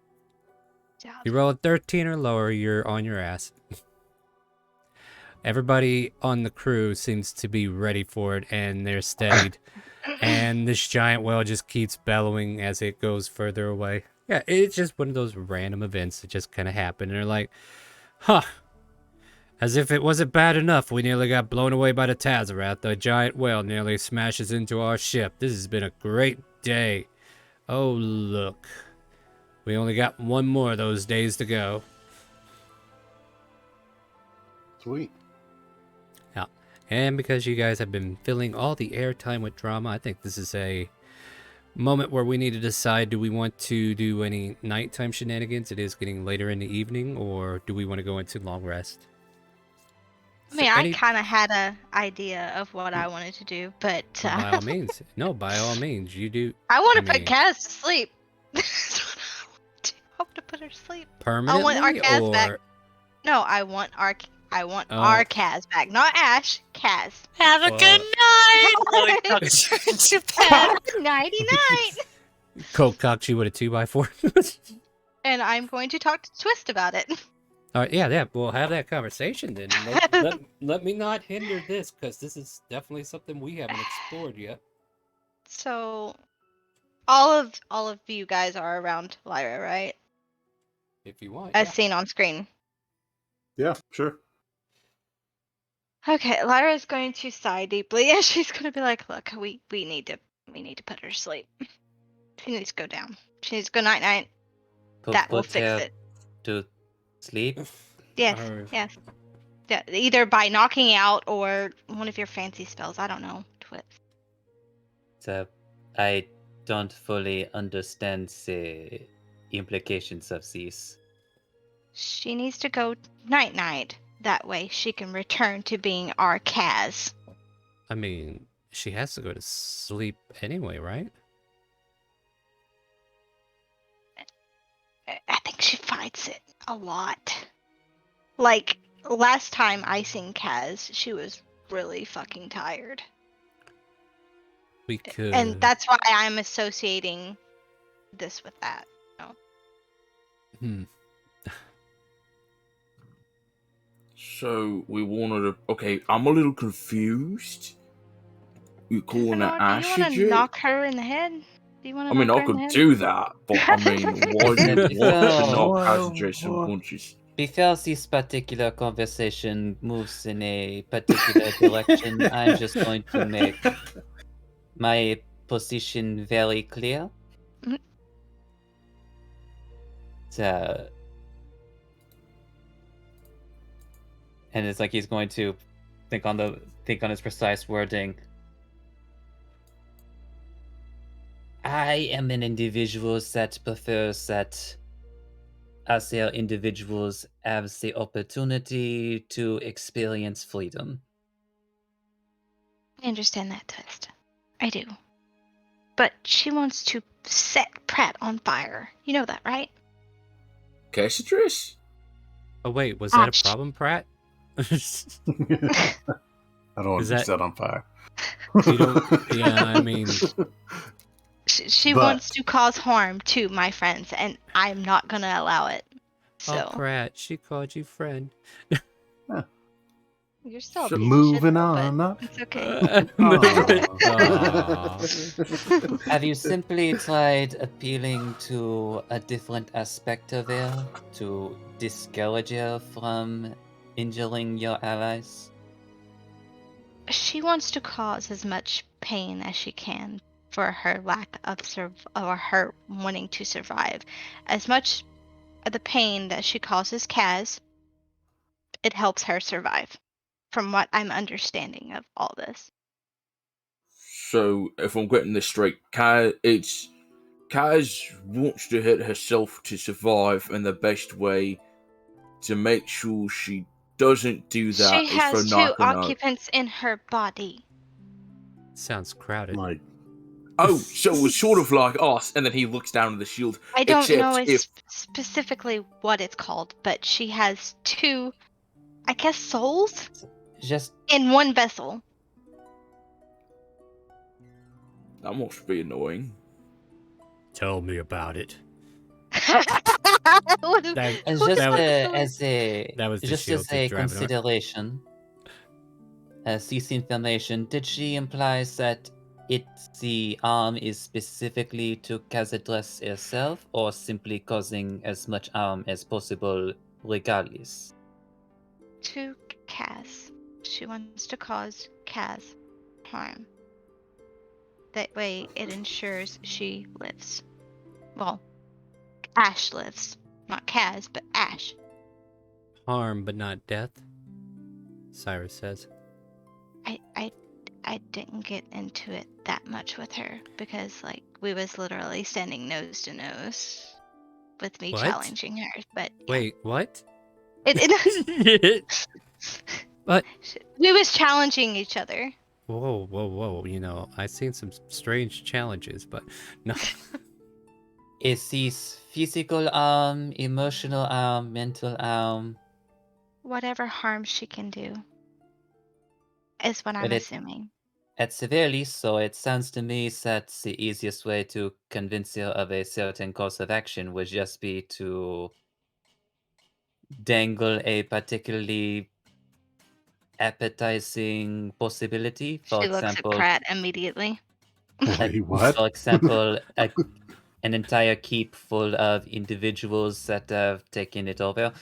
job?
You roll a 13 or lower, you're on your ass. Everybody on the crew seems to be ready for it, and they're steadied. And this giant whale just keeps bellowing as it goes further away. Yeah, it's just one of those random events that just kind of happen. And they're like, huh. As if it wasn't bad enough, we nearly got blown away by the Tazarath. The giant whale nearly smashes into our ship. This has been a great day. Oh, look. We only got one more of those days to go.
Sweet.
Yeah. And because you guys have been filling all the airtime with drama, I think this is a moment where we need to decide, do we want to do any nighttime shenanigans? It is getting later in the evening, or do we want to go into long rest?
I mean, I kind of had an idea of what I wanted to do, but
Well, by all means. No, by all means, you do.
I want to
I
put
mean-
Kaz to sleep. That's what I want to do. I want to put her to sleep.
Permanently,
our Kaz
or
back. No, I want our Kaz back, not Ash. Kaz.
Have a
Well-
good night. Chloe tucks her into bed.
Nighty night.
Coke cocks you with a 2x4.
And I'm going to talk to Twist about it.
All right, yeah, we'll have that conversation then. Let me not hinder this, because this is definitely something we haven't explored yet.
So, all of you guys are around Lyra, right?
If you want,
As
yeah.
seen on screen.
Yeah, sure.
Okay, Lyra's going to sigh deeply, and she's going to be like, "Look, we need to put her to sleep. She needs to go down. She needs to go night night. That will fix it."
To sleep.
Yes, yes. Yeah, either by knocking out or one of your fancy spells. I don't know. Twist.
So, I don't fully understand the implications of this.
She needs to go night night. That way she can return to being our Kaz.
I mean, she has to go to sleep anyway, right?
I think she fights it a lot. Like, last time I seen Kaz, she was really fucking tired.
We could.
And that's why I'm associating this with that.
So we wanted to. Okay, I'm a little confused. You calling her
Do you want to
Ashijit?
knock her in the head? Do you want
I
to
mean,
knock
I
her in the
could
head?
do that, but I mean, why do you want to knock
Whoa,
Ashijit some
whoa.
punches?
Before this particular conversation moves in a particular direction, I'm just going to make my position very clear.
Mhm.
So, and it's like he's going to think on his precise wording. I am an individual that prefers that other individuals have the opportunity to experience freedom.
I understand that, Twist. I do. But she wants to set Pratt on fire. You know that, right?
Cassitress?
Oh wait, was that a problem, Pratt?
I don't want to be set on fire.
You don't. Yeah, I mean,
she wants to cause harm to my friends, and I'm not gonna allow it. So.
Oh, Pratt, she called you friend.
You're still
moving on up.
It's okay.
Have you simply tried appealing to a different aspect of her to discourage her from injuring your allies?
She wants to cause as much pain as she can for her lack of or her wanting to survive. As much of the pain that she causes Kaz, it helps her survive. From what I'm understanding of all this.
So, if I'm getting this straight, Kaz wants to hit herself to survive, and the best way to make sure she doesn't do that
she has
for
2 occupants in her body.
Sounds crowded.
Like,
oh, so it was sort of like us, and then he looks down at the shield.
I don't know specifically what it's called, but she has 2, I guess, souls?
Just
in one vessel.
That must be annoying.
Tell me about it.
As a consideration, CC information, did she imply that the arm is specifically to Cassitress herself, or simply causing as much harm as possible regardless?
To Kaz. She wants to cause Kaz harm. That way it ensures she lives. Well, Ash lives. Not Kaz, but Ash.
Harm, but not death, Cyrus says.
I didn't get into it that much with her because, like, we was literally standing nose to nose with me challenging her. But yeah.
Wait, what?
What? We was challenging each other.
Whoa. You know, I've seen some strange challenges, but no.
Is this physical arm, emotional arm, mental arm?
Whatever harm she can do is what I'm assuming.
At the very least, so it sounds to me that the easiest way to convince her of a certain course of action would just be to dangle a particularly appetizing possibility. For example,
looks at Pratt immediately.
What?
For example, an entire keep full of individuals that have taken it over.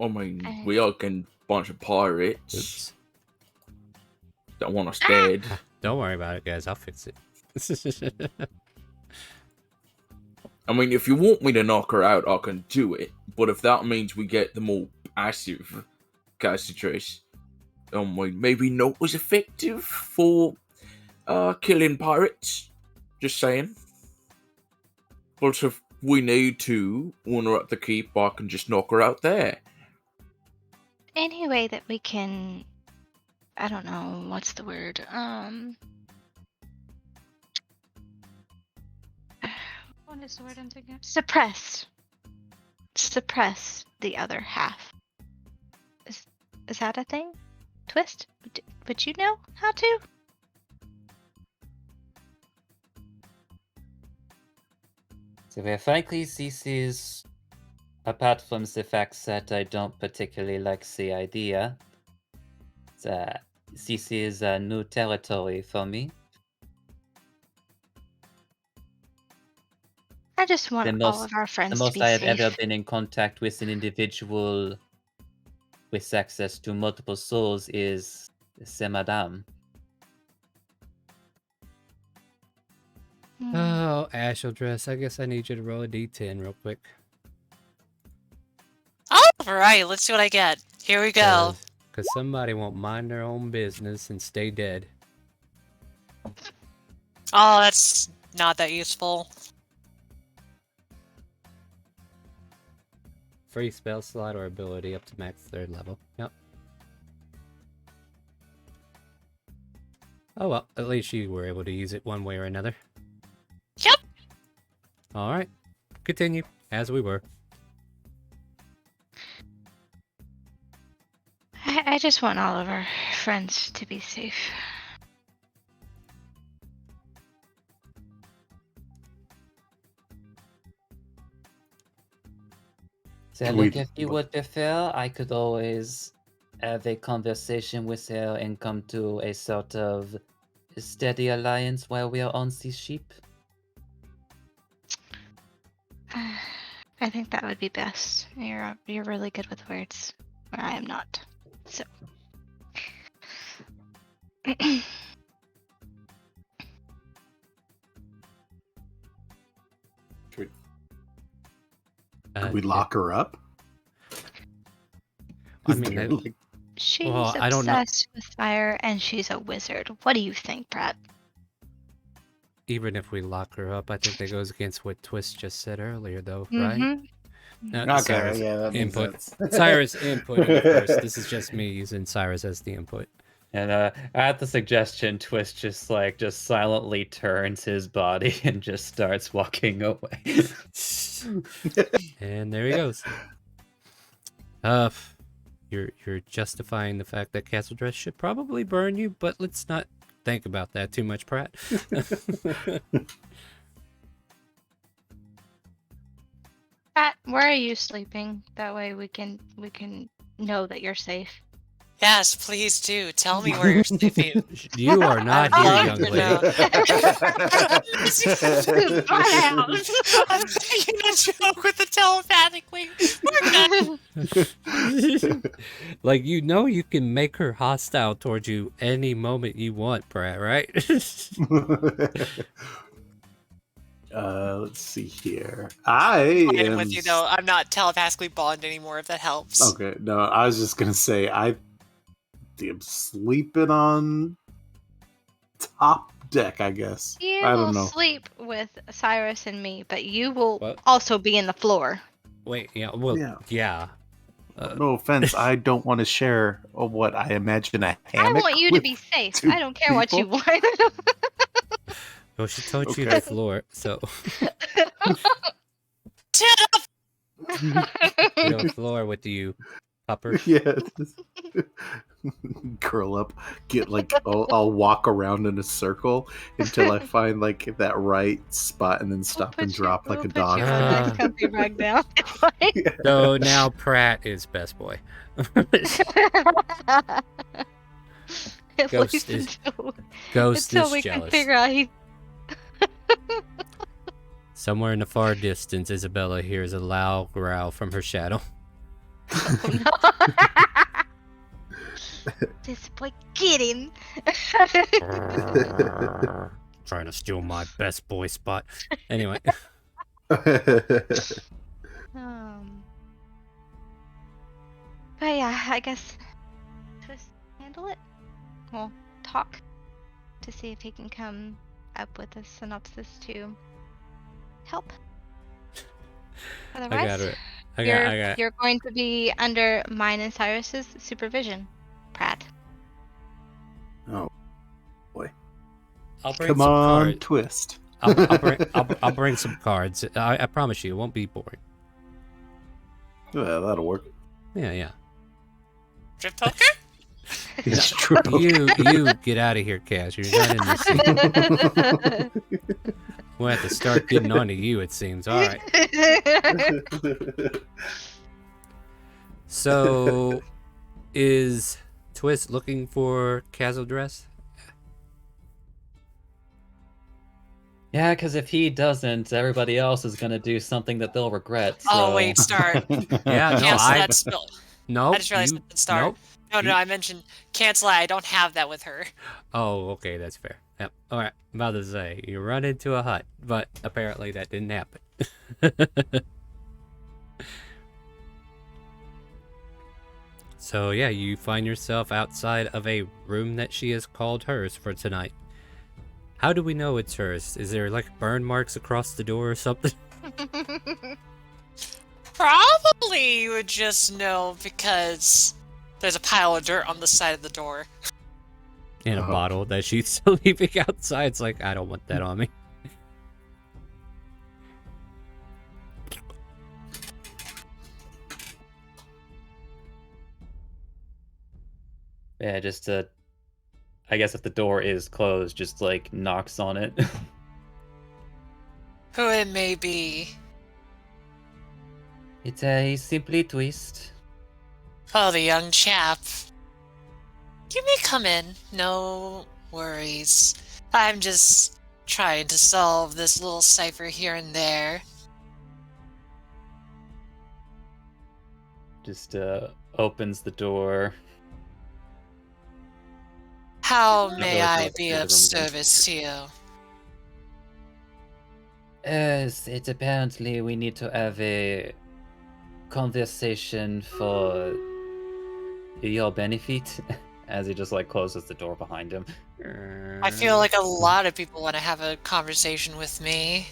I mean, we are getting a bunch of pirates.
Oops.
Don't want us dead.
Don't worry about it, guys. I'll fix it.
I mean, if you want me to knock her out, I can do it. But if that means we get the more passive Cassitress, maybe not as effective for killing pirates. Just saying. But if we need to, when we're at the keep, I can just knock her out there.
Any way that we can, I don't know, what's the word? What is the word I'm thinking of? Suppress the other half. Is that a thing? Twist? Would you know how to?
So very frankly, this is, apart from the fact that I don't particularly like the idea, that this is a new territory for me.
I just want all of our friends to be safe.
The most I have ever been in contact with an individual with access to multiple souls is Madame.
Oh, Ashildress, I guess I need you to roll a d10 real quick.
Alright, let's see what I get. Here we go.
Because somebody won't mind their own business and stay dead.
Oh, that's not that useful.
Free spell slot or ability up to max 3rd level. Yep. Oh well, at least you were able to use it one way or another.
Yep.
Alright. Continue, as we were.
I just want all of our friends to be safe.
So look, if you would prefer, I could always have a conversation with her and come to a sort of steady alliance while we are on the ship.
I think that would be best. You're really good with words, where I am not. So.
Could we lock her up?
I mean,
she's obsessed with fire, and she's a wizard. What do you think, Pratt?
Even if we lock her up, I think that goes against what Twist just said earlier, though, right?
Okay,
Cyrus
yeah, that makes
input.
sense.
Cyrus input first. This is just me using Cyrus as the input.
And at the suggestion, Twist just silently turns his body and just starts walking away.
And there he goes. You're justifying the fact that Castle Dress should probably burn you, but let's not think about that too much, Pratt.
Pratt, where are you sleeping? That way we can know that you're safe.
Yes, please do. Tell me where you're sleeping.
You are not here, young lady.
I'm making a joke with the telepathic wing. We're good.
Like, you can make her hostile towards you any moment you want, Pratt, right?
Let's see here. I am
with you though. I'm not telepathically bonded anymore. If that helps.
Okay, no, I was just gonna say I am sleeping on top deck, I guess.
You
I
will
don't know.
sleep with Cyrus and me, but you will also be in the floor.
Wait, yeah.
No offense, I don't want to share what I imagine a hammock.
I want you to be safe. I don't care what you want.
Well, she told you the floor, so. The floor with you, pupper.
Yeah. Curl up, I'll walk around in a circle until I find that right spot, and then stop and drop like a dog.
Nice comfy rug down.
So now Pratt is best boy.
Ghost is we
jealous.
can figure out
Somewhere in the far distance, Isabella hears a loud growl from her shadow.
This boy, get him!
Trying to steal my best boy spot. Anyway.
But yeah, I guess Twist handle it. We'll talk to see if he can come up with a synopsis to help. Otherwise, you're going to be under mine and Cyrus's supervision, Pratt.
Oh boy!
I'll bring
Come
some
on,
cards.
Twist.
I'll bring some cards. I promise you, it won't be boring.
Yeah, that'll work.
Yeah.
Strip poker?
It's true.
You get out of here, Cass. You're not in the scene. We'll have to start getting on to you, it seems. All right. So, is Twist looking for Castle Dress?
Yeah, because if he doesn't, everybody else is going to do something that they'll regret. So.
Oh, wait, start.
Yeah,
Cancel that spell.
No.
I just realized that start.
Nope.
No, I mentioned cancel. I don't have that with her.
Oh, okay, that's fair. Yep. All right, I'm about to say you run into a hut, but apparently that didn't happen. So yeah, you find yourself outside of a room that she has called hers for tonight. How do we know it's hers? Is there like burn marks across the door or something?
Probably you would just know because there's a pile of dirt on the side of the door.
And a bottle that she's leaving outside. It's like, I don't want that on me.
Yeah, just I guess if the door is closed, just like knocks on it.
Who it may be.
It's a simply twist.
Oh, the young chap. You may come in. No worries. I'm just trying to solve this little cipher here and there.
Just opens the door.
How may I be of service to you?
It's apparently we need to have a conversation for your benefit. As he just like closes the door behind him.
I feel like a lot of people want to have a conversation with me.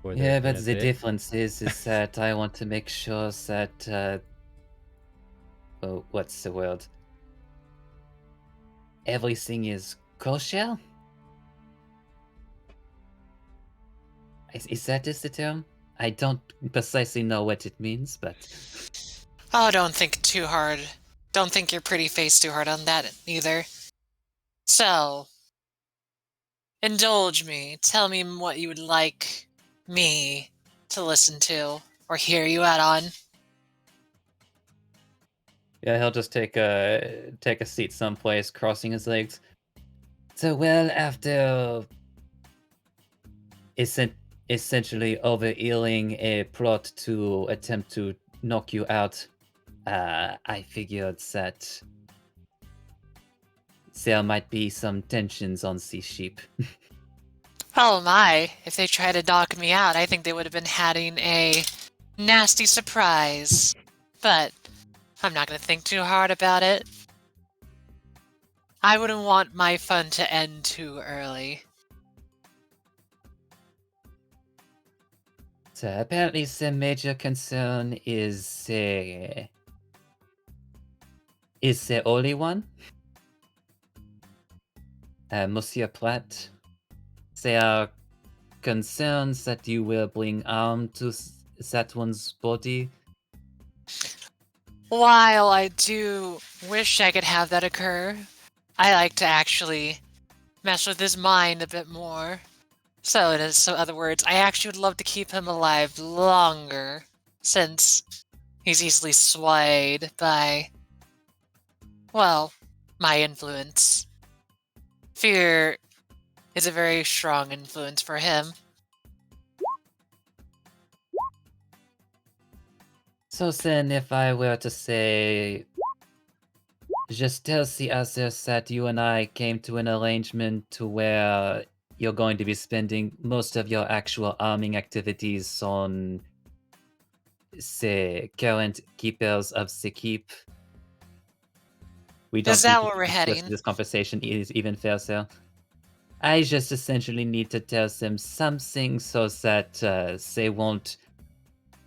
Yeah, but the difference is that I want to make sure that oh, what's the word? Everything is kosher? Is that the term? I don't precisely know what it means, but...
Oh, don't think too hard. Don't think your pretty face too hard on that either. So, indulge me. Tell me what you would like me to listen to or hear you out on.
Yeah, he'll just take a seat someplace, crossing his legs. So, well, after essentially overhealing a plot to attempt to knock you out, I figured that there might be some tensions on Sea Sheep.
Oh my, if they tried to knock me out, I think they would have been having a nasty surprise. But I'm not going to think too hard about it. I wouldn't want my fun to end too early.
So apparently the major concern is the only one. Monsieur Pratt, there are concerns that you will bring harm to that one's body.
While I do wish I could have that occur, I like to actually mess with his mind a bit more. So in other words, I actually would love to keep him alive longer, since he's easily swayed by, well, my influence. Fear is a very strong influence for him.
So then, if I were to say, just tell the others that you and I came to an arrangement to where you're going to be spending most of your actual arming activities on the current keepers of the keep. We don't
Is that where we're heading?
This conversation is even fair, sir. I just essentially need to tell them something so that they won't,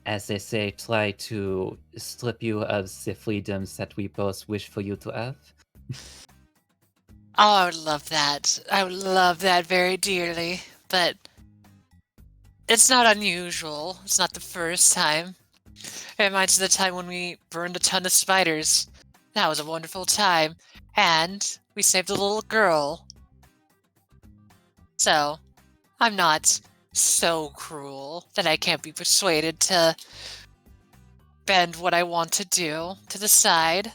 as they say, try to strip you of the freedoms that we both wish for you to have.
Oh, I would love that. I would love that very dearly, but it's not unusual. It's not the first time. It reminds me of the time when we burned a ton of spiders. That was a wonderful time. And we saved a little girl. So, I'm not so cruel that I can't be persuaded to bend what I want to do to the side.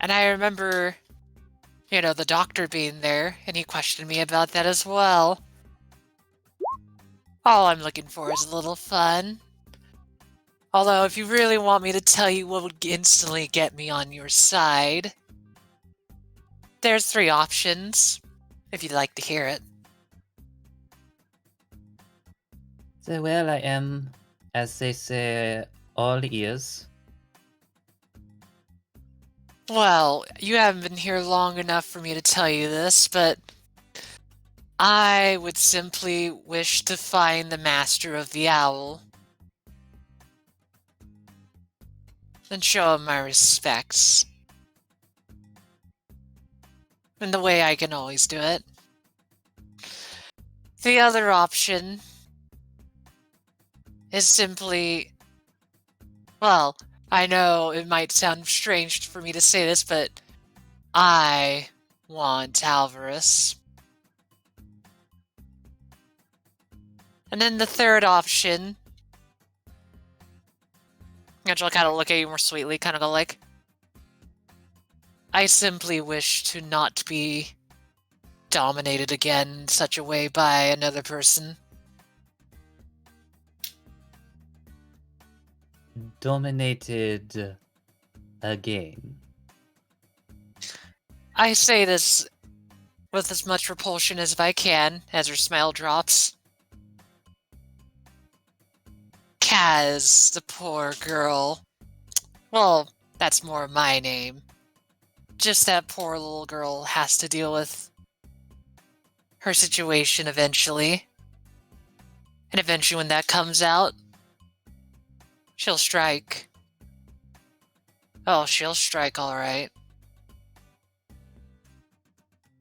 And I remember, the doctor being there, and he questioned me about that as well. All I'm looking for is a little fun. Although, if you really want me to tell you what would instantly get me on your side, there's 3 options, if you'd like to hear it.
So, well, I am, as they say, all ears.
Well, you haven't been here long enough for me to tell you this, but I would simply wish to find the Master of the Owl and show him my respects. In the way I can always do it. The other option is simply... Well, I know it might sound strange for me to say this, but I want Alvarez. And then the third option... I'll kind of look at you more sweetly, kind of go like... I simply wish to not be dominated again in such a way by another person.
Dominated again.
I say this with as much repulsion as I can, as her smile drops. Kaz, the poor girl. Well, that's more my name. Just that poor little girl has to deal with her situation eventually. And eventually when that comes out, she'll strike. Oh, she'll strike alright.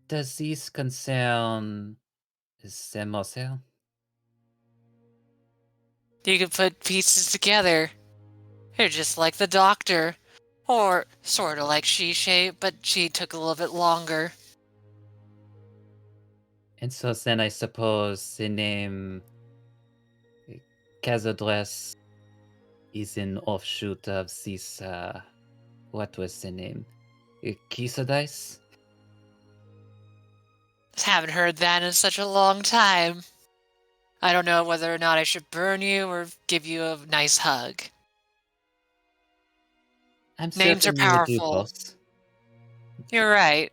Does this concern Samosa?
You can put pieces together. You're just like the doctor. Or sort of like Shishay, but she took a little bit longer.
And so then I suppose the name Kazadres is an offshoot of this, what was the name? Kisadice?
Haven't heard that in such a long time. I don't know whether or not I should burn you or give you a nice hug. Names are powerful. You're right.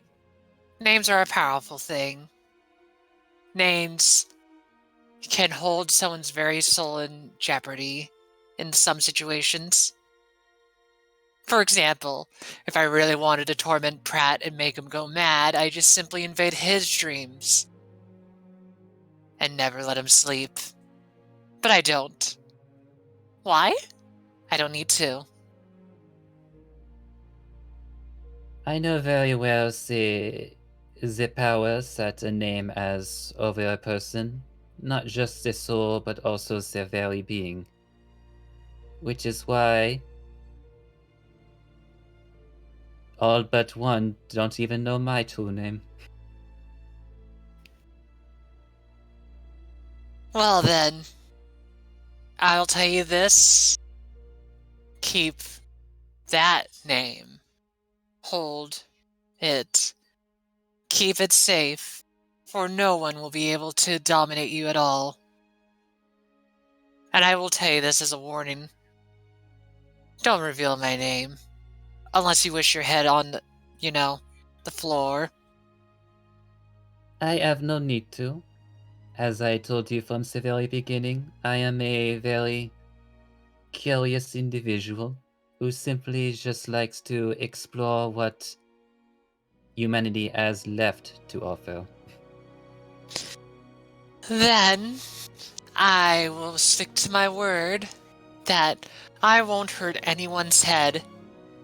Names are a powerful thing. Names can hold someone's very soul in jeopardy in some situations. For example, if I really wanted to torment Pratt and make him go mad, I just simply invade his dreams and never let him sleep. But I don't. Why? I don't need to.
I know very well the powers that a name has over a person, not just the soul, but also their very being. Which is why all but one don't even know my true name.
Well then, I'll tell you this. Keep that name. Hold it. Keep it safe, for no one will be able to dominate you at all. And I will tell you this as a warning. Don't reveal my name. Unless you wish your head on, the floor.
I have no need to. As I told you from the very beginning, I am a very curious individual who simply just likes to explore what humanity has left to offer.
Then, I will stick to my word that I won't hurt anyone's head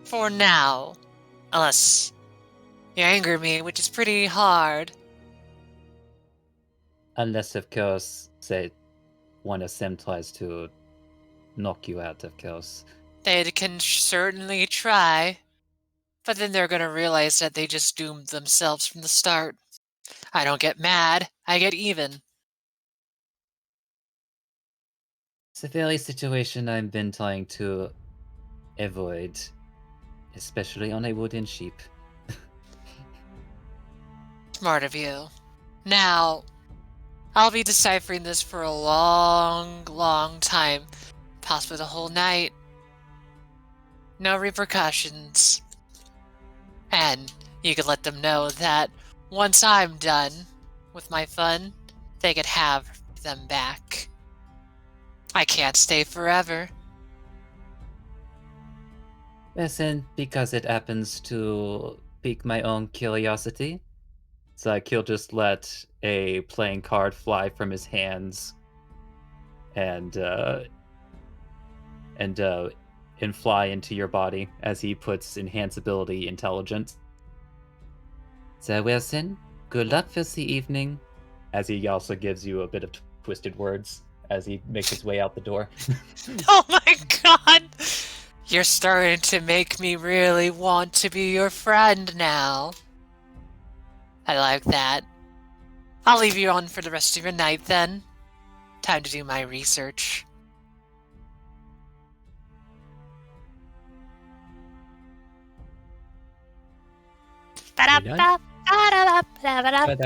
for now. Unless you anger me, which is pretty hard.
Unless, of course, say, one of them tries to knock you out, of course.
They can certainly try, but then they're going to realize that they just doomed themselves from the start. I don't get mad, I get even.
It's a very situation I've been trying to avoid, especially on a wooden sheep.
Smart of you. Now, I'll be deciphering this for a long, long time, possibly the whole night. No repercussions. And you could let them know that once I'm done with my fun, they could have them back. I can't stay forever.
Listen, because it happens to pique my own curiosity. It's like he'll just let a playing card fly from his hands and fly into your body as he puts enhance ability intelligence. So Wilson, good luck for the evening. As he also gives you a bit of twisted words as he makes his way out the door.
Oh my god! You're starting to make me really want to be your friend now. I like that. I'll leave you on for the rest of your night then. Time to do my research.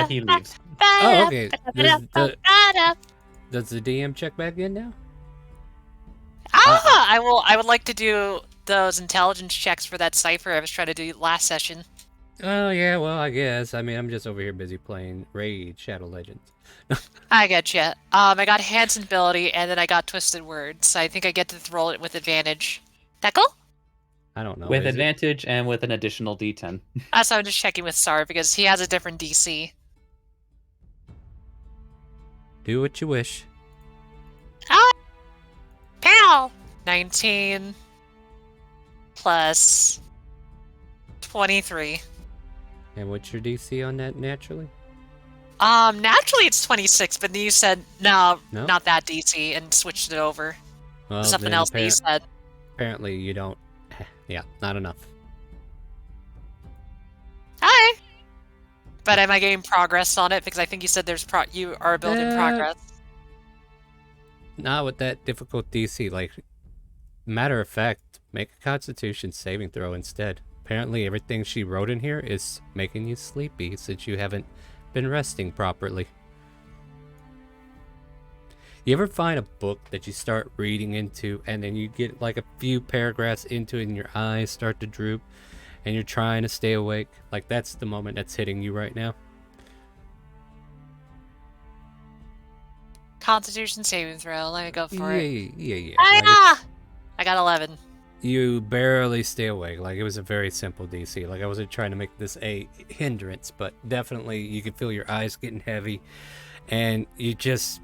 He leaves.
Oh, okay. Does the DM check back in now?
I would like to do those intelligence checks for that cipher I was trying to do last session.
Oh, yeah, well, I guess. I mean, I'm just over here busy playing Raid Shadow Legends.
I getcha. I got Hanson ability, and then I got Twisted Words. I think I get to roll it with advantage. That cool?
I don't know.
With advantage and with an additional D10.
So I'm just checking with Sar because he has a different DC.
Do what you wish.
Pow! 19 plus 23.
And what's your DC on that naturally?
Naturally it's 26, but then you said no,
Nope.
not that DC, and switched it over.
Well,
Something else that you said.
Apparently you don't. Yeah, not enough.
Hi. But am I getting progress on it? Because I think you said you are building progress.
Not with that difficult DC. Like, matter of fact, make a Constitution saving throw instead. Apparently everything she wrote in here is making you sleepy since you haven't been resting properly. You ever find a book that you start reading into and then you get like a few paragraphs into it and your eyes start to droop and you're trying to stay awake? Like, that's the moment that's hitting you right now.
Constitution saving throw. Let me go for it.
Yeah.
I got 11.
You barely stay awake. Like, it was a very simple DC. Like, I wasn't trying to make this a hindrance, but definitely you can feel your eyes getting heavy and you just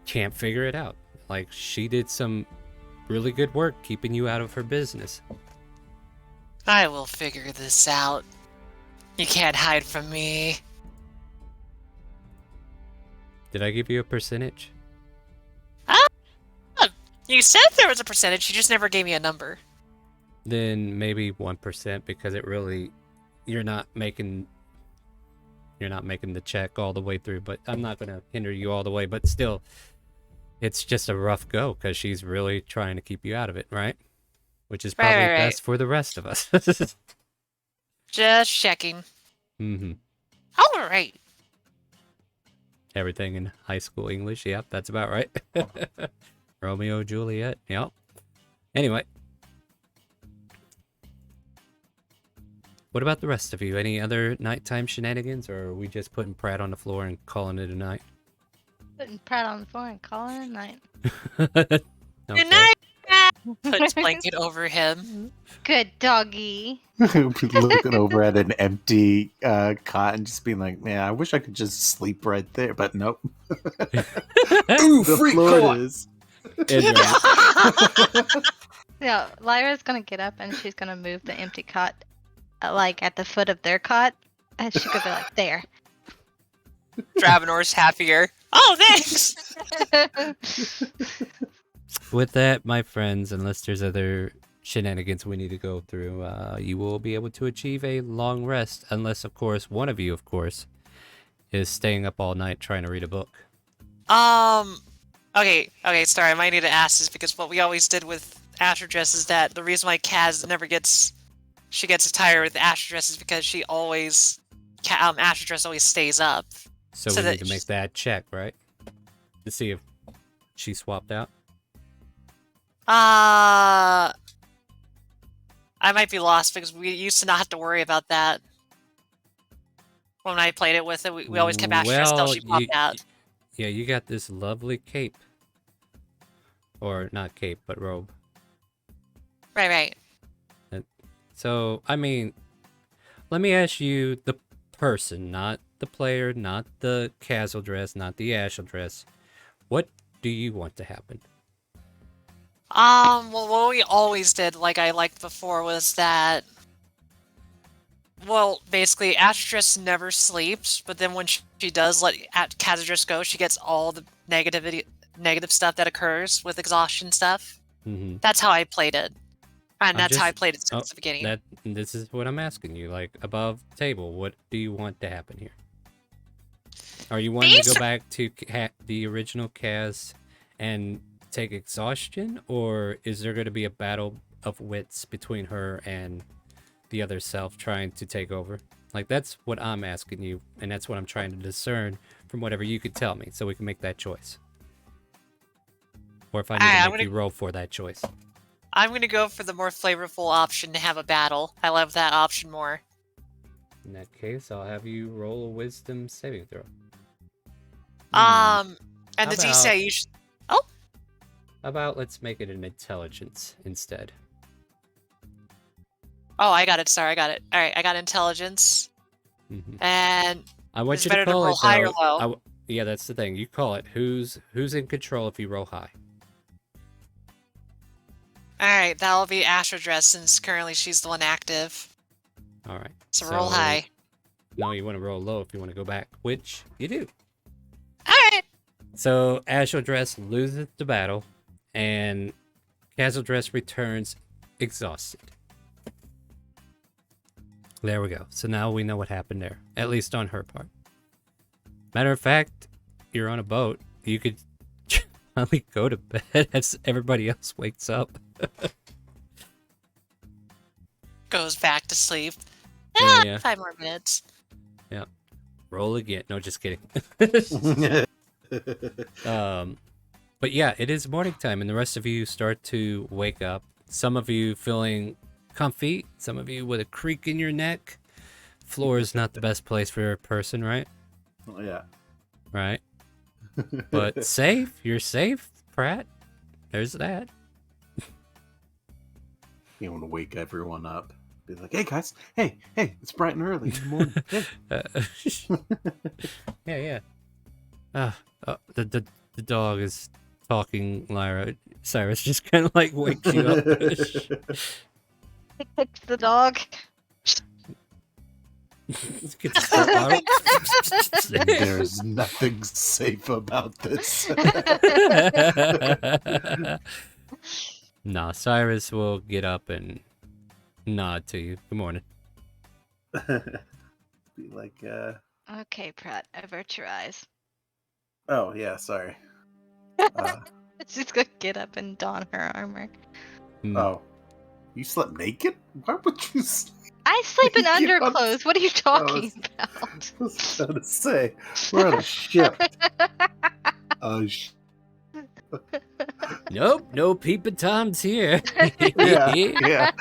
can't figure it out. Like, she did some really good work keeping you out of her business.
I will figure this out. You can't hide from me.
Did I give you a percentage?
You said there was a percentage, you just never gave me a number.
Then maybe 1%, because it really, you're not making the check all the way through, but I'm not going to hinder you all the way, but still, it's just a rough go because she's really trying to keep you out of it, right? Which is probably best for the rest of us.
Just checking.
Mm-hmm.
All right.
Everything in high school English, yep, that's about right. Romeo, Juliet, yep. Anyway. What about the rest of you? Any other nighttime shenanigans, or are we just putting Pratt on the floor and calling it a night?
Putting Pratt on the floor and calling it a night.
Okay.
Good night, Pratt! Puts blanket over him.
Good doggy.
Looking over at an empty cot and just being like, man, I wish I could just sleep right there, but nope.
Ooh,
The
freak
floor
court.
it is.
Yeah, Lyra's gonna get up and she's gonna move the empty cot, like at the foot of their cot, and she could be like, there.
Dravenor's happier. Oh, thanks!
With that, my friends, unless there's other shenanigans we need to go through, you will be able to achieve a long rest, unless, of course, one of you, of course, is staying up all night trying to read a book.
Okay, sorry, I might need to ask this because what we always did with Astrodress is that the reason why Kaz never gets tired with Astrodress is because she always, Astrodress always stays up.
So we need to make that check, right? To see if she swapped out?
I might be lost because we used to not have to worry about that. When I played it with it, we always kept Astrodress until she popped out.
Yeah, you got this lovely cape. Or not cape, but robe.
Right.
So, I mean, let me ask you, the person, not the player, not the casual dress, not the actual dress. What do you want to happen?
Well, what we always did, like I liked before, was that, well, basically, Astrus never sleeps, but then when she does let Khazadras go, she gets all the negative stuff that occurs with exhaustion stuff.
Mm-hmm.
That's how I played it. And that's how I played it since the beginning.
This is what I'm asking you. Like, above table, what do you want to happen here? Are you wanting to go back to the original Kaz and take exhaustion? Or is there going to be a battle of wits between her and the other self trying to take over? Like, that's what I'm asking you, and that's what I'm trying to discern from whatever you could tell me, so we can make that choice. Or if I need to make you roll for that choice.
I'm going to go for the more flavorful option to have a battle. I love that option more.
In that case, I'll have you roll a wisdom saving throw.
And the DC you should... Oh!
How about let's make it an intelligence instead?
Oh, I got it. Sorry, I got it. All right, I got intelligence.
Mm-hmm.
And
I want
it's
you
better
to call
roll
it
high or low.
Yeah, that's the thing. You call it. Who's in control if you roll high?
Alright, that'll be Astrodress since currently she's the one active.
Alright.
So roll high.
No, you want to roll low if you want to go back, which you do.
Alright!
So Astrodress loses the battle, and Khazadras returns exhausted. There we go. So now we know what happened there, at least on her part. Matter of fact, you're on a boat. You could finally go to bed as everybody else wakes up.
Goes back to sleep.
Yeah.
5 more minutes.
Yeah. Roll again. No, just kidding. But yeah, it is morning time, and the rest of you start to wake up. Some of you feeling comfy, some of you with a creak in your neck. Floor is not the best place for a person, right?
Oh, yeah.
Right. But safe. You're safe, Pratt. There's that.
You want to wake everyone up. Be like, hey, guys. Hey, it's bright and early in the morning. Hey.
Yeah. The dog is talking, Lyra. Cyrus just kind of like wakes you up.
He kicks the dog.
There's nothing safe about this.
Nah, Cyrus will get up and nod to you. Good morning.
Be like,
Okay, Pratt, avert your eyes.
oh, yeah, sorry.
She's gonna get up and don her armor.
Oh. You slept naked? Why would you sleep?
I sleep in underclothes. What are you talking about?
I was about to say, we're on a ship.
Nope, no peeping toms here.
Yeah.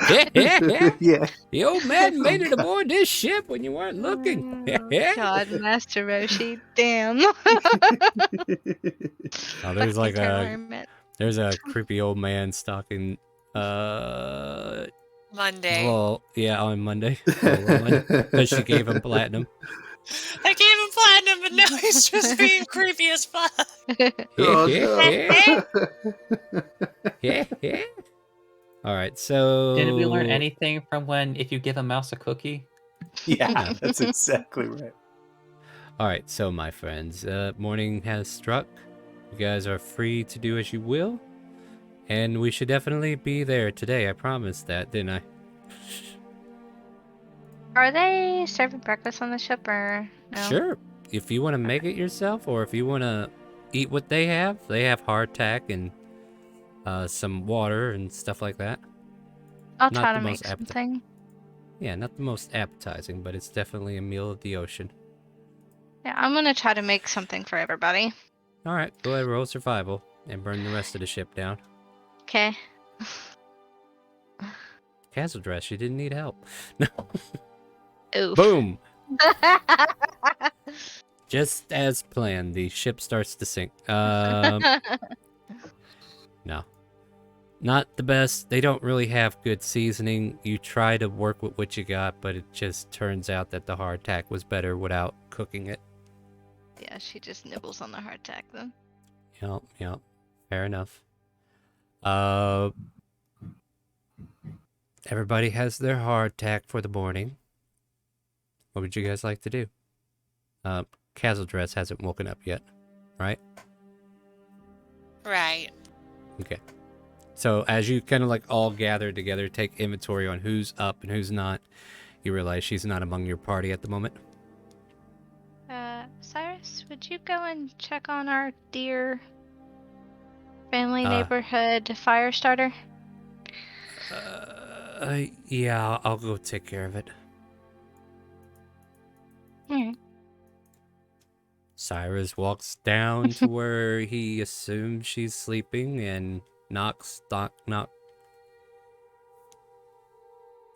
The old man made it aboard this ship when you weren't looking.
God, Master Roshi, damn.
Oh, there's like there's a creepy old man stalking
Monday.
Well, yeah, on Monday. Because she gave him platinum.
I gave him platinum, but now he's just being creepy as fuck.
Alright, so...
Did we learn anything from when if you give a mouse a cookie?
Yeah, that's exactly right.
Alright, so my friends, morning has struck. You guys are free to do as you will. And we should definitely be there today. I promised that, didn't I?
Are they serving breakfast on the ship or no?
Sure. If you want to make it yourself, or if you want to eat what they have hardtack and some water and stuff like that.
I'll try to make something.
Yeah, not the most appetizing, but it's definitely a meal of the ocean.
Yeah, I'm gonna try to make something for everybody.
Alright, go ahead, roll survival and burn the rest of the ship down.
Okay.
Khazadras, you didn't need help.
Oof.
Boom! Just as planned, the ship starts to sink. No. Not the best. They don't really have good seasoning. You try to work with what you got, but it just turns out that the hardtack was better without cooking it.
Yeah, she just nibbles on the hardtack then.
Yep. Fair enough. Everybody has their hardtack for the morning. What would you guys like to do? Castle Dress hasn't woken up yet, right?
Right.
Okay. So as you kind of like all gather together, take inventory on who's up and who's not, you realize she's not among your party at the moment.
Cyrus, would you go and check on our dear family neighborhood fire starter?
Yeah, I'll go take care of it.
Alright.
Cyrus walks down to where he assumes she's sleeping and knocks, knock.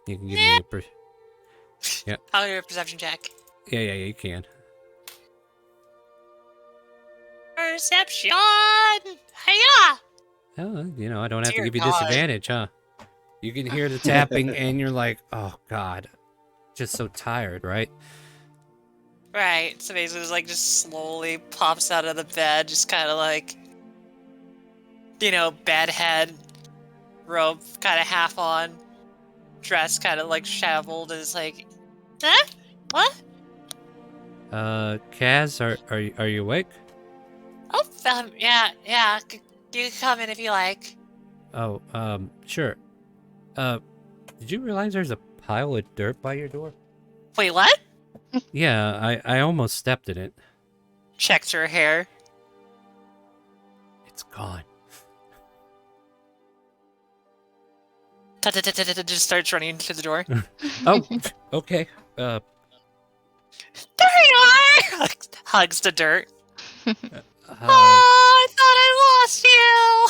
You can give me a yeah.
I'll do a perception check.
Yeah, you can.
Perception! Hiya!
Oh, I don't have
Dear
to give you
God.
disadvantage, huh? You can hear the tapping and you're like, oh God, just so tired, right?
Right, so basically just slowly pops out of the bed, just kind of like, bed head, robe kind of half on, dress kind of like shoveled, and is like, huh? What?
Kaz, are you awake?
Oh, yeah, you can come in if you like.
Oh, sure. Did you realize there's a pile of dirt by your door?
Wait, what?
Yeah, I almost stepped in it.
Checked her hair.
It's gone.
Just starts running to the door.
Oh, okay.
There you are! Hugs the dirt. I thought I lost you!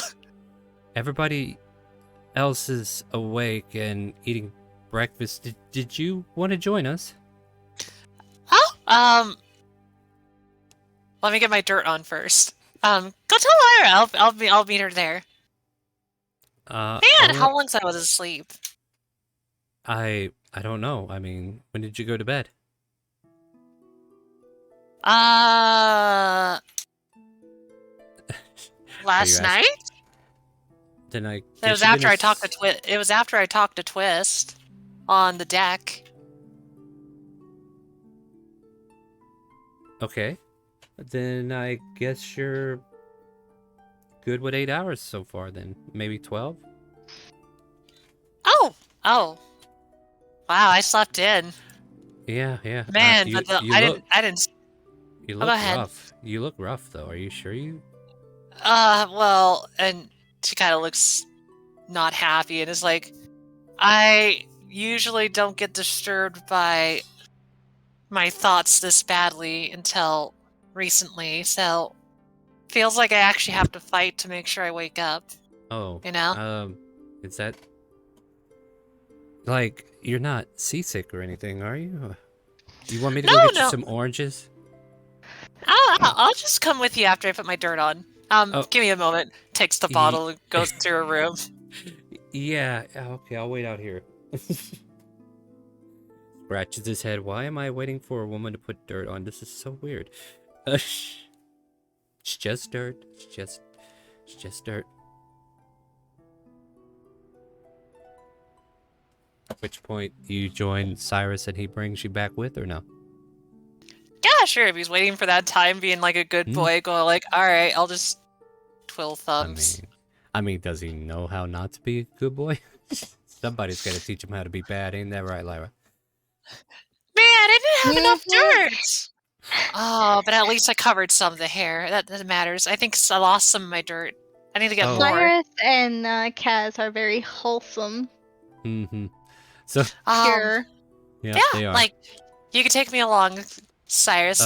Everybody else is awake and eating breakfast. Did you want to join us?
Oh, let me get my dirt on first. Go tell Lyra. I'll meet her there. Man, how long since I was asleep?
I don't know. I mean, when did you go to bed?
Last night?
Then
it was after I talked to It was after I talked to Twist on the deck.
Okay. Then I guess you're good with 8 hours so far then. Maybe 12?
Oh. Wow, I slept in.
Yeah.
Man, I didn't.
You look rough. You look rough though. Are you sure you?
Well, and she kind of looks not happy and is like, I usually don't get disturbed by my thoughts this badly until recently, so feels like I actually have to fight to make sure I wake up.
Oh. Is that like you're not seasick or anything, are you? You want me to go get you some oranges?
I'll just come with you after I put my dirt on. Give me a moment. Takes the bottle and goes to her room.
Yeah, okay, I'll wait out here. Scratches his head. Why am I waiting for a woman to put dirt on? This is so weird. It's just dirt. It's just dirt. At which point you join Cyrus and he brings you back with, or no?
Yeah, sure. If he's waiting for that time, being like a good boy, going like, all right, I'll just twill thumbs.
I mean, does he know how not to be a good boy? Somebody's got to teach him how to be bad, ain't that right, Lyra?
Man, I didn't have enough dirt. Oh, but at least I covered some of the hair. That matters. I think I lost some of my dirt. I need to get more.
Cyrus and Kaz are very wholesome.
Mm-hmm. So
pure.
Yeah, they are.
Like you could take me along, Cyrus.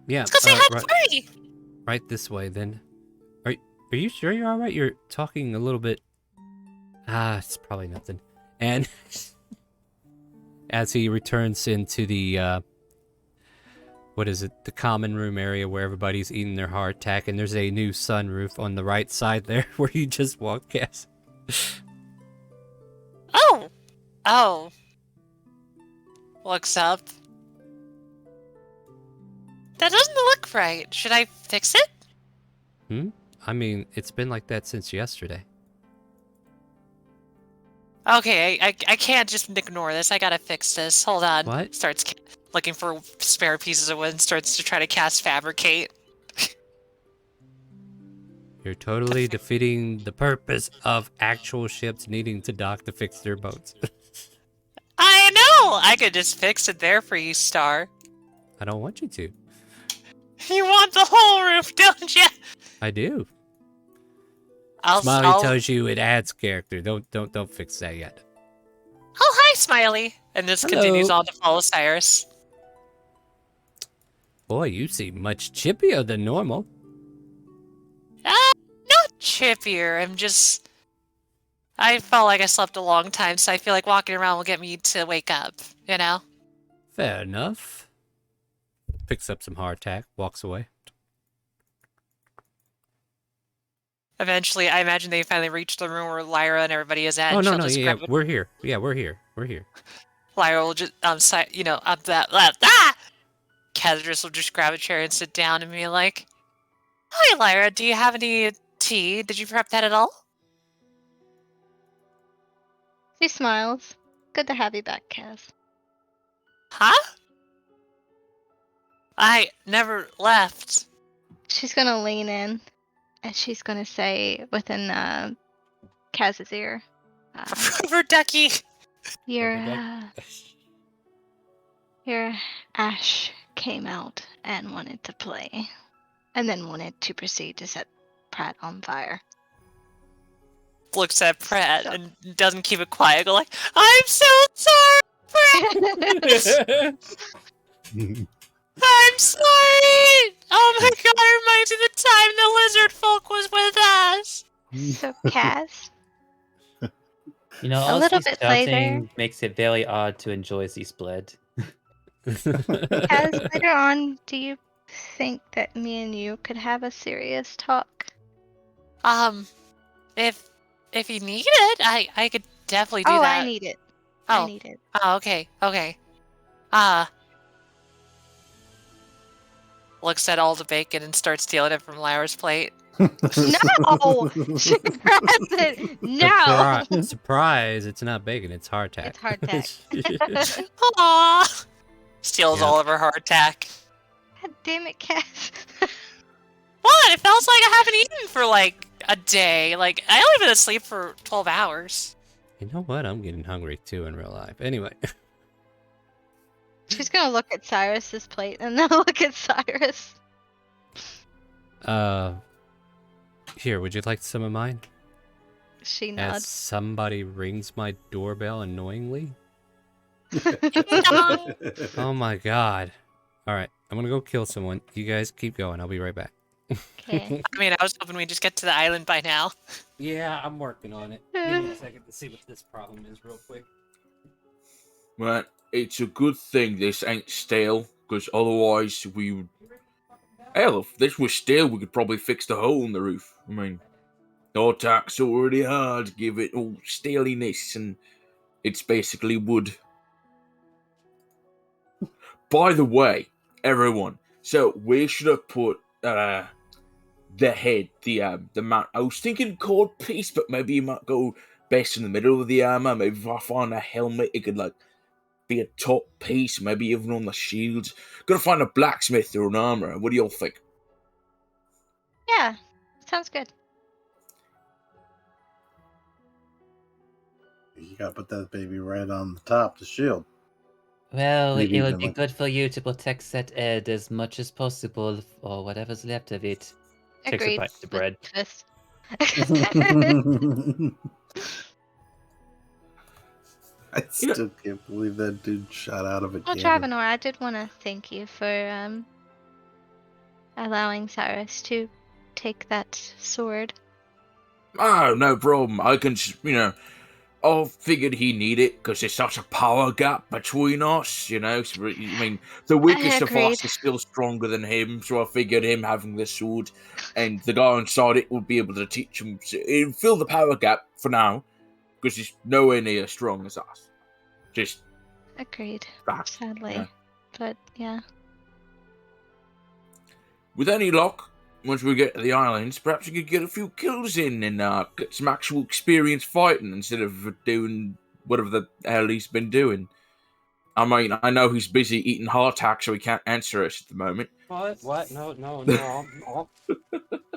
Yeah,
let's go say hi to Party.
Right this way, then. Are you sure you're all right? You're talking a little bit. It's probably nothing. And as he returns into the what is it? The common room area where everybody's eating their hardtack, and there's a new sunroof on the right side there where you just walked past.
Oh. Looks up. That doesn't look right. Should I fix it?
I mean, it's been like that since yesterday.
Okay, I can't just ignore this. I gotta fix this. Hold on.
What?
Starts looking for spare pieces of wood and starts to try to cast Fabricate.
You're totally defeating the purpose of actual ships needing to dock to fix their boats.
I know! I could just fix it there for you, Star.
I don't want you to.
You want the whole roof, don't you?
I do.
I'll
Smiley tells you it adds character. Don't fix that yet.
Oh, hi, Smiley. And this
Hello.
continues on to follow Cyrus.
Boy, you seem much chippier than normal.
Not chippier. I felt like I slept a long time, so I feel like walking around will get me to wake up, you know?
Fair enough. Picks up some hardtack, walks away.
Eventually, I imagine they finally reach the room where Lyra and everybody is at.
Oh,
and
no,
she'll
no,
just
yeah,
grab
we're here. Yeah, we're here. We're here.
Lyra will just, Cadrus will just grab a chair and sit down and be like, "Hi, Lyra, do you have any tea? Did you prep that at all?"
She smiles. Good to have you back, Kaz.
Huh? I never left.
She's gonna lean in, and she's gonna say within Kaz's ear,
For Ducky.
Your Ash came out and wanted to play, and then wanted to proceed to set Pratt on fire.
Looks at Pratt and doesn't keep it quiet. Go like, "I'm so sorry, Pratt. I'm sorry. Oh my god, it reminds me of the time the lizard folk was with us."
So Kaz,
You know,
A
all
little
this
bit
shouting
later.
makes it very odd to enjoy this blood.
Kaz, later on, do you think that me and you could have a serious talk?
If you need it, I could definitely do that.
I need it.
Oh.
I need it.
Oh, okay. Looks at all the bacon and starts stealing it from Lyra's plate.
No! She grabs it. No!
Surprise! It's not bacon. It's hardtack.
It's hardtack.
Aww. Steals
Yeah.
all of her hardtack.
God damn it, Kaz.
What? It feels like I haven't eaten for like a day. Like, I only been asleep for 12 hours.
You know what? I'm getting hungry too in real life. Anyway.
She's gonna look at Cyrus's plate and then look at Cyrus.
Here, would you like some of mine?
She
As
nods.
somebody rings my doorbell annoyingly?
No.
Oh my god. Alright, I'm gonna go kill someone. You guys keep going. I'll be right back.
Okay.
I mean, I was hoping we'd just get to the island by now.
Yeah, I'm working on it. Give me a second to see what this problem is real quick.
Well, it's a good thing this ain't stale, because otherwise we would... Hell, if this was stale, we could probably fix the hole in the roof. I mean, the attack's already hard, give it all staliness, and it's basically wood. By the way, everyone, so we should have put the head, the mount. I was thinking chord piece, but maybe you might go best in the middle of the armor. Maybe if I find a helmet, it could like be a top piece, maybe even on the shields. Gotta find a blacksmith or an armor. What do y'all think?
Yeah, sounds good.
You gotta put that baby right on the top, the shield.
Well,
Maybe
it would
even
be
like-
good for you to protect Set Ed as much as possible, or whatever's left of it. Takes a
Agreed.
bite to bread.
Fist.
I still can't believe that dude shot out of a
Well,
cannon.
Travanor, I did want to thank you for allowing Cyrus to take that sword.
Oh, no problem. I can, I figured he needed it because there's such a power gap between us, you know. So, I mean, the weakest of us is still stronger than him, so I figured him having the sword and the guy inside it would be able to teach him. It'd fill the power gap for now because he's nowhere near as strong as us. Just
agreed.
Fact,
Sadly,
yeah.
but yeah.
With any luck, once we get to the islands, perhaps we could get a few kills in and get some actual experience fighting instead of doing whatever the hell he's been doing. I mean, I know he's busy eating hardtack, so he can't answer us at the moment.
What? No.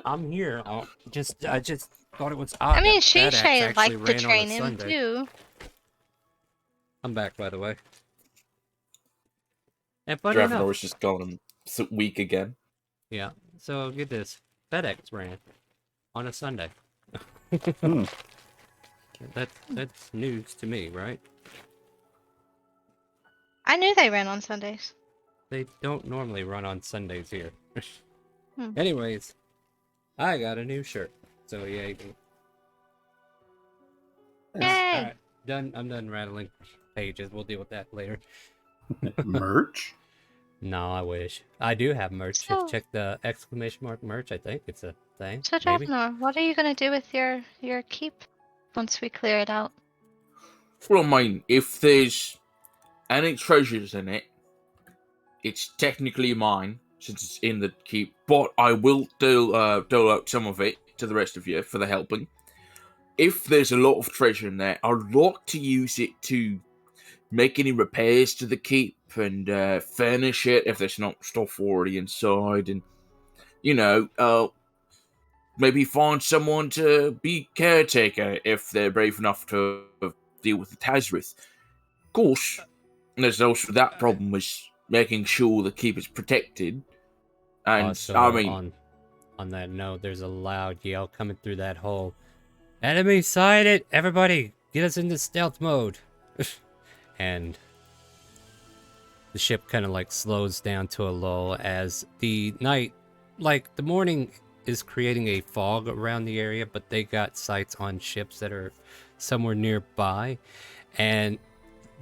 I'm here. I just thought it was odd.
I mean,
Shay
liked to train him too.
I'm back, by the way. And funny
Dravenor
enough,
was just going weak again.
yeah. So get this, FedEx ran on a Sunday. That's news to me, right?
I knew they ran on Sundays.
They don't normally run on Sundays here. Anyways, I got a new shirt. So yeah, you can...
Yay!
All right, done. I'm done rattling pages. We'll deal with that later.
Merch?
No, I wish. I do have merch.
So,
Check the exclamation mark merch. I think it's a thing.
So, Dravenor, what are you gonna do with your keep once we clear it out?
Well, I mean, if there's any treasures in it, it's technically mine since it's in the keep. But I will dole out some of it to the rest of you for the helping. If there's a lot of treasure in there, I'd like to use it to make any repairs to the keep and furnish it if there's not stuff already inside, and maybe find someone to be caretaker if they're brave enough to deal with the Tazrith. Of course, there's also that problem with making sure the keep is protected. And
also,
I mean,
on that note, there's a loud yell coming through that hole. Enemy sighted! Everybody, get us into stealth mode. And the ship kind of like slows down to a lull as the night, like the morning is creating a fog around the area, but they got sights on ships that are somewhere nearby. And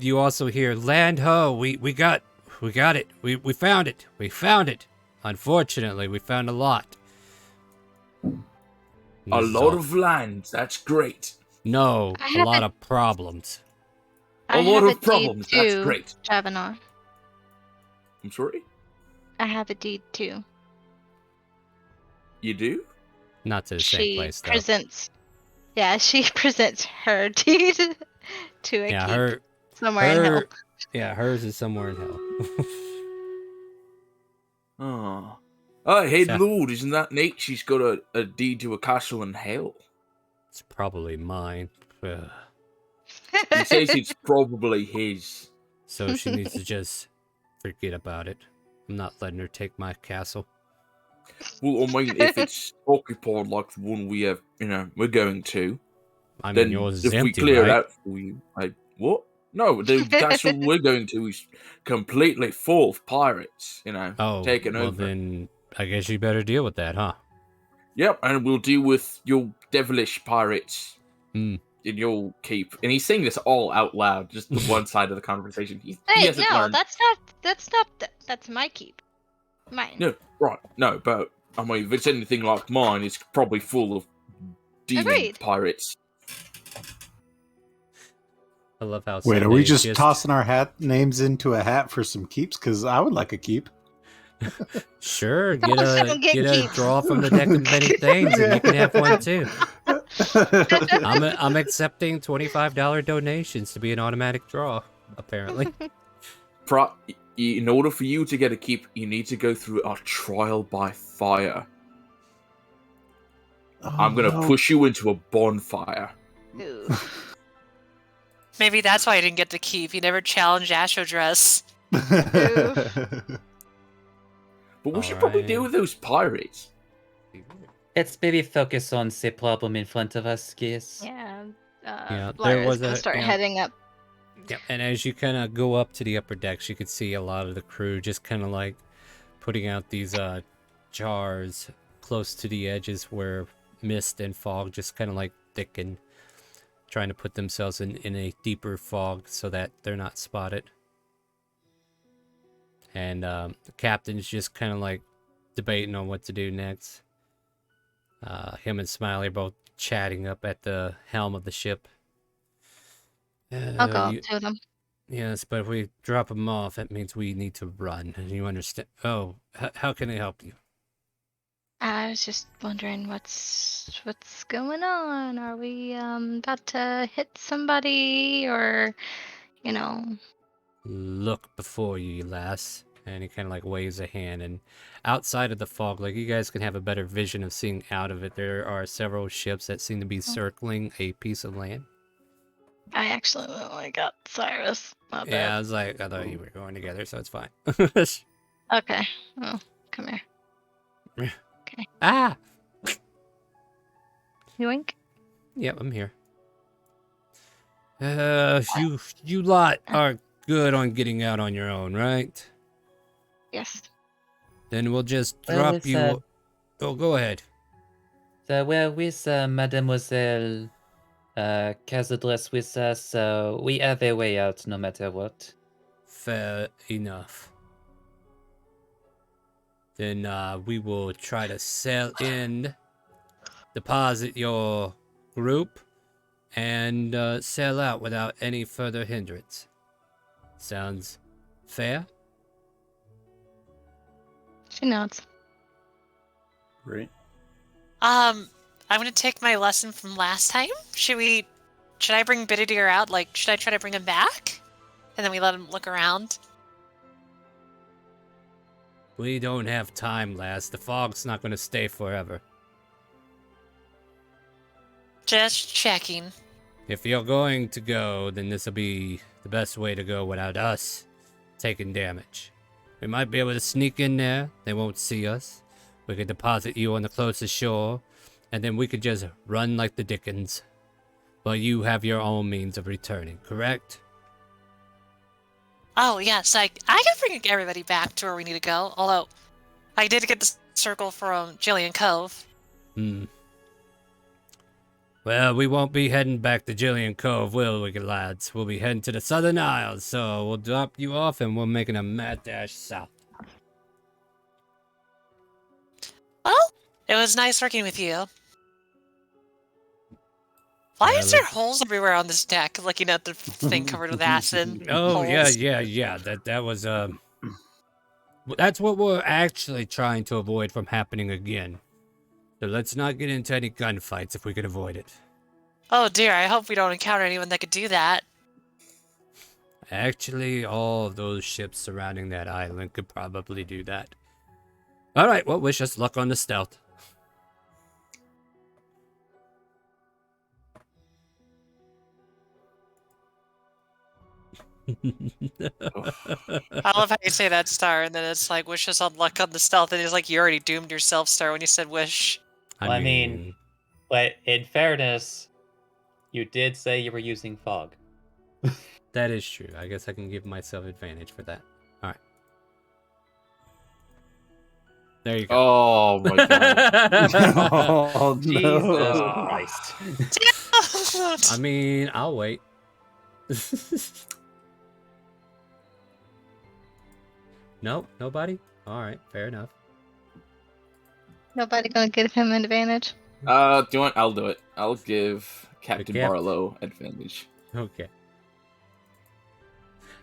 you also hear, land ho, we got it. We found it. We found it. Unfortunately, we found a lot.
A lot of land. That's great.
No, a lot of problems.
A lot of problems. That's great.
Dravenor.
I'm sorry?
I have a deed too.
You do?
Not to the same place, though.
She presents her deed to a keep somewhere in hell.
Yeah, hers is somewhere in hell.
Hey, Lord, isn't that neat? She's got a deed to a castle in hell.
It's probably mine.
He says it's probably his.
So she needs to just forget about it. I'm not letting her take my castle.
Well, I mean, if it's occupied like the one we have, we're going to.
I mean,
then
yours is
if
empty,
we clear
right?
it out for you, what? No, the castle we're going to is completely full of pirates, taking over.
Well, then I guess you better deal with that, huh?
Yep, and we'll deal with your devilish pirates in your keep. And he's saying this all out loud, just the one side of the conversation. He hasn't learned.
That's my keep. Mine.
No, right. No, but I mean, if it's anything like mine, it's probably full of demon pirates.
I love how.
Wait, are we just tossing our names into a hat for some keeps? Because I would like a keep.
Sure, get a draw from the deck of many things, and you can have one too. I'm accepting $25 donations to be an automatic draw. Apparently,
in order for you to get a keep, you need to go through a trial by fire. I'm gonna push you into a bonfire.
Maybe that's why he didn't get to keep. He never challenged Astro Dress.
But we should probably deal with those pirates.
Let's maybe focus on the problem in front of us, guys.
Yeah.
There was
gonna start heading up.
Yeah, and as you kind of go up to the upper decks, you can see a lot of the crew just kind of like putting out these jars close to the edges where mist and fog just kind of like thicken, trying to put themselves in a deeper fog so that they're not spotted. And the captain's just kind of like debating on what to do next. Him and Smiley are both chatting up at the helm of the ship.
I'll go up to them.
Yes, but if we drop them off, that means we need to run. And you understand? Oh, how can I help you?
I was just wondering what's going on. Are we about to hit somebody, or you know?
Look before you, lass. And he kind of like waves a hand, and outside of the fog, like you guys can have a better vision of seeing out of it. There are several ships that seem to be circling a piece of land.
I accidentally got Cyrus. My bad.
Yeah, I was like, I thought you were going together, so it's fine.
Okay. Oh, come here. Okay.
Ah!
Yoink.
Yep, I'm here. You lot are good on getting out on your own, right?
Yes.
Then we'll just drop you. Oh, go ahead.
So we're with Mademoiselle Casadres with us, so we have a way out no matter what.
Fair enough. Then we will try to sail in, deposit your group, and sail out without any further hindrance. Sounds fair?
She nods.
Great.
I'm gonna take my lesson from last time. Should I bring Bididir out? Like, should I try to bring him back? And then we let him look around?
We don't have time, lass. The fog's not going to stay forever.
Just checking.
If you're going to go, then this will be the best way to go without us taking damage. We might be able to sneak in there. They won't see us. We could deposit you on the closest shore, and then we could just run like the Dickens. But you have your own means of returning, correct?
Oh, yes, I can bring everybody back to where we need to go. Although, I did get the circle from Jillian Cove.
Well, we won't be heading back to Jillian Cove, will we, lads? We'll be heading to the Southern Isles, so we'll drop you off and we're making a mad dash south.
Well, it was nice working with you. Why is there holes everywhere on this deck, looking at the thing covered with acid?
Oh,
holes?
yeah. That was, that's what we're actually trying to avoid from happening again. So let's not get into any gunfights if we can avoid it.
Oh dear, I hope we don't encounter anyone that could do that.
Actually, all of those ships surrounding that island could probably do that. Alright, well, wish us luck on the stealth.
I love how you say that, Star, and then it's like, wish us on luck on the stealth, and it's like, you already doomed yourself, Star, when you said wish.
I mean, but in fairness, you did say you were using fog.
That is true. I guess I can give myself advantage for that. Alright. There you go.
Oh my god.
Oh,
Jesus
no.
Christ.
I mean, I'll wait. Nope, nobody? Alright, fair enough.
Nobody gonna give him an advantage?
Do you want? I'll do it. I'll give Captain Barlow advantage.
Okay.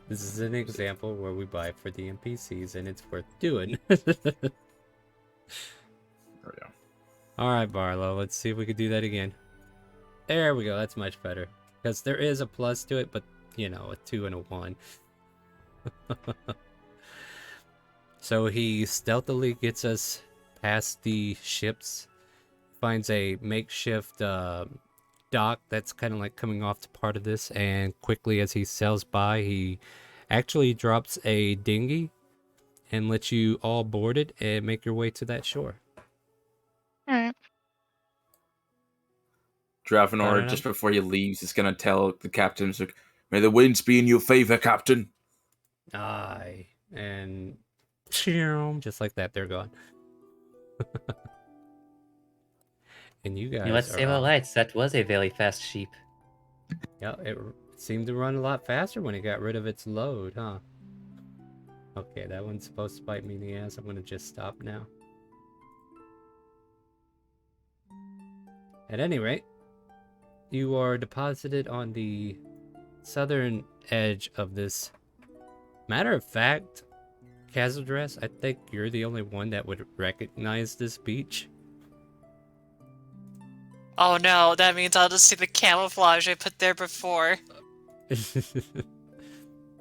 This is an example where we buy for the NPCs and it's worth doing.
There we go.
Alright, Barlow, let's see if we can do that again. There we go, that's much better. Because there is a plus to it, but, you know, a 2 and a 1. So he stealthily gets us past the ships, finds a makeshift dock that's kind of like coming off to part of this, and quickly as he sails by, he actually drops a dinghy and lets you all board it and make your way to that shore.
Alright.
Dravenor, just before he leaves, is gonna tell the captain, like, "May the winds be in your favor, Captain."
Aye, and just like that, they're gone. And you guys
You must save our lights. That was a very fast sheep.
Yeah, it seemed to run a lot faster when it got rid of its load, huh? Okay, that one's supposed to bite me in the ass. I'm gonna just stop now. At any rate, you are deposited on the southern edge of this. Matter of fact, Castle Dress, I think you're the only one that would recognize this beach.
Oh no, that means I'll just see the camouflage I put there before.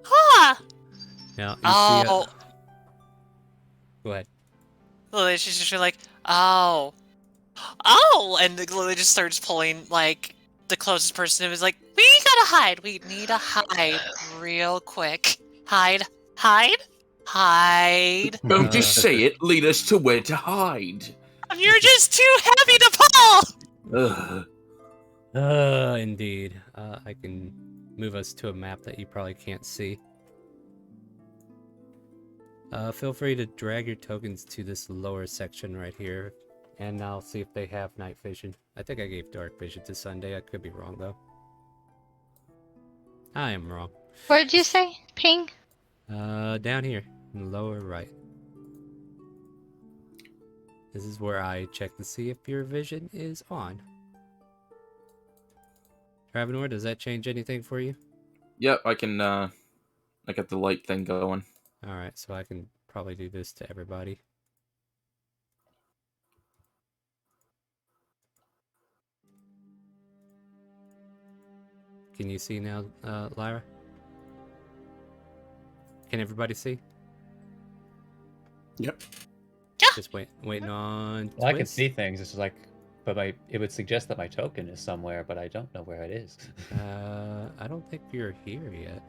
Huh!
Now, you see Go ahead.
Lily, she's just like, oh. Oh! And Lily just starts pulling, like, the closest person who was like, we gotta hide. We need to hide real quick. Hide. Hide. Hide.
Don't just say it. Lead us to where to hide.
You're just too heavy to pull!
Indeed. I can move us to a map that you probably can't see. Feel free to drag your tokens to this lower section right here, and I'll see if they have night vision. I think I gave dark vision to Sunday. I could be wrong, though. I am wrong.
What did you say? Ping?
Down here, in the lower right. This is where I check to see if your vision is on. Travenor, does that change anything for you?
Yep, I can, I got the light thing going.
Alright, so I can probably do this to everybody. Can you see now, Lyra? Can everybody see?
Yep.
Just waiting on.
Well, I can see things. It's just like, but it would suggest that my token is somewhere, but I don't know where it is.
I don't think you're here yet.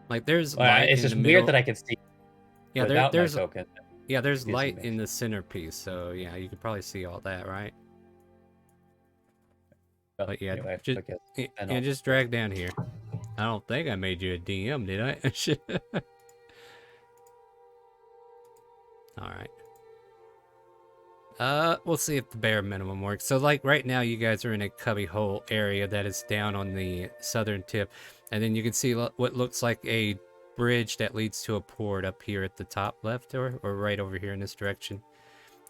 Like there's light
it's
in
just
the
weird
middle.
that I can see.
Yeah,
without
there's
my token.
Yeah, there's light in the centerpiece, so yeah, you can probably see all that, right? But yeah,
anyway,
just drag down here. I don't think I made you a DM, did I? Alright. We'll see if the bare minimum works. So like right now you guys are in a cubby hole area that is down on the southern tip. And then you can see what looks like a bridge that leads to a port up here at the top left or right over here in this direction.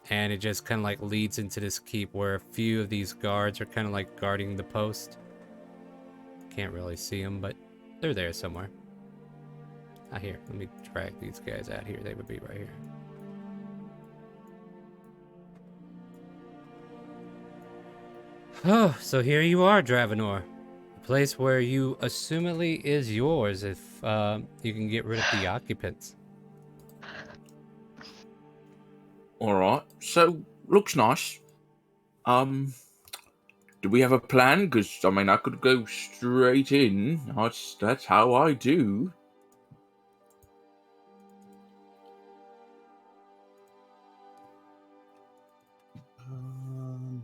And it just kind of like leads into this keep where a few of these guards are kind of like guarding the post. Can't really see them, but they're there somewhere. Here, let me drag these guys out here. They would be right here. Oh, so here you are, Dravenor. A place where you assumedly is yours if you can get rid of the occupants.
Alright, so, looks nice. Do we have a plan? Because, I mean, I could go straight in. That's how I do.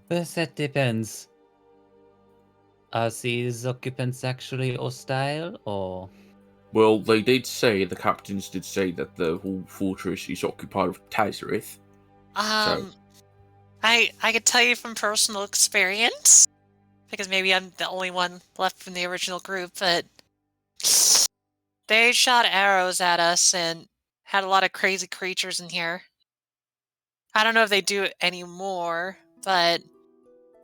But that depends. Are these occupants actually hostile, or...?
Well, they did say, the captains did say that the whole fortress is occupied with Tazarith.
I could tell you from personal experience, because maybe I'm the only one left from the original group, but they shot arrows at us and had a lot of crazy creatures in here. I don't know if they do it anymore, but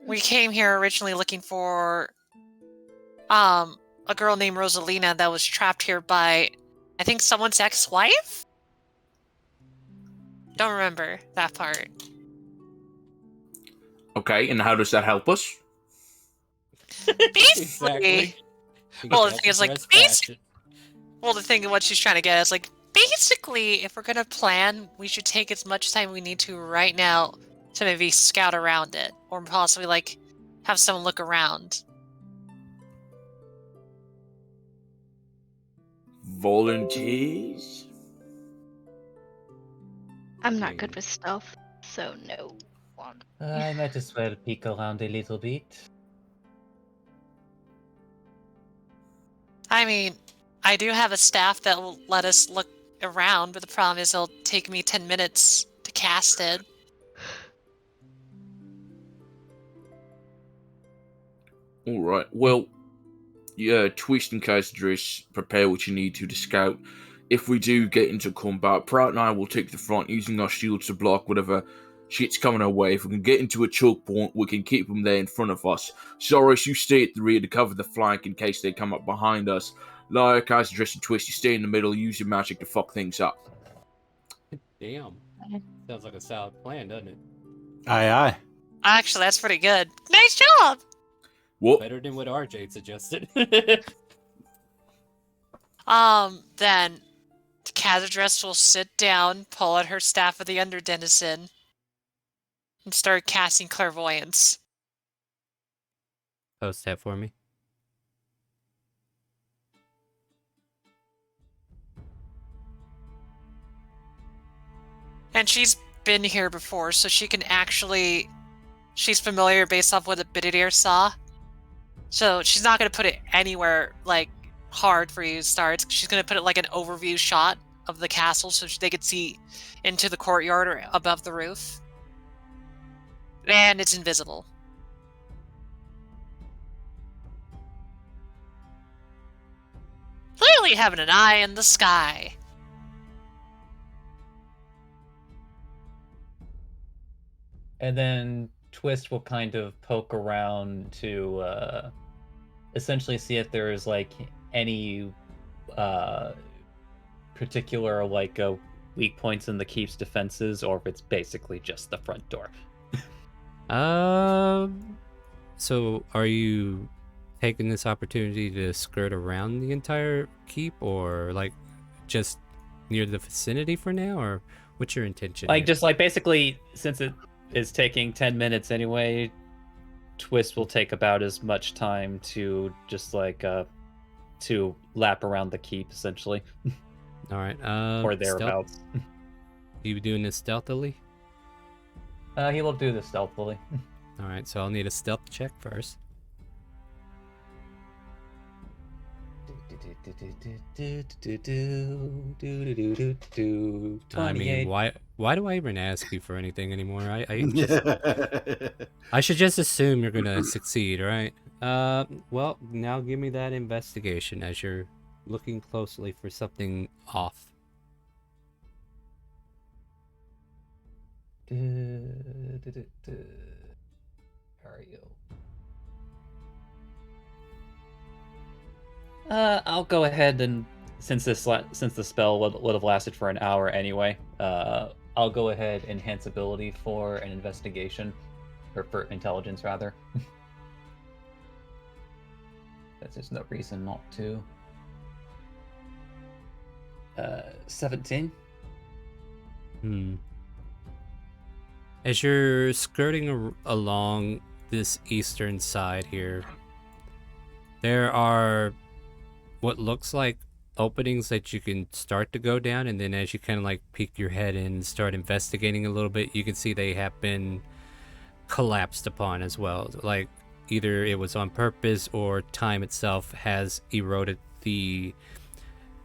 we came here originally looking for a girl named Rosalina that was trapped here by, I think, someone's ex-wife? Don't remember that part.
Okay, and how does that help us?
Basically. Well, the thing is, like, well, the thing of what she's trying to get is, like, basically, if we're gonna plan, we should take as much time we need to right now to maybe scout around it, or possibly, like, have someone look around.
Volunteers?
I'm not good with stealth, so no one.
I might as well peek around a little bit.
I mean, I do have a staff that will let us look around, but the problem is it'll take me 10 minutes to cast it.
Alright, well, Twist and Kaiser prepare what you need to scout. If we do get into combat, Prout and I will take the front using our shields to block whatever shit's coming our way. If we can get into a choke point, we can keep them there in front of us. Soros, you stay at the rear to cover the flank in case they come up behind us. Lyra, Kaiser, and Twist, you stay in the middle, use your magic to fuck things up.
Damn. Sounds like a solid plan, doesn't it?
Aye, aye.
Actually, that's pretty good. Nice job!
What?
Better than what RJ suggested.
Then Khazardress will sit down, pull out her Staff of the Underdenizen, and start casting Clairvoyance.
Post that for me.
And she's been here before, so she can actually... She's familiar based off what the Bididir saw. So she's not going to put it anywhere, like, hard for you to start. She's going to put it like an overview shot of the castle so they could see into the courtyard or above the roof. And it's invisible. Clearly having an eye in the sky.
And then Twist will kind of poke around to essentially see if there's like any particular like weak points in the keep's defenses, or if it's basically just the front door.
So are you taking this opportunity to skirt around the entire keep, or like just near the vicinity for now, or what's your intention?
Like
here?
just like basically, since it is taking 10 minutes anyway, Twist will take about as much time to just like to lap around the keep essentially.
All right.
Or thereabouts.
You doing this stealthily?
He will do this stealthily.
All right, so I'll need a stealth check first. I mean, why do I even ask you for anything anymore? I should just assume you're gonna succeed, right? Well, now give me that investigation as you're looking closely for something off.
Where are you? I'll go ahead and since the spell would have lasted for an hour anyway, I'll go ahead and enhance ability for an investigation, or for intelligence rather. There's no reason not to. 17.
As you're skirting along this eastern side here, there are what looks like openings that you can start to go down, and then as you kind of like peek your head in and start investigating a little bit, you can see they have been collapsed upon as well. Like either it was on purpose or time itself has eroded the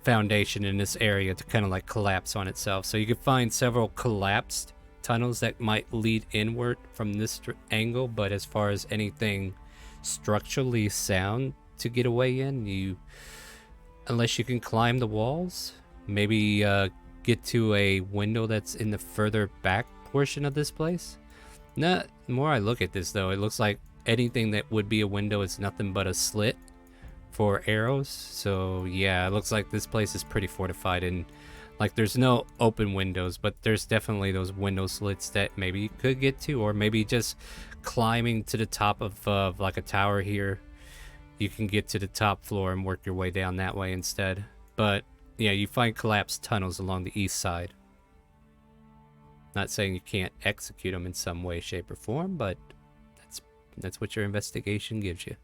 foundation in this area to kind of like collapse on itself. So you can find several collapsed tunnels that might lead inward from this angle, but as far as anything structurally sound to get away in, unless you can climb the walls, maybe get to a window that's in the further back portion of this place. The more I look at this though, it looks like anything that would be a window is nothing but a slit for arrows. So yeah, it looks like this place is pretty fortified, and like there's no open windows, but there's definitely those window slits that maybe you could get to, or maybe just climbing to the top of like a tower here, you can get to the top floor and work your way down that way instead. But yeah, you find collapsed tunnels along the east side. Not saying you can't execute them in some way, shape, or form, but that's what your investigation gives you.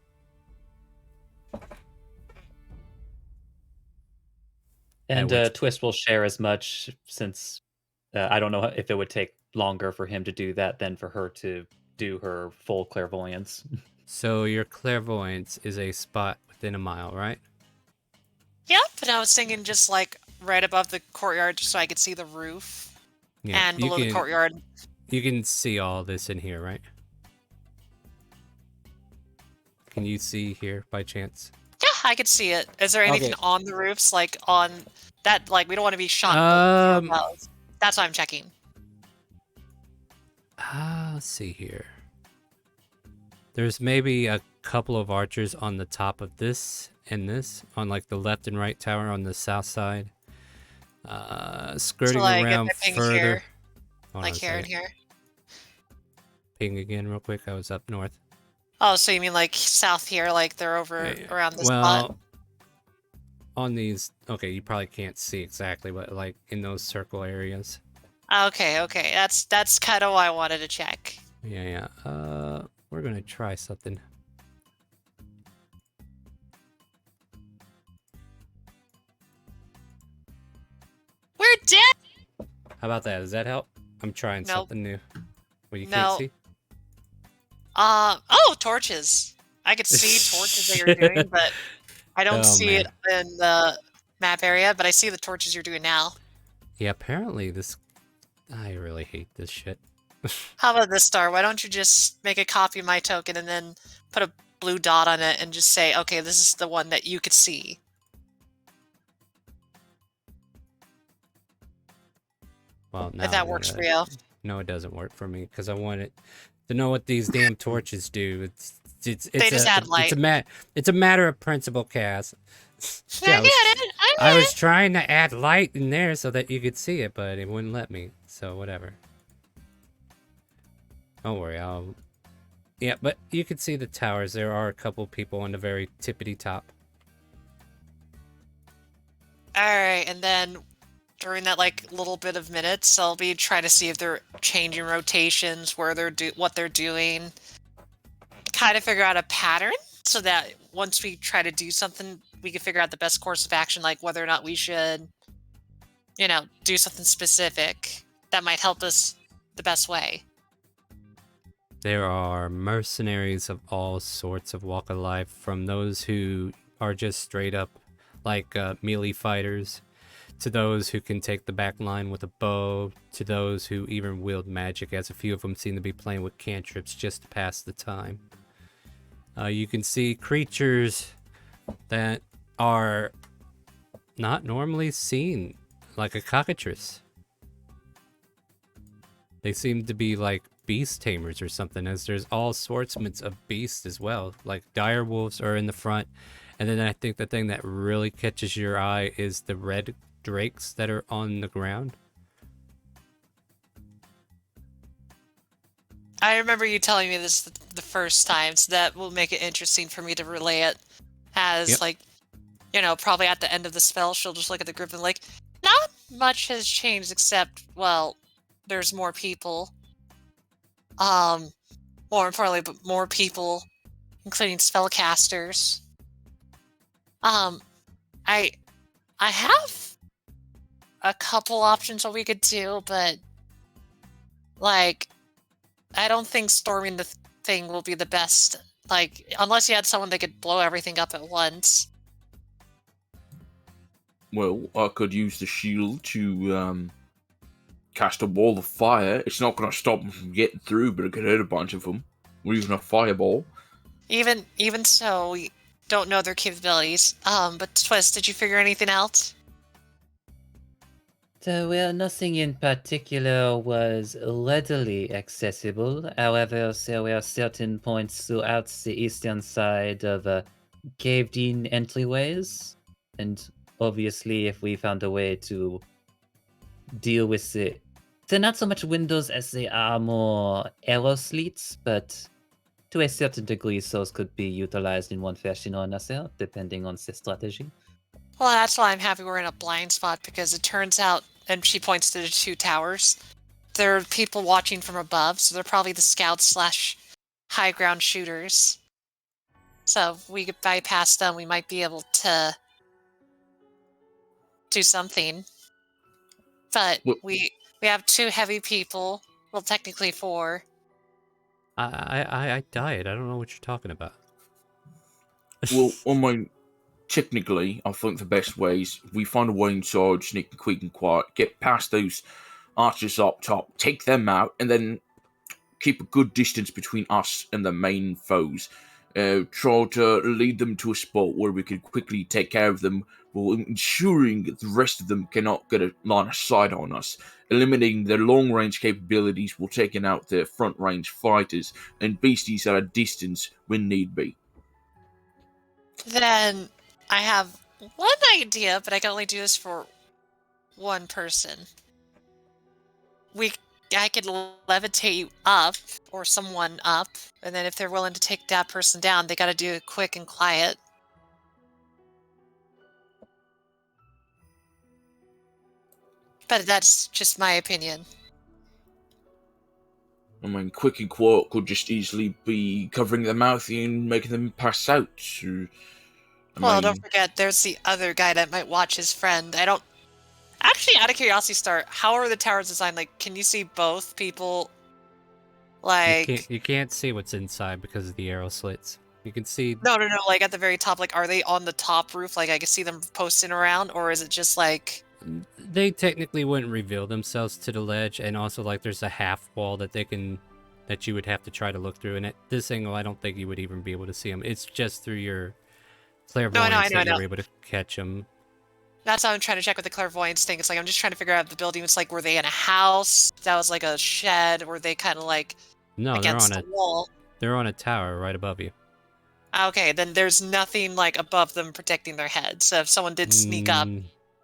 And Twist will share as much, since I don't know if it would take longer for him to do that than for her to do her full clairvoyance.
So your clairvoyance is a spot within a mile, right?
Yep, and I was thinking just like right above the courtyard just so I could see the roof. Yeah, and below the courtyard.
You can see all this in here, right? Can you see here by chance?
Yeah, I could see it. Is there anything on the roofs, like on that? Like we don't want to be shot from above. That's what I'm checking.
Let's see here. There's maybe a couple of archers on the top of this and this, on like the left and right tower on the south side. Skirting
so, like,
around further.
Here, like here and here.
Ping again real quick. I was up north.
Oh, so you mean like south here, like they're over around this spot?
On these, okay, you probably can't see exactly, but like in those circle areas.
Okay. That's kind of why I wanted to check.
Yeah. We're gonna try something.
We're dead!
How about that? Does that help? I'm trying something new. Well, you
no.
can't see?
Oh, torches. I could see torches that you're doing, but I don't see it in the map area, but I see the torches you're doing now.
Yeah, apparently this... I really hate this shit.
How about this, Star? Why don't you just make a copy of my token and then put a blue dot on it and just say, okay, this is the one that you could see.
Well, no,
if that works for you.
No, it doesn't work for me because I want it to know what these damn torches do.
They just add light.
It's a matter of principle, Cass.
Yeah,
I was trying to add light in there so that you could see it, but it wouldn't let me. So whatever. Don't worry, yeah, but you can see the towers. There are a couple people on the very tippity top.
Alright, and then during that like little bit of minutes, I'll be trying to see if they're changing rotations, what they're doing. Kind of figure out a pattern so that once we try to do something, we can figure out the best course of action, like whether or not we should, do something specific that might help us the best way.
There are mercenaries of all sorts of walk of life, from those who are just straight up like melee fighters, to those who can take the back line with a bow, to those who even wield magic, as a few of them seem to be playing with cantrips just to pass the time. You can see creatures that are not normally seen, like a cockatrice. They seem to be like beast tamers or something, as there's all sorts of beasts as well. Like dire wolves are in the front, and then I think the thing that really catches your eye is the red drakes that are on the ground.
I remember you telling me this the first time, so that will make it interesting for me to relay it as, probably at the end of the spell, she'll just look at the group and like, not much has changed except, well, there's more people. More importantly, but more people, including spellcasters. I have a couple options what we could do, but like, I don't think storming the thing will be the best. Like, unless you had someone that could blow everything up at once.
Well, I could use the shield to cast a wall of fire. It's not going to stop them from getting through, but it could hurt a bunch of them. Or even a fireball.
Even so, we don't know their capabilities. But Twist, did you figure anything out?
Well, nothing in particular was readily accessible. However, there were certain points throughout the eastern side of caved-in entryways, and obviously, if we found a way to deal with it, they're not so much windows as they are more arrow slits, but to a certain degree, those could be utilized in one fashion or another, depending on the strategy.
Well, that's why I'm happy we're in a blind spot, because it turns out, and she points to the two towers, there are people watching from above, so they're probably the scouts / high ground shooters. So if we could bypass them, we might be able to do something. But we have 2 heavy people. Well, technically 4.
I died. I don't know what you're talking about.
Well, technically, I think the best way is we find a way inside, sneak quick and quiet, get past those archers up top, take them out, and then keep a good distance between us and the main foes. try to lead them to a spot where we can quickly take care of them, while ensuring that the rest of them cannot get a line of sight on us, eliminating their long-range capabilities while taking out their front-range fighters and beasties at a distance when need be.
Then I have one idea, but I can only do this for one person. I could levitate you up, or someone up, and then if they're willing to take that person down, they gotta do it quick and quiet. But that's just my opinion.
I mean, quick and quiet could just easily be covering their mouth and making them pass out.
Don't forget, there's the other guy that might watch his friend. Actually, out of curiosity, how are the towers designed? Like, can you see both people? Like,
you can't see what's inside because of the arrow slits. You can see.
No. Like at the very top. Like, are they on the top roof? Like, I can see them posting around, or is it just like?
They technically wouldn't reveal themselves to the ledge, and also like there's a half wall that you would have to try to look through. And at this angle, I don't think you would even be able to see them. It's just through your clairvoyance that you're able to catch them.
That's how I'm trying to check with the clairvoyance thing. It's like I'm just trying to figure out the building. It's like, were they in a house that was like a shed? Were they kind of like against the wall?
They're on a tower right above you.
Okay, then there's nothing like above them protecting their head. So if someone did sneak up,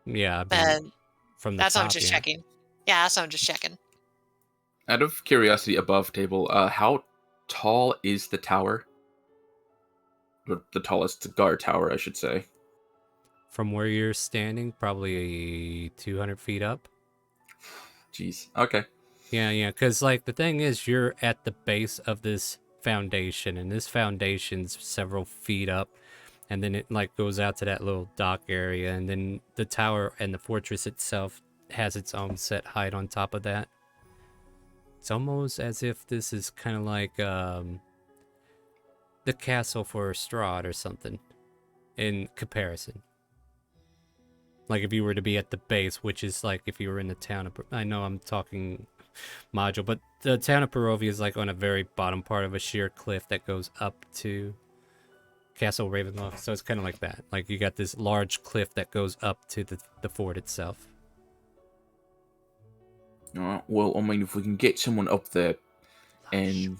yeah,
then
from the
that's
top,
what I'm just checking. Yeah, that's what I'm just checking.
Out of curiosity, above table, how tall is the tower? The tallest guard tower, I should say.
From where you're standing, probably 200 feet up.
Jeez. Okay.
Yeah, because like the thing is, you're at the base of this foundation, and this foundation's several feet up, and then it like goes out to that little dock area, and then the tower and the fortress itself has its own set height on top of that. It's almost as if this is kind of like the castle for Strahd or something in comparison. Like if you were to be at the base, which is like if you were in the town of... I know I'm talking module, but the town of Barovia is like on a very bottom part of a sheer cliff that goes up to Castle Ravenloft. So it's kind of like that. Like you got this large cliff that goes up to the fort itself.
Well, I mean, if we can get someone up there and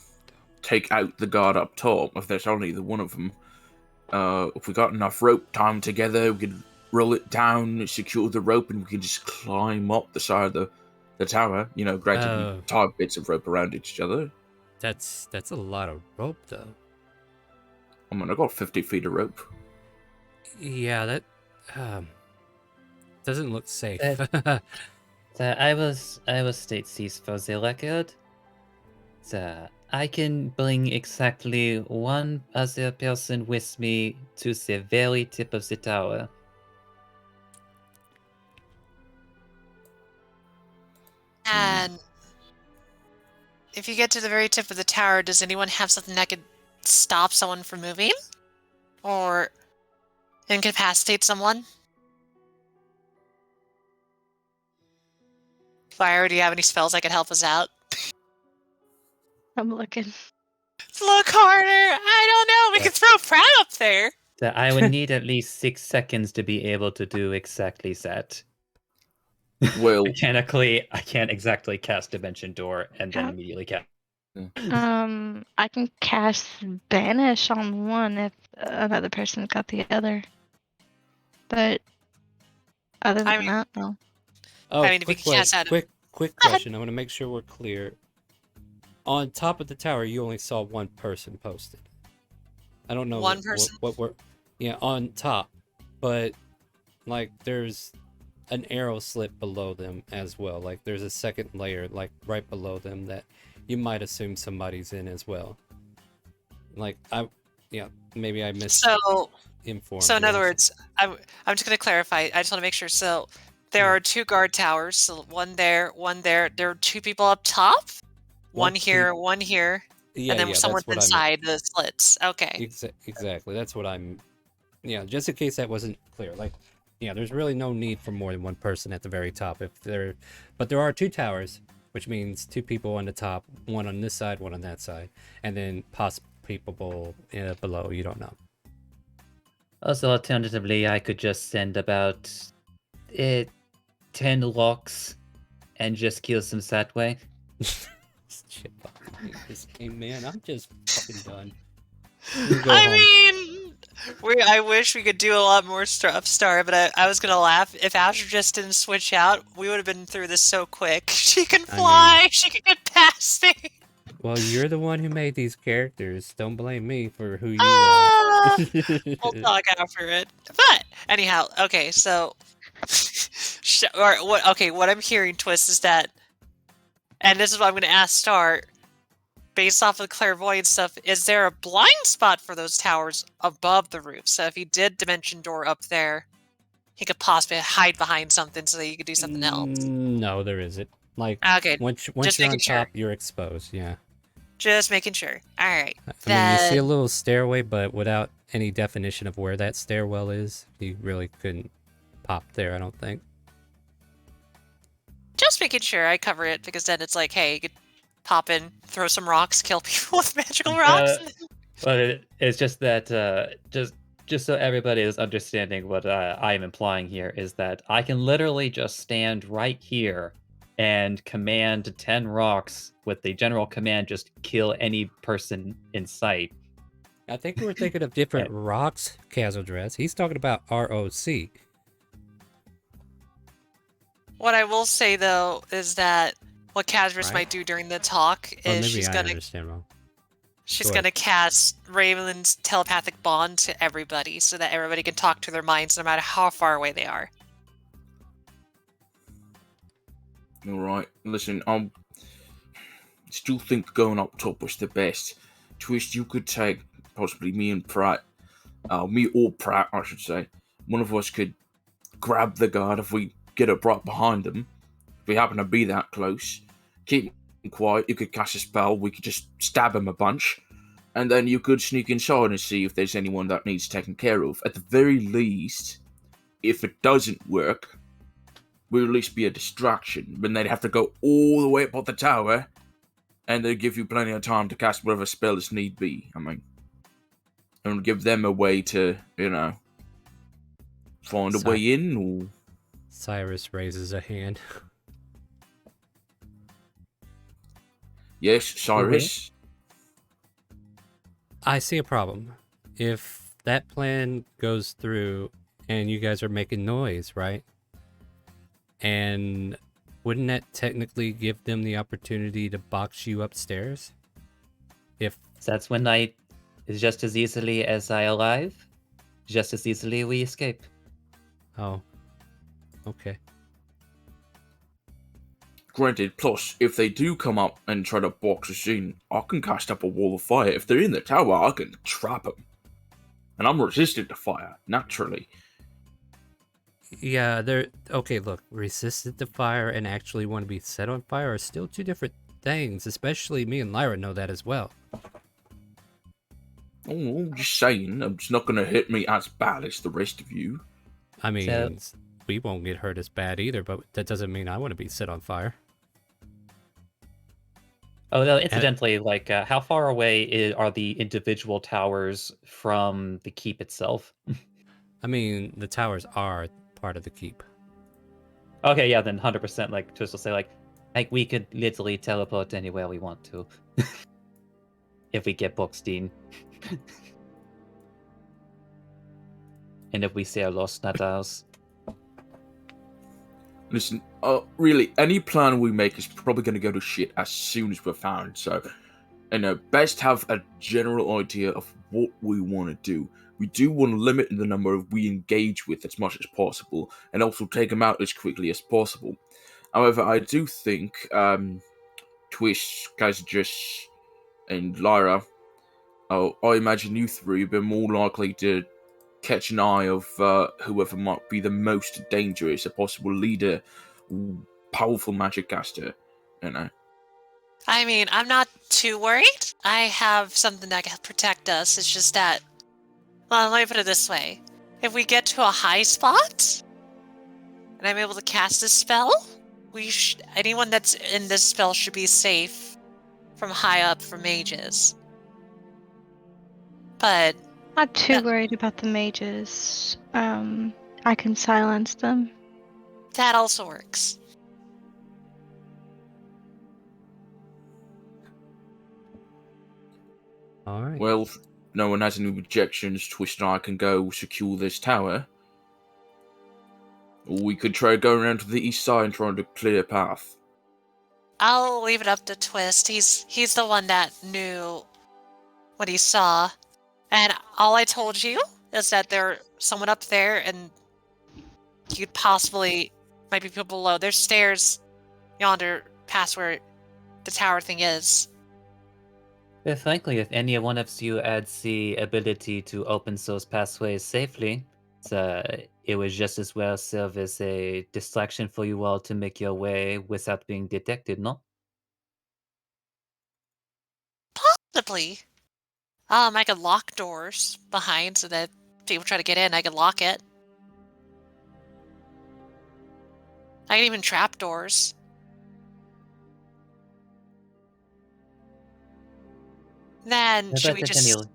take out the guard up top, if there's only the one of them, if we got enough rope time together, we could roll it down, secure the rope, and we could just climb up the side of the tower. You know, granted, we tie bits of rope around each other.
That's a lot of rope, though.
I mean, I got 50 feet of rope.
Yeah, that doesn't look safe.
I will state this for the record. I can bring exactly one other person with me to the very tip of the tower.
And if you get to the very tip of the tower, does anyone have something that could stop someone from moving? Or incapacitate someone? Fire, do you have any spells that could help us out?
I'm looking.
Look harder! I don't know! We could throw Pratt up there!
I would need at least 6 seconds to be able to do exactly that.
Well,
mechanically, I can't exactly cast Dimension Door and then immediately cast.
I can cast Banish on one if another person's got the other. But other than that, no.
Oh,
I mean, if you can cast that.
Quick question. I want to make sure we're clear. On top of the tower, you only saw one person posted. I don't know
one person.
What we're on top, but like there's an arrow slit below them as well. Like there's a second layer like right below them that you might assume somebody's in as well. Like maybe I misinformed.
So in other words, I'm just going to clarify. I just want to make sure. So there are 2 guard towers. So one there, one there. There are 2 people up top. One here, one here.
Yeah,
and then someone's inside the slits. Okay.
Exactly. That's what I'm... Yeah, just in case that wasn't clear. Like, yeah, there's really no need for more than one person at the very top. But there are 2 towers, which means 2 people on the top, one on this side, one on that side. And then people below. You don't know.
Also, alternatively, I could just send about 10 locks and just kill some that way.
Shit, I hate this game, man. I'm just fucking done.
I wish we could do a lot more stuff, Star, but I was gonna laugh. If Asher just didn't switch out, we would have been through this so quick. She can fly! She can get past me!
Well, you're the one who made these characters. Don't blame me for who you are.
We'll talk after it. But, anyhow, okay, so... what I'm hearing, Twist, is that... And this is what I'm going to ask Star, based off of the clairvoyant stuff, is there a blind spot for those towers above the roof? So if he did Dimension Door up there, he could possibly hide behind something so that you could do something else.
No, there isn't. Like,
okay,
once you're on top, you're exposed, yeah.
Just making sure. Alright.
I mean, you see a little stairway, but without any definition of where that stairwell is, you really couldn't pop there, I don't think.
Just making sure I cover it, because then it's like, hey, you could pop in, throw some rocks, kill people with magical rocks.
But it's just that, just so everybody is understanding what I am implying here, is that I can literally just stand right here and command 10 rocks with the general command, just kill any person in sight.
I think we're thinking of different rocks, Kazodress. He's talking about ROC.
What I will say, though, is that what Kazodress might do during the talk is she's gonna cast Raven's telepathic bond to everybody so that everybody can talk to their minds no matter how far away they are.
Alright, listen, I still think going up top was the best. Twist, you could take possibly me and Pratt, me or Pratt, I should say. One of us could grab the guard if we get up right behind them. If we happen to be that close, keep him quiet, you could cast a spell, we could just stab him a bunch, and then you could sneak inside and see if there's anyone that needs taken care of. At the very least, if it doesn't work, will at least be a distraction, but they'd have to go all the way up on the tower, and they'd give you plenty of time to cast whatever spell is need be. I mean, and give them a way to, find a way in, or...
Cyrus raises a hand.
Yes, Cyrus?
I see a problem. If that plan goes through, and you guys are making noise, right? And wouldn't that technically give them the opportunity to box you upstairs? If
that's when night is just as easily as I alive, just as easily we escape.
Oh. Okay.
Granted, plus, if they do come up and try to box us in, I can cast up a wall of fire. If they're in the tower, I can trap them. And I'm resistant to fire, naturally.
Yeah, okay, look, resistant to fire and actually want to be set on fire are still two different things, especially me and Lyra know that as well.
Oh, I'm just saying, it's not going to hit me as bad as the rest of you.
I mean, we won't get hurt as bad either, but that doesn't mean I want to be set on fire.
Oh, no, incidentally, how far away are the individual towers from the keep itself?
I mean, the towers are part of the keep.
Okay, yeah, then 100%, like Twist will say, like we could literally teleport anywhere we want to. If we get Boxstein. And if we see our lost Natas.
Listen, really, any plan we make is probably going to go to shit as soon as we're found, so, best have a general idea of what we want to do. We do want to limit the number of we engage with as much as possible, and also take them out as quickly as possible. However, I do think, Twist, Kazajus, and Lyra, I imagine you three have been more likely to catch an eye of whoever might be the most dangerous, a possible leader, powerful magic caster,
I mean, I'm not too worried. I have something that can protect us. It's just that, well, let me put it this way. If we get to a high spot, and I'm able to cast a spell, anyone that's in this spell should be safe from high up from mages. But
not too worried about the mages. I can silence them.
That also works.
All right.
Well, if no one has any objections, Twist and I can go secure this tower. Or we could try going around to the east side and trying to clear a path.
I'll leave it up to Twist. He's the one that knew what he saw. And all I told you is that there's someone up there and you'd possibly might be people below. There's stairs yonder past where the tower thing is.
But frankly, if any one of you adds the ability to open those pathways safely, it would just as well serve as a distraction for you all to make your way without being detected, no?
Possibly. I could lock doors behind so that if people try to get in, I could lock it. I can even trap doors. Then should we just...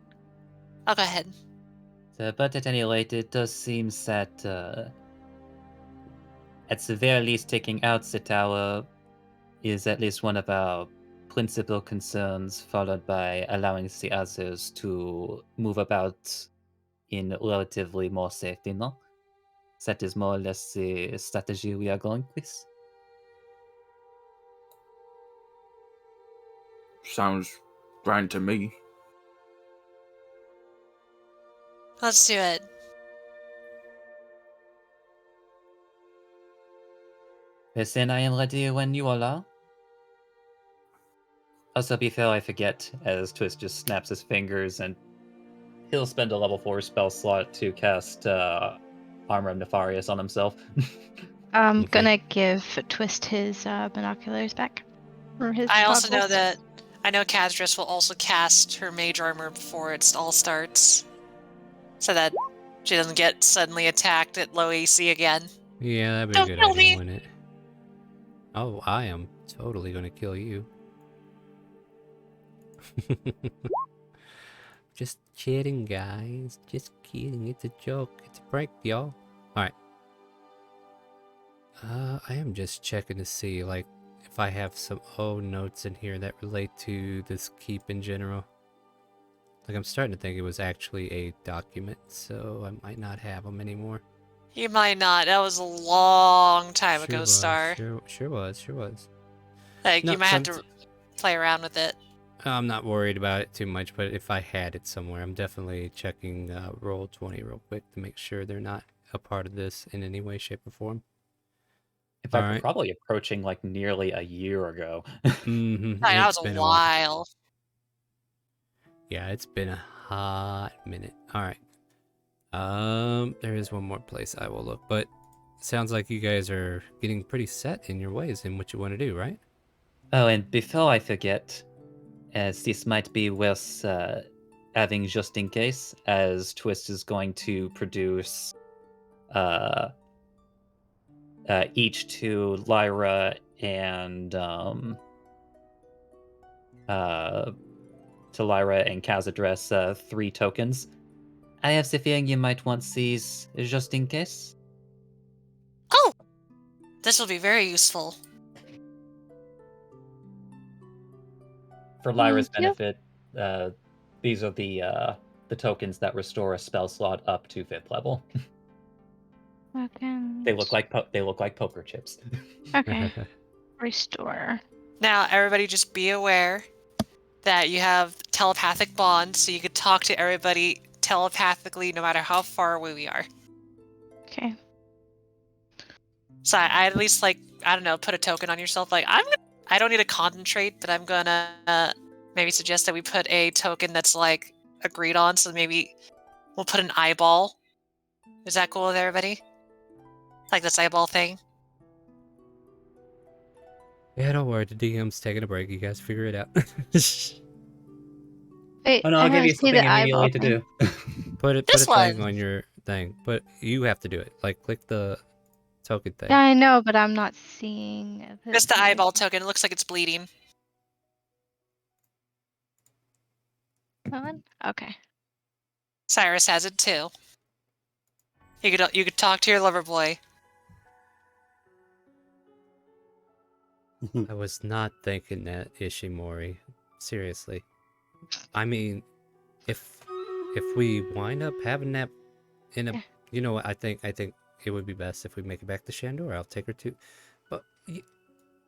Oh, go ahead.
But at any rate, it does seem that at the very least taking out the tower is at least one of our principal concerns, followed by allowing the others to move about in relatively more safety, no? That is more or less the strategy we are going with.
Sounds grand to me.
Let's do it.
Then I am ready when you all are. Also, before I forget, as Twist just snaps his fingers and he'll spend a level 4 spell slot to cast Armor of Nefarious on himself.
I'm gonna give Twist his binoculars back. Or his
I also
goggles.
I know Kazdris will also cast her mage armor before it all starts. So that she doesn't get suddenly attacked at low AC again.
Yeah, that'd be a good idea, wouldn't it? Oh, I am totally gonna kill you. Just kidding, guys. Just kidding. It's a joke. It's a prank, y'all. Alright. I am just checking to see, like, if I have some notes in here that relate to this keep in general. Like, I'm starting to think it was actually a document, so I might not have them anymore.
You might not. That was a long time ago,
was,
Star.
Sure was.
Like, no, you might have to play around with it.
I'm not worried about it too much, but if I had it somewhere, I'm definitely checking Roll20 real quick to make sure they're not a part of this in any way, shape, or form.
In fact, we're probably approaching like nearly a year ago.
That was a while.
Yeah, it's been a hot minute. All right. There is one more place I will look, but it sounds like you guys are getting pretty set in your ways in what you want to do, right?
Oh, and before I forget, as this might be worth having just in case, as Twist is going to produce each to Lyra and Khazadress 3 tokens. I have the feeling you might want these just in case.
Oh! This will be very useful.
For Lyra's benefit, these are the tokens that restore a spell slot up to 5th level.
Okay.
They look like poker chips.
Okay. Restore.
Now, everybody just be aware that you have telepathic bonds, so you could talk to everybody telepathically no matter how far away we are.
Okay.
So I at least, like, I don't know, put a token on yourself. Like, I don't need to concentrate, but I'm gonna maybe suggest that we put a token that's, like, agreed on, so maybe we'll put an eyeball. Is that cool with everybody? Like this eyeball thing?
Yeah, don't worry, the DM's taking a break. You guys figure it out.
Wait,
oh no, I'll give you something immediately to do.
Put a thing on your thing, but you have to do it. Like, click the token thing.
Yeah, I know, but I'm not seeing.
Just the eyeball token. It looks like it's bleeding.
That one? Okay.
Cyrus has it too. You could talk to your lover boy.
I was not thinking that, Ishimori. Seriously. I mean, if we wind up having that in a, you know what? I think it would be best if we make it back to Shandor. I'll take her to, but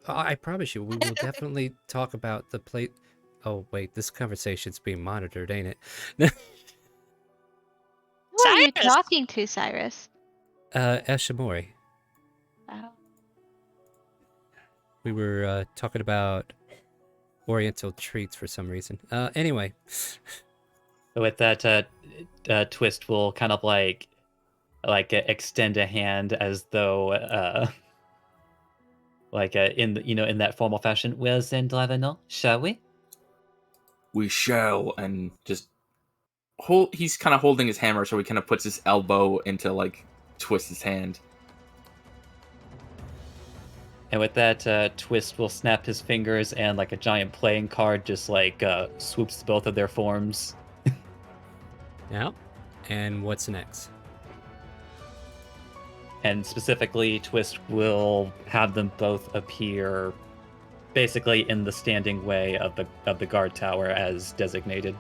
I promise you, we will definitely talk about the plate. Oh wait, this conversation's being monitored, ain't it?
Who are you talking to, Cyrus?
Ishimori.
Oh.
We were talking about Oriental treats for some reason. Anyway.
With that, Twist will kind of like extend a hand as though in that formal fashion. Well then, Dravenor, shall we?
We shall, and just hold. He's kind of holding his hammer, so he kind of puts his elbow into like Twist's hand.
And with that, Twist will snap his fingers, and like a giant playing card just like swoops both of their forms.
Yeah. And what's next?
And specifically, Twist will have them both appear basically in the standing way of the guard tower as designated.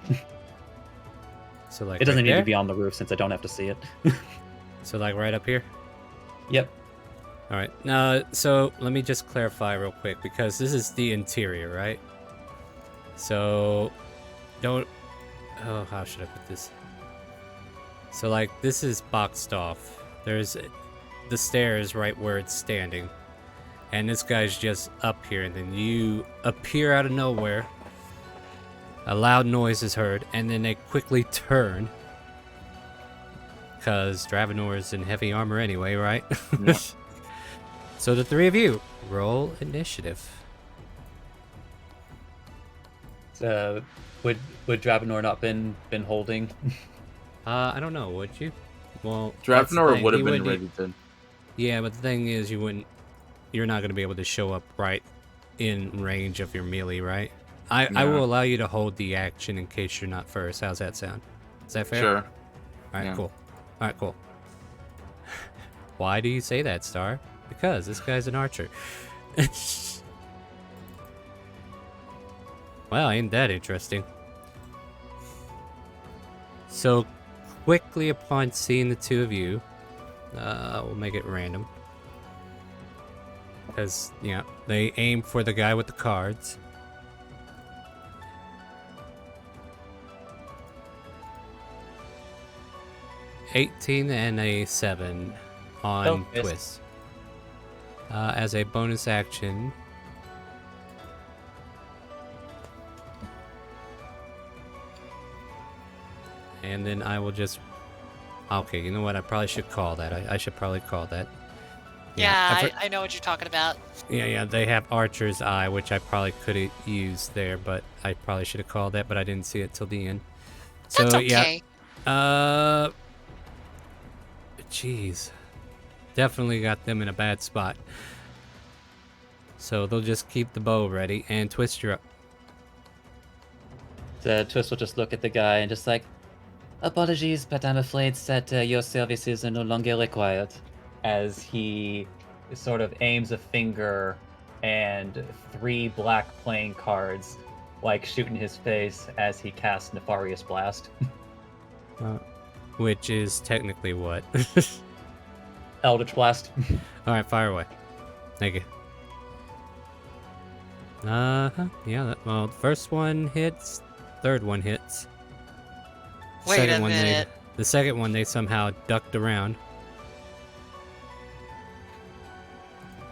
So like
it doesn't
right
need
there?
to be on the roof since I don't have to see it.
So like right up here?
Yep.
All right. Now, so let me just clarify real quick because this is the interior, right? So don't. Oh, how should I put this? So like this is boxed off. There's the stairs right where it's standing, and this guy's just up here, and then you appear out of nowhere. A loud noise is heard, and then they quickly turn. Because Dravenor is in heavy armor anyway, right?
Yeah.
So the three of you, roll initiative.
Would Dravenor not been holding?
I don't know, would you? Well,
Dravenor would have been ready to.
Yeah, but the thing is, you're not going to be able to show up right in range of your melee, right? I will allow you to hold the action in case you're not first. How's that sound? Is that fair?
Sure.
All right,
Yeah.
cool. All right, cool. Why do you say that, Star? Because this guy's an archer. Wow, ain't that interesting? So, quickly upon seeing the two of you, we'll make it random. Because, yeah, they aim for the guy with the cards. $18 and a 7 on Twist. As a bonus action, and then I will just. Okay, you know what? I probably should call that. I should probably call that.
Yeah, I know what you're talking about.
Yeah, they have Archer's Eye, which I probably could have used there, but I probably should have called that, but I didn't see it till the end. So,
That's okay.
Yeah. Jeez. Definitely got them in a bad spot. So they'll just keep the bow ready, and Twist, you're up.
Twist will just look at the guy and just like, apologies, but I'm afraid that your services are no longer required. As he sort of aims a finger and 3 black playing cards like shoot in his face as he casts Nefarious Blast.
Which is technically what?
Eldritch Blast.
Alright, fire away. Thank you. Yeah, well, the first one hits, third one hits.
Wait a minute.
The second one, they somehow ducked around.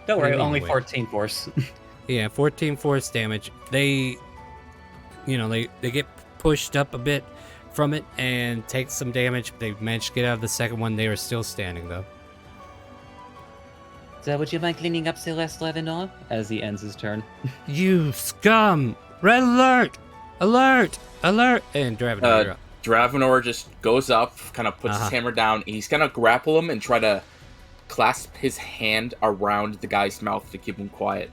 Don't worry, only 14 force.
Yeah, 14 force damage. They get pushed up a bit from it and take some damage. They managed to get out of the second one. They were still standing, though.
So would you mind cleaning up Celeste Dravenor? As he ends his turn.
You scum! Red alert! Alert! Alert! And Dravenor, you're up.
Dravenor just goes up, kind of puts his hammer down, and he's gonna grapple him and try to clasp his hand around the guy's mouth to keep him quiet.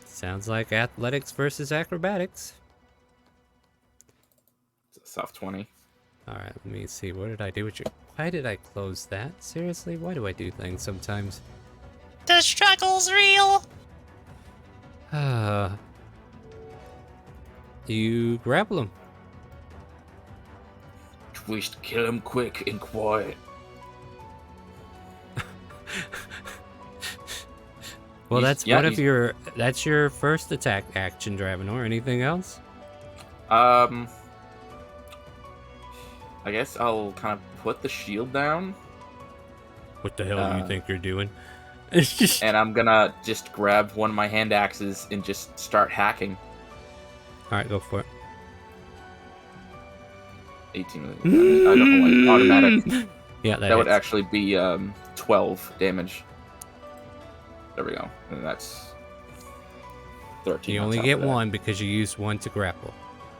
Sounds like athletics versus acrobatics.
Soft 20.
Alright, let me see. What did I do with you? Why did I close that? Seriously? Why do I do things sometimes?
The struggle's real.
You grapple him.
Twist, kill him quick and quiet.
Well, that's your first attack action, Dravenor. Anything else?
I guess I'll kind of put the shield down.
What the hell do you think you're doing?
And I'm gonna just grab one of my hand axes and just start hacking.
Alright, go for it.
18. I don't know, like automatic.
Yeah,
that would actually be 12 damage. There we go. And that's 13.
You only get one because you used one to grapple.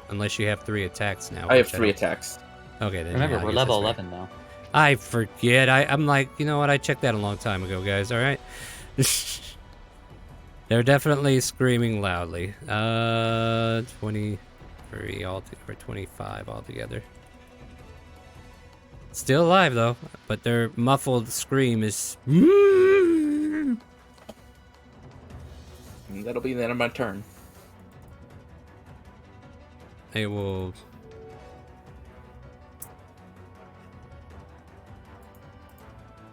Unless you have 3 attacks now.
I have 3 attacks.
Okay, then.
Remember,
yeah,
we're level 11 now.
I forget. I'm like, you know what? I checked that a long time ago, guys. All right. They're definitely screaming loudly. 23 or 25 altogether. Still alive though, but their muffled scream is.
And that'll be the end of my turn.
They will.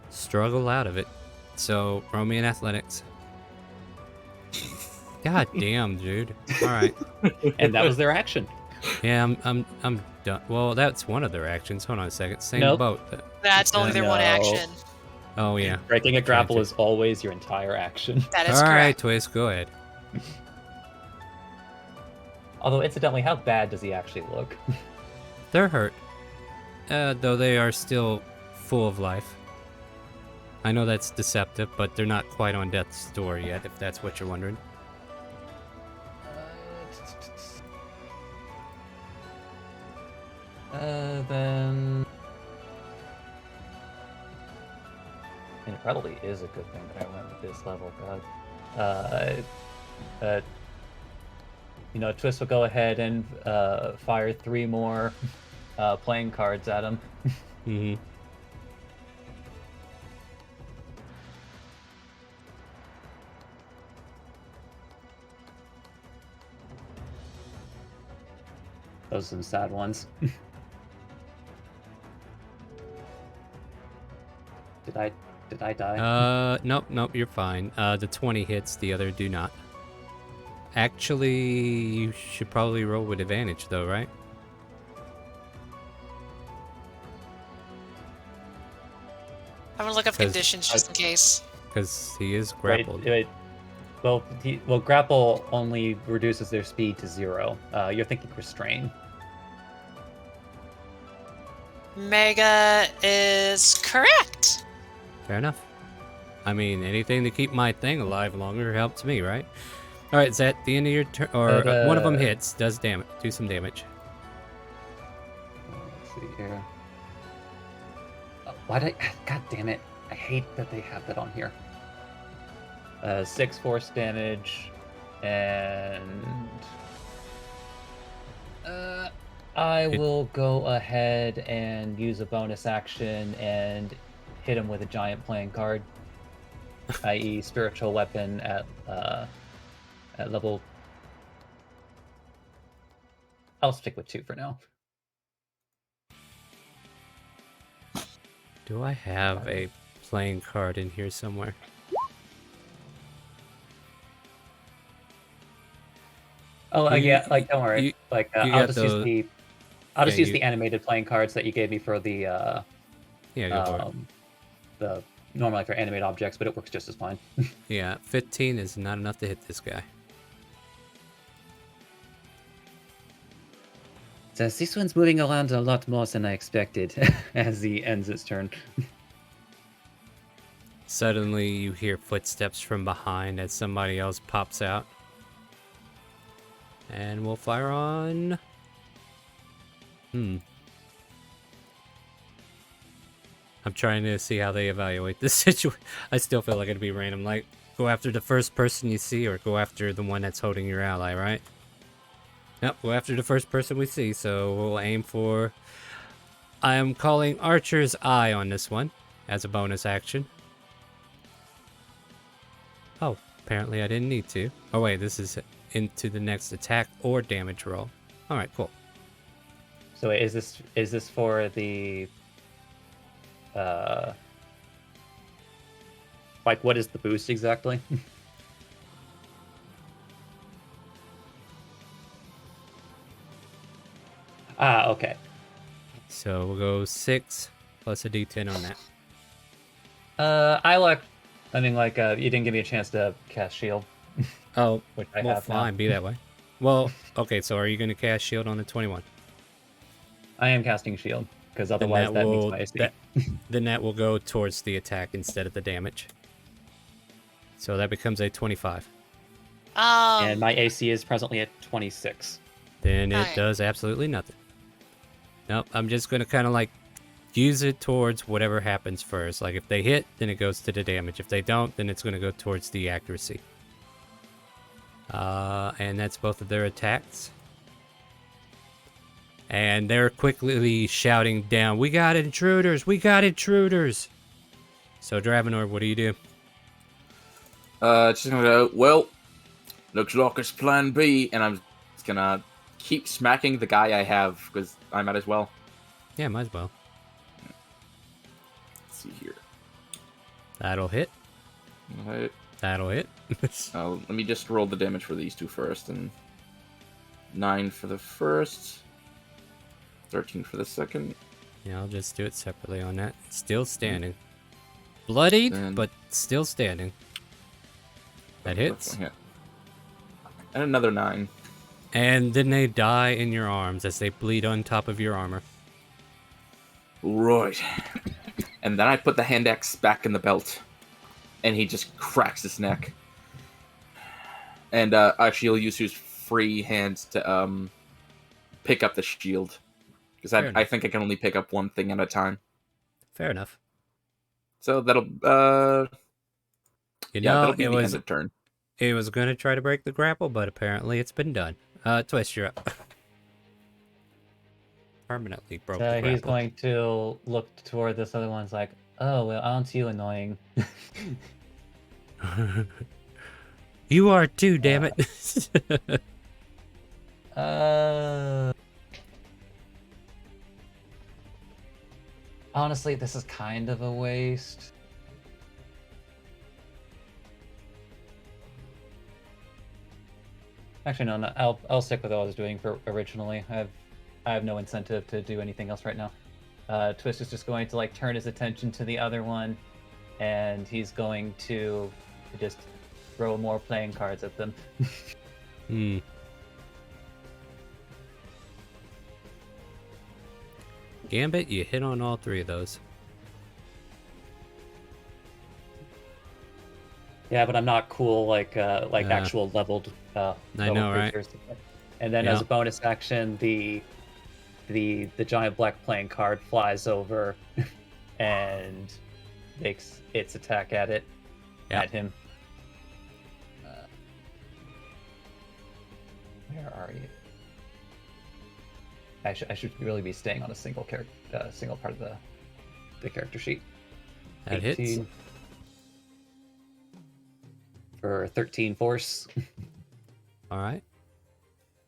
Struggle out of it. So, roll me in athletics. God damn, dude. All right.
And that was their action.
Yeah, I'm done. Well, that's one of their actions. Hold on a second. Same boat.
That's only their one action.
Oh yeah.
Breaking a grapple is always your entire action.
That is
correct. All right,
correct.
Twist, go ahead.
Although, incidentally, how bad does he actually look?
They're hurt. Though they are still full of life. I know that's deceptive, but they're not quite on death's door yet, if that's what you're wondering.
Then... And it probably is a good thing that I went with this level, God. You know, Twist will go ahead and fire 3 more playing cards at him.
Mm-hmm.
Those are some sad ones. Did I die?
Nope, you're fine. The 20 hits, the other do not. Actually, you should probably roll with advantage, though, right?
I'm gonna look up conditions just in case.
Because he is grappled.
Wait. Well, grapple only reduces their speed to 0. You're thinking restrain.
Mega is correct.
Fair enough. I mean, anything to keep my thing alive longer helps me, right? All right, is that the end of your turn? Or one of them hits, does damage, do some damage.
Let's see here. Why did I? God damn it! I hate that they have that on here. 6 force damage, and I will go ahead and use a bonus action and hit him with a giant playing card, i.e., spiritual weapon at level. I'll stick with 2 for now.
Do I have a playing card in here somewhere?
Oh, yeah, like, don't worry. I'll just use the animated playing cards that you gave me for the the normally for animate objects, but it works just as fine.
Yeah, 15 is not enough to hit this guy.
So this one's moving around a lot more than I expected as he ends its turn.
Suddenly you hear footsteps from behind as somebody else pops out. And we'll fire on... I'm trying to see how they evaluate this situation. I still feel like it'd be random. Like, go after the first person you see or go after the one that's holding your ally, right? Yep, go after the first person we see, so we'll aim for... I am calling Archer's Eye on this one as a bonus action. Oh, apparently I didn't need to. Oh wait, this is into the next attack or damage roll. Alright, cool.
So wait, is this for the like what is the boost exactly? Ah, okay.
So we'll go 6 plus a d10 on that.
I mean, like, you didn't give me a chance to cast shield.
Oh,
which I
well,
have
fine,
now.
be that way. Well, okay, so are you going to cast shield on the 21?
I am casting shield, because otherwise that means my AC.
Then that will go towards the attack instead of the damage. So that becomes a 25.
And my AC is presently at 26.
Then it does absolutely nothing. Nope, I'm just going to kind of like use it towards whatever happens first. Like if they hit, then it goes to the damage. If they don't, then it's going to go towards the accuracy. And that's both of their attacks. And they're quickly shouting down, "We got intruders! We got intruders!" So Dravenor, what do you do?
Just gonna go, well, looks like it's plan B, and I'm just gonna keep smacking the guy I have, because I might as well.
Yeah, might as well.
Let's see here.
That'll hit.
Alright.
That'll hit.
Let me just roll the damage for these two first, and 9 for the first, 13 for the second.
Yeah, I'll just do it separately on that. Still standing. Bloodied, but still standing. That hits.
And another 9.
And then they die in your arms as they bleed on top of your armor.
Right. And then I put the hand axe back in the belt. And he just cracks his neck. And actually he'll use his free hands to pick up the shield. Because I think I can only pick up one thing at a time.
Fair enough.
So that'll that'll be the end of turn.
It was going to try to break the grapple, but apparently it's been done. Twist, you're up. Permanently broke the grapple.
He's going to look toward this other one's like, "Oh, well, aren't you annoying?"
You are too, damn it.
Honestly, this is kind of a waste. Actually, no. I'll stick with what I was doing for originally. I have no incentive to do anything else right now. Twist is just going to like turn his attention to the other one, and he's going to just throw more playing cards at them.
Gambit, you hit on all 3 of those.
Yeah, but I'm not cool like actual leveled.
I know, right?
And then as a bonus action, the giant black playing card flies over and makes its attack at him. Where are you? I should really be staying on a single part of the character sheet.
That hits.
For 13 force.
Alright.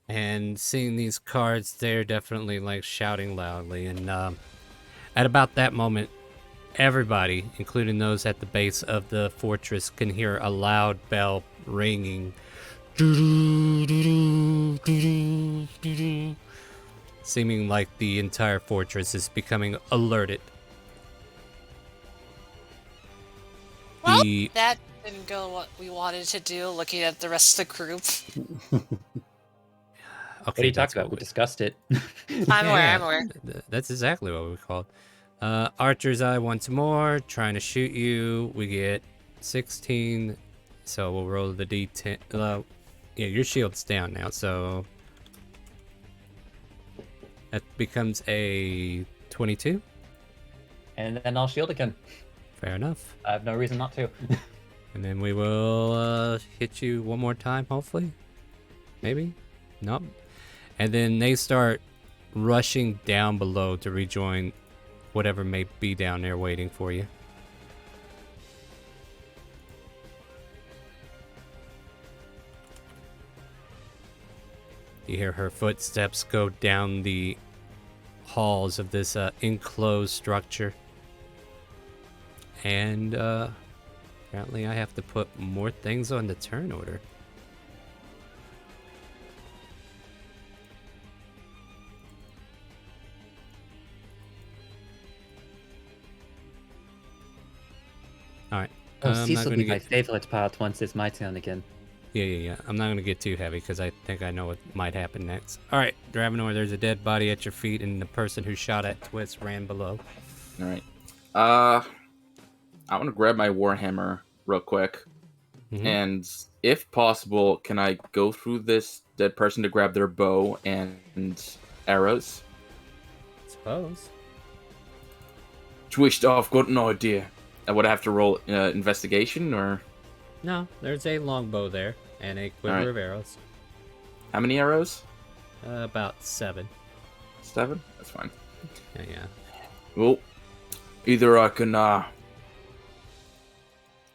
And seeing these cards, they're definitely like shouting loudly. And at about that moment, everybody, including those at the base of the fortress, can hear a loud bell ringing. Seeming like the entire fortress is becoming alerted.
Well, that didn't go what we wanted to do, looking at the rest of the group.
What are you talking about? We discussed it.
I'm aware.
That's exactly what we called. Archer's Eye once more, trying to shoot you. We get 16, so we'll roll the d10. Yeah, your shield's down now, so that becomes a 22.
And then I'll shield again.
Fair enough.
I have no reason not to.
And then we will hit you one more time, hopefully. Maybe? Nope. And then they start rushing down below to rejoin whatever may be down there waiting for you. You hear her footsteps go down the halls of this enclosed structure. And apparently I have to put more things on the turn order. Alright.
Oh, Cecil will be my favorite part once it's my turn again.
Yeah. I'm not going to get too heavy because I think I know what might happen next. Alright, Dravenor, there's a dead body at your feet and the person who shot at Twist ran below.
Alright. I want to grab my Warhammer real quick. Mm-hmm. And if possible, can I go through this dead person to grab their bow and arrows?
Suppose.
Twist, I've got an idea. Would I have to roll investigation or?
No, there's a longbow there and a quiver of arrows.
How many arrows?
About 7.
7? That's fine.
Yeah.
Well, either I can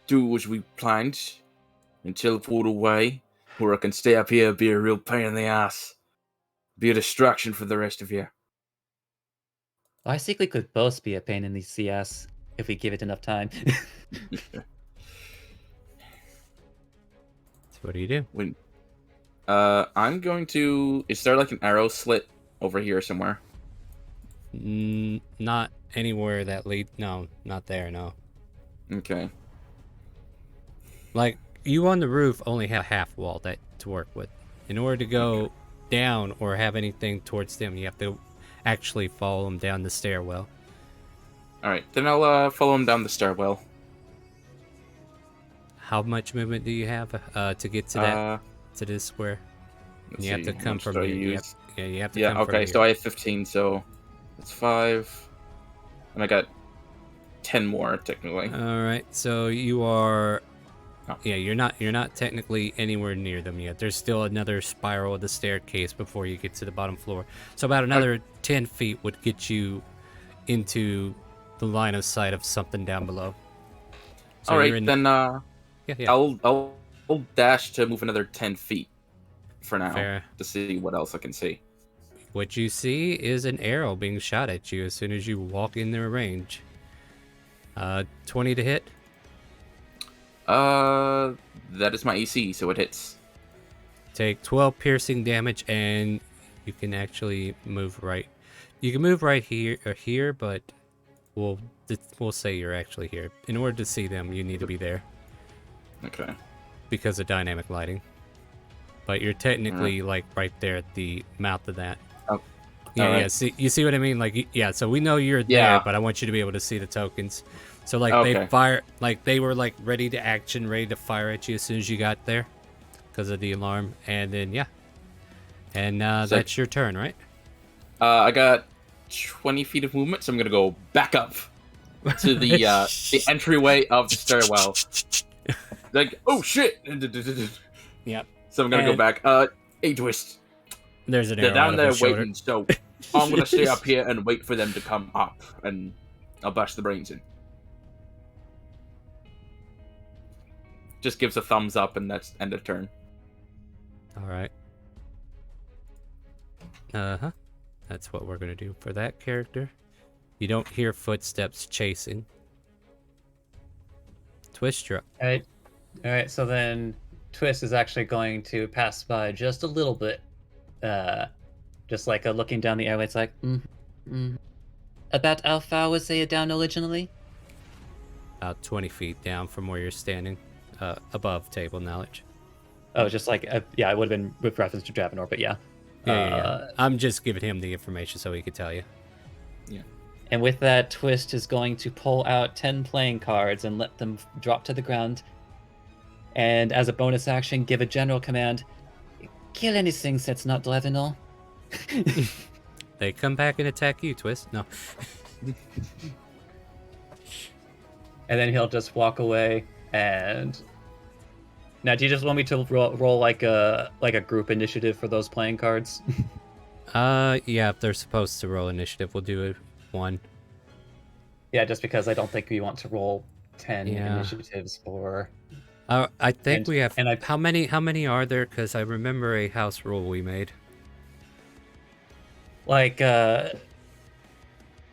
do as we planned and teleport away, or I can stay up here and be a real pain in the ass. Be a distraction for the rest of you.
I think we could both be a pain in the ass if we give it enough time.
So what do you do?
I'm going to... Is there like an arrow slit over here somewhere?
Not anywhere that lead... No, not there, no.
Okay.
Like, you on the roof only have half wall to work with. In order to go down or have anything towards them, you have to actually follow them down the stairwell.
Alright, then I'll follow them down the stairwell.
How much movement do you have to get to that to this square? You have to come from here. You have to come from here.
Yeah, okay, so I have 15, so that's 5. And I got 10 more, technically.
Alright, so you are... Yeah, you're not technically anywhere near them yet. There's still another spiral of the staircase before you get to the bottom floor. So about another 10 feet would get you into the line of sight of something down below. So
alright, then
yeah.
I'll dash to move another 10 feet for now.
Fair.
To see what else I can see.
What you see is an arrow being shot at you as soon as you walk in their range. 20 to hit?
That is my AC, so it hits.
Take 12 piercing damage, and you can actually move right. You can move right here, but we'll say you're actually here. In order to see them, you need to be there.
Okay.
Because of dynamic lighting. But you're technically like right there at the mouth of that.
Oh.
Yeah. See, you see what I mean? Like, yeah. So we know you're there, but I want you to be able to see the tokens. So like they fire, like they were like ready to fire at you as soon as you got there, because of the alarm. And then and that's your turn, right?
I got 20 feet of movement, so I'm gonna go back up to the entryway of the stairwell. Like, oh shit!
Yep.
So I'm gonna go back. Hey, Twist.
There's an
They're
arrow
down there waiting,
shoulder.
so I'm gonna stay up here and wait for them to come up, and I'll bash the brains in. Just gives a thumbs up, and that's end of turn.
All right. That's what we're gonna do for that character. You don't hear footsteps chasing. Twist drop.
All right. So then Twist is actually going to pass by just a little bit, just like looking down the airway. It's like, about how far was they down originally?
About 20 feet down from where you're standing. Above table knowledge.
Oh, just like yeah, it would have been with reference to Dravenor, but yeah.
Yeah. I'm just giving him the information so he could tell you.
Yeah.
And with that, Twist is going to pull out 10 playing cards and let them drop to the ground. And as a bonus action, give a general command: kill anything that's not Dravenor.
They come back and attack you, Twist. No.
And then he'll just walk away. And now, do you just want me to roll like a group initiative for those playing cards?
Yeah, if they're supposed to roll initiative, we'll do it 1.
Yeah, just because I don't think we want to roll 10 initiatives for...
I think we have... How many are there? Because I remember a house rule we made.
Like, the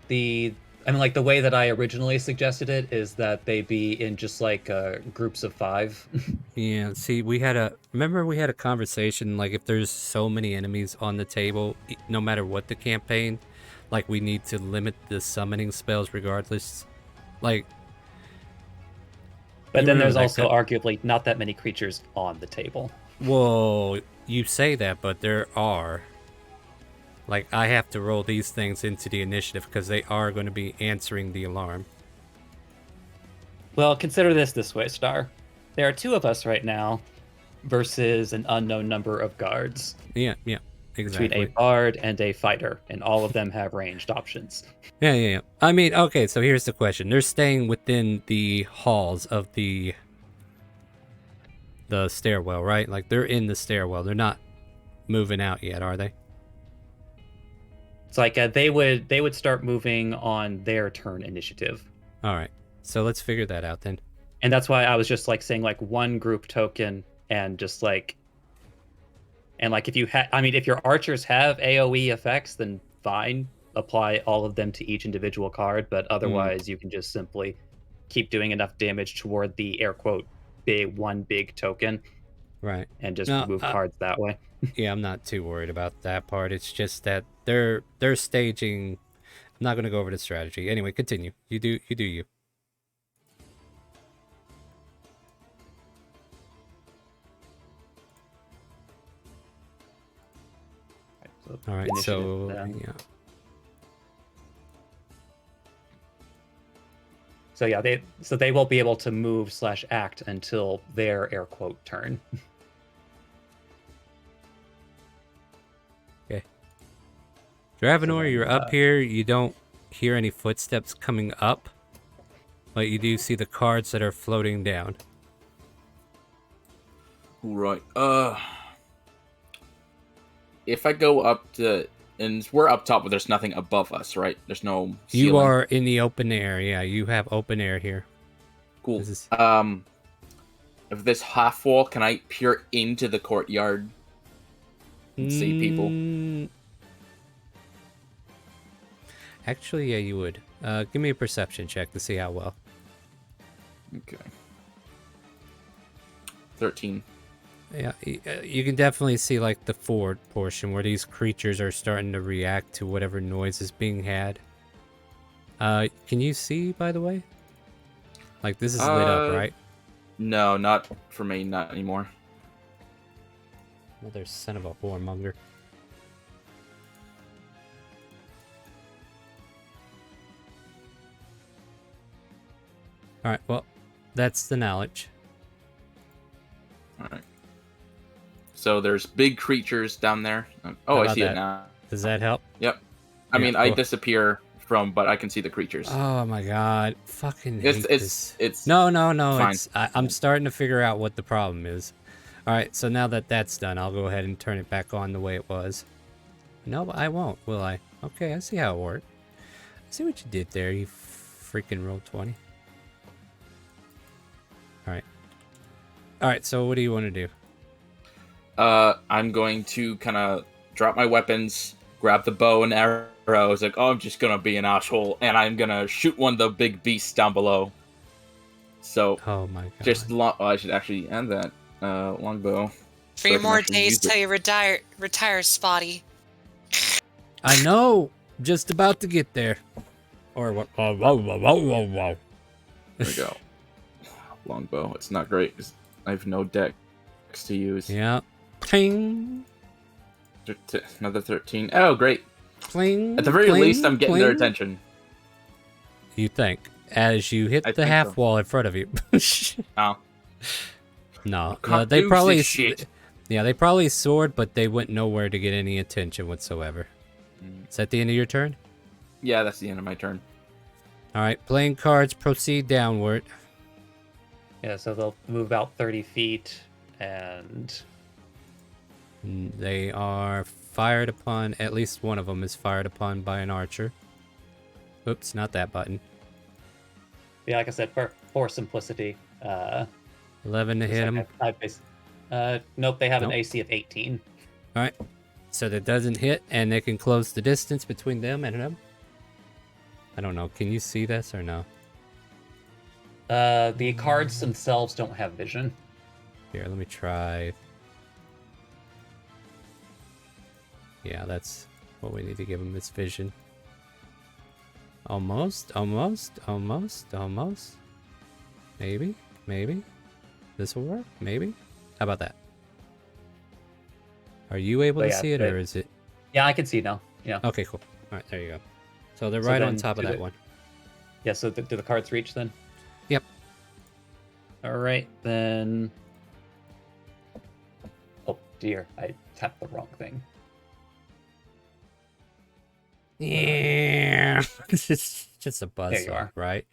way that I originally suggested it is that they be in just, like, groups of 5.
Yeah, see, remember we had a conversation, like, if there's so many enemies on the table, no matter what the campaign, like, we need to limit the summoning spells regardless. Like...
But then there's also arguably not that many creatures on the table.
Well, you say that, but there are. Like, I have to roll these things into the initiative because they are going to be answering the alarm.
Well, consider this way, Star. There are 2 of us right now versus an unknown number of guards.
Yeah, exactly.
Between a bard and a fighter, and all of them have ranged options.
Yeah. I mean, okay, so here's the question. They're staying within the halls of the stairwell, right? Like, they're in the stairwell. They're not moving out yet, are they?
It's like they would start moving on their turn initiative.
All right. So let's figure that out then.
And that's why I was just like saying like 1 group token and just like... And like if your archers have AoE effects, then fine, apply all of them to each individual card, but otherwise you can just simply keep doing enough damage toward the air quote big token.
Right.
And just move cards that way.
Yeah, I'm not too worried about that part. It's just that they're staging. I'm not going to go over the strategy. Anyway, continue. You do you. All right, so yeah.
So yeah, they won't be able to move / act until their air quote turn.
Okay. Dravenor, you're up here. You don't hear any footsteps coming up, but you do see the cards that are floating down.
Right. If I go up to... And we're up top, but there's nothing above us, right? There's no ceiling.
You are in the open air. Yeah, you have open air here.
Cool. If this half wall, can I peer into the courtyard and see people?
Actually, yeah, you would. Give me a perception check to see how well.
Okay. 13.
Yeah, you can definitely see like the forward portion where these creatures are starting to react to whatever noise is being had. Can you see, by the way? Like, this is lit up, right?
No, not for me, not anymore.
Mother son of a whoremonger. Alright, well, that's the knowledge.
Alright. So there's big creatures down there. Oh, I see it now.
Does that help?
Yep. I mean, I disappear but I can see the creatures.
Oh my god. Fucking hate this.
It's
No.
fine.
I'm starting to figure out what the problem is. Alright, so now that that's done, I'll go ahead and turn it back on the way it was. No, I won't, will I? Okay, I see how it worked. I see what you did there, you freaking roll 20. Alright, so what do you want to do?
I'm going to kind of drop my weapons, grab the bow and arrows, like, oh, I'm just going to be an asshole, and I'm going to shoot one of the big beasts down below. So,
oh my god.
I should actually end that. Longbow.
3 more days till you retire, Spotty.
I know! Just about to get there. Or what?
There we go. Longbow. It's not great. I have no dex to use.
Yeah. Ping.
Another 13. Oh, great.
Pling.
At the very least, I'm getting their attention.
You think? As you hit the half wall in front of you.
Oh.
No. They probably... Yeah, they probably soared, but they went nowhere to get any attention whatsoever. Is that the end of your turn?
Yeah, that's the end of my turn.
Alright, playing cards, proceed downward.
Yeah, so they'll move about 30 feet, and...
They are fired upon. At least one of them is fired upon by an archer. Oops, not that button.
Yeah, like I said, for simplicity.
11 to hit them.
Nope, they have an
Nope.
AC of 18.
All right. So that doesn't hit, and they can close the distance between them and him. I don't know. Can you see this or no?
The cards themselves don't have vision.
Here, let me try. Yeah, that's what we need to give him, this vision. Almost. Maybe. This will work? Maybe? How about that? Are you able to see it, or is it?
Yeah, I can see now. Yeah.
Okay, cool. All right, there you go. So they're right on top of that one.
Yeah, so do the cards reach then?
Yep.
All right, then. Oh, dear. I tapped the wrong thing.
Yeah. It's just a buzzsaw, right?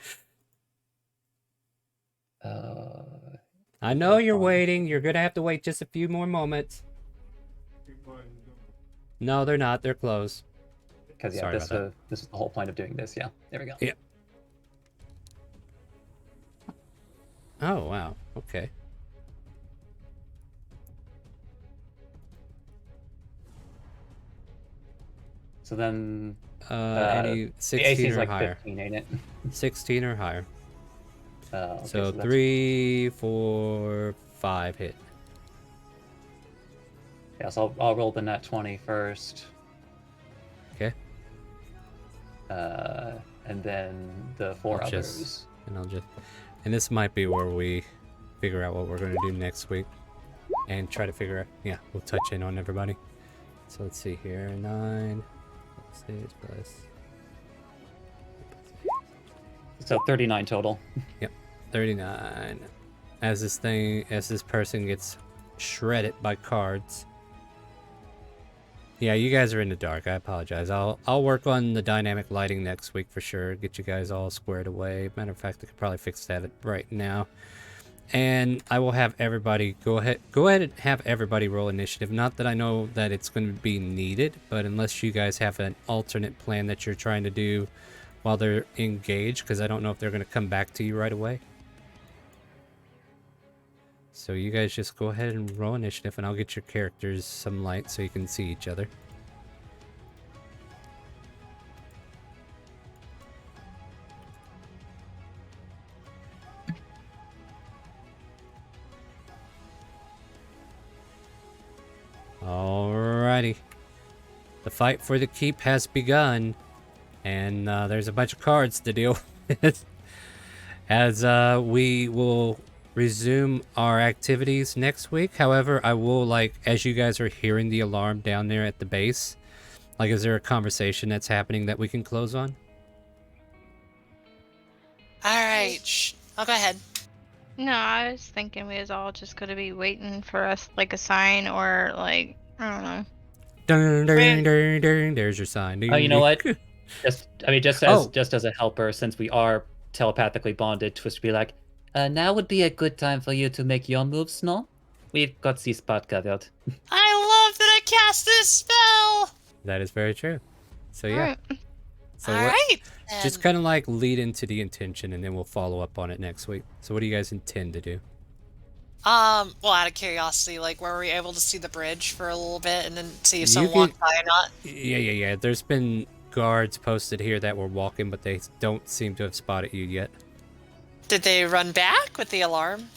I know you're waiting. You're going to have to wait just a few more moments. No, they're not. They're closed.
Because, yeah, this is the whole point of doing this. Yeah, there we go.
Yep. Oh, wow. Okay.
So then...
any 16 or
like
higher.
15, ain't it?
16 or higher.
Okay,
so 3, 4, 5 hit.
Yeah, so I'll roll the nat 20 first.
Okay.
And then the 4 others.
And this might be where we figure out what we're going to do next week. And try to figure out, yeah, we'll touch in on everybody. So let's see here, 9, 6 plus...
So 39 total.
Yep, 39. As this person gets shredded by cards. Yeah, you guys are in the dark. I apologize. I'll work on the dynamic lighting next week for sure. Get you guys all squared away. Matter of fact, I could probably fix that right now. And I will have everybody go ahead and have everybody roll initiative. Not that I know that it's going to be needed, but unless you guys have an alternate plan that you're trying to do while they're engaged, because I don't know if they're going to come back to you right away. So you guys just go ahead and roll initiative, and I'll get your characters some light so you can see each other. Alrighty. The fight for the keep has begun, and there's a bunch of cards to deal with. As we will resume our activities next week. However, I will, as you guys are hearing the alarm down there at the base, is there a conversation that's happening that we can close on?
Alright, I'll go ahead.
No, I was thinking we was all just gonna be waiting for us, a sign, or I don't know.
Dun, dun, dun, dun, there's your sign.
Oh, you know what? just as a helper, since we are telepathically bonded, Twist would be like, now would be a good time for you to make your moves, no? We've got the spot covered.
I love that I cast this spell!
That is very true. So yeah.
Right.
So
Alright.
just kind of lead into the intention, and then we'll follow up on it next week. So what do you guys intend to do?
Well, out of curiosity, were we able to see the bridge for a little bit and then see if someone walked by or not?
Yeah. There's been guards posted here that were walking, but they don't seem to have spotted you yet.
Did they run back with the alarm?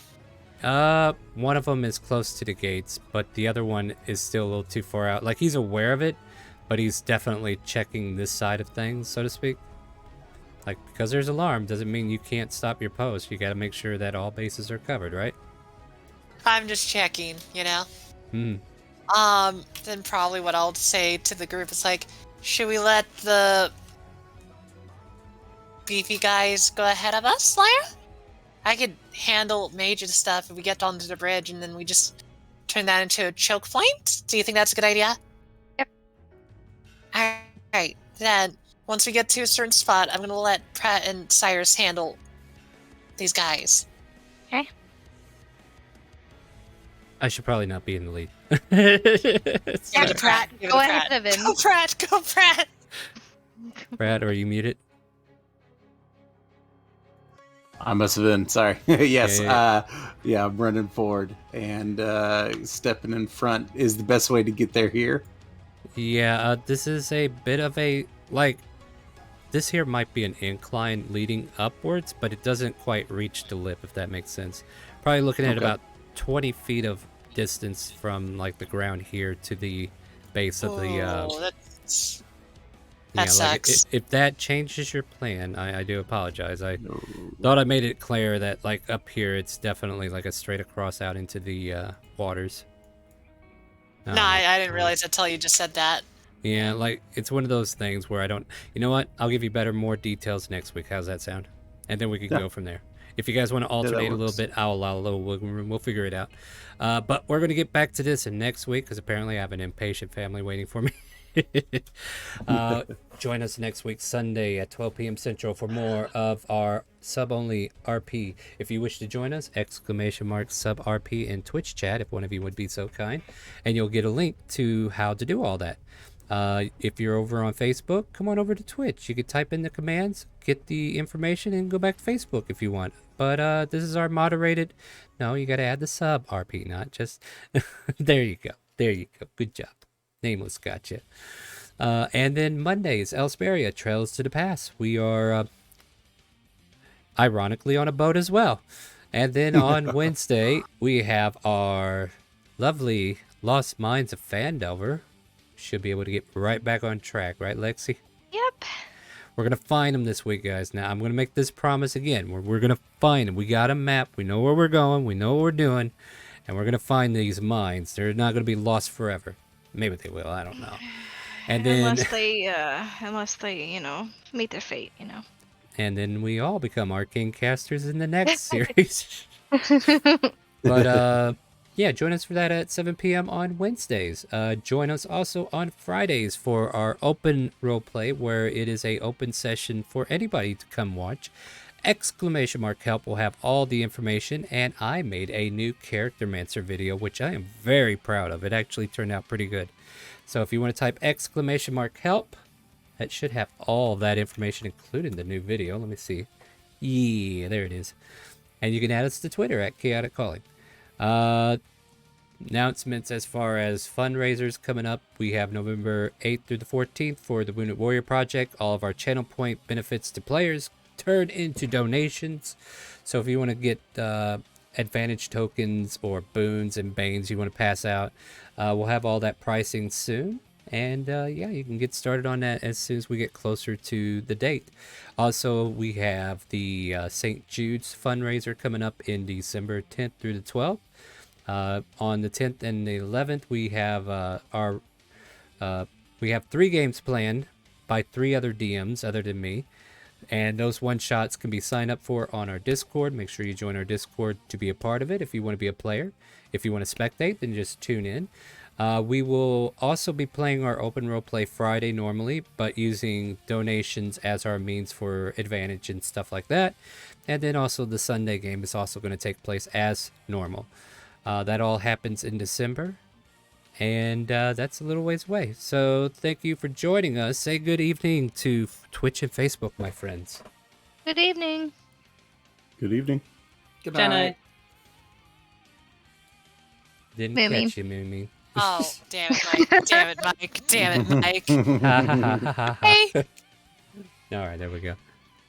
One of them is close to the gates, but the other one is still a little too far out. He's aware of it, but he's definitely checking this side of things, so to speak. Because there's alarm doesn't mean you can't stop your post. You got to make sure that all bases are covered, right?
I'm just checking, you know? Then probably what I'll say to the group is should we let the beefy guys go ahead of us, Slayer? I could handle mage and stuff if we get onto the bridge and then we just turn that into a choke point. Do you think that's a good idea?
Yep.
Alright, then once we get to a certain spot, I'm gonna let Pratt and Cyrus handle these guys.
Okay.
I should probably not be in the lead.
Yeah, Pratt. Go ahead of him.
Go Pratt. Go Pratt.
Pratt, are you muted?
I must have been. Sorry. Yes.
Yeah.
I'm running forward and stepping in front is the best way to get there here.
Yeah. This is a bit of a this here might be an incline leading upwards, but it doesn't quite reach the lip, if that makes sense. Probably looking at about 20 feet of distance from like the ground here to the base of the.
That sucks.
If that changes your plan, I do apologize. I thought I made it clear that like up here, it's definitely like a straight across out into the waters.
No, I didn't realize until you just said that.
Yeah, like it's one of those things where I don't. You know what? I'll give you more details next week. How's that sound? And then we can go from there. If you guys want to alternate a little bit, I'll allow a little wiggle room. We'll figure it out. But we're going to get back to this in next week because apparently I have an impatient family waiting for me. Join us next week, Sunday at 12 p.m. Central for more of our sub-only RP. If you wish to join us, ! sub RP in Twitch chat, if one of you would be so kind. And you'll get a link to how to do all that. If you're over on Facebook, come on over to Twitch. You can type in the commands, get the information, and go back to Facebook if you want. But this is our moderated. No, you got to add the sub RP, not just. There you go. There you go. Good job. Nameless gotcha. And then Mondays, Elsperia, Trails to the Pass. We are ironically on a boat as well. And then on Wednesday, we have our lovely Lost Mines of Fandelver. Should be able to get right back on track, right, Lexi?
Yep.
We're going to find them this week, guys. Now, I'm going to make this promise again. We're going to find them. We got a map. We know where we're going. We know what we're doing. And we're going to find these mines. They're not going to be lost forever. Maybe they will. I don't know. And then
unless they, meet their fate,
And then we all become arcane casters in the next series. But yeah, join us for that at 7 p.m. on Wednesdays. Join us also on Fridays for our open roleplay, where it is a open session for anybody to come watch. ! Help will have all the information, and I made a new Character Mancer video, which I am very proud of. It actually turned out pretty good. So if you want to type ! Help, that should have all that information, including the new video. Let me see. Yeah, there it is. And you can add us to Twitter at ChaoticCalling. Announcements as far as fundraisers coming up. We have November 8th through the 14th for the Wounded Warrior Project. All of our channel point benefits to players turn into donations. So if you want to get advantage tokens or boons and banes you want to pass out, we'll have all that pricing soon. And yeah, you can get started on that as soon as we get closer to the date. Also, we have the St. Jude's fundraiser coming up in December 10th through the 12th. On the 10th and the 11th, we have we have 3 games planned by 3 other DMs other than me. And those one-shots can be signed up for on our Discord. Make sure you join our Discord to be a part of it if you want to be a player. If you want to spectate, then just tune in. We will also be playing our open roleplay Friday normally, but using donations as our means for advantage and stuff like that. And then also the Sunday game is also going to take place as normal. That all happens in December. And that's a little ways away. So thank you for joining us. Say good evening to Twitch and Facebook, my friends.
Good evening.
Good evening.
Good night.
Didn't
Mimi.
catch you, Mimi.
Oh, damn it, Mike. Damn it, Mike. Damn it, Mike. Hey.
All right, there we go.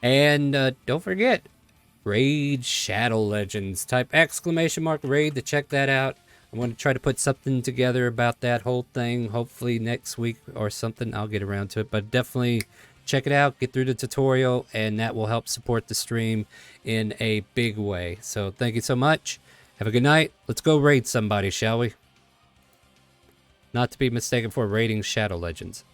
And don't forget, Raid Shadow Legends. Type ! Raid to check that out. I want to try to put something together about that whole thing. Hopefully next week or something, I'll get around to it. But definitely check it out, get through the tutorial, and that will help support the stream in a big way. So thank you so much. Have a good night. Let's go raid somebody, shall we? Not to be mistaken for raiding Shadow Legends.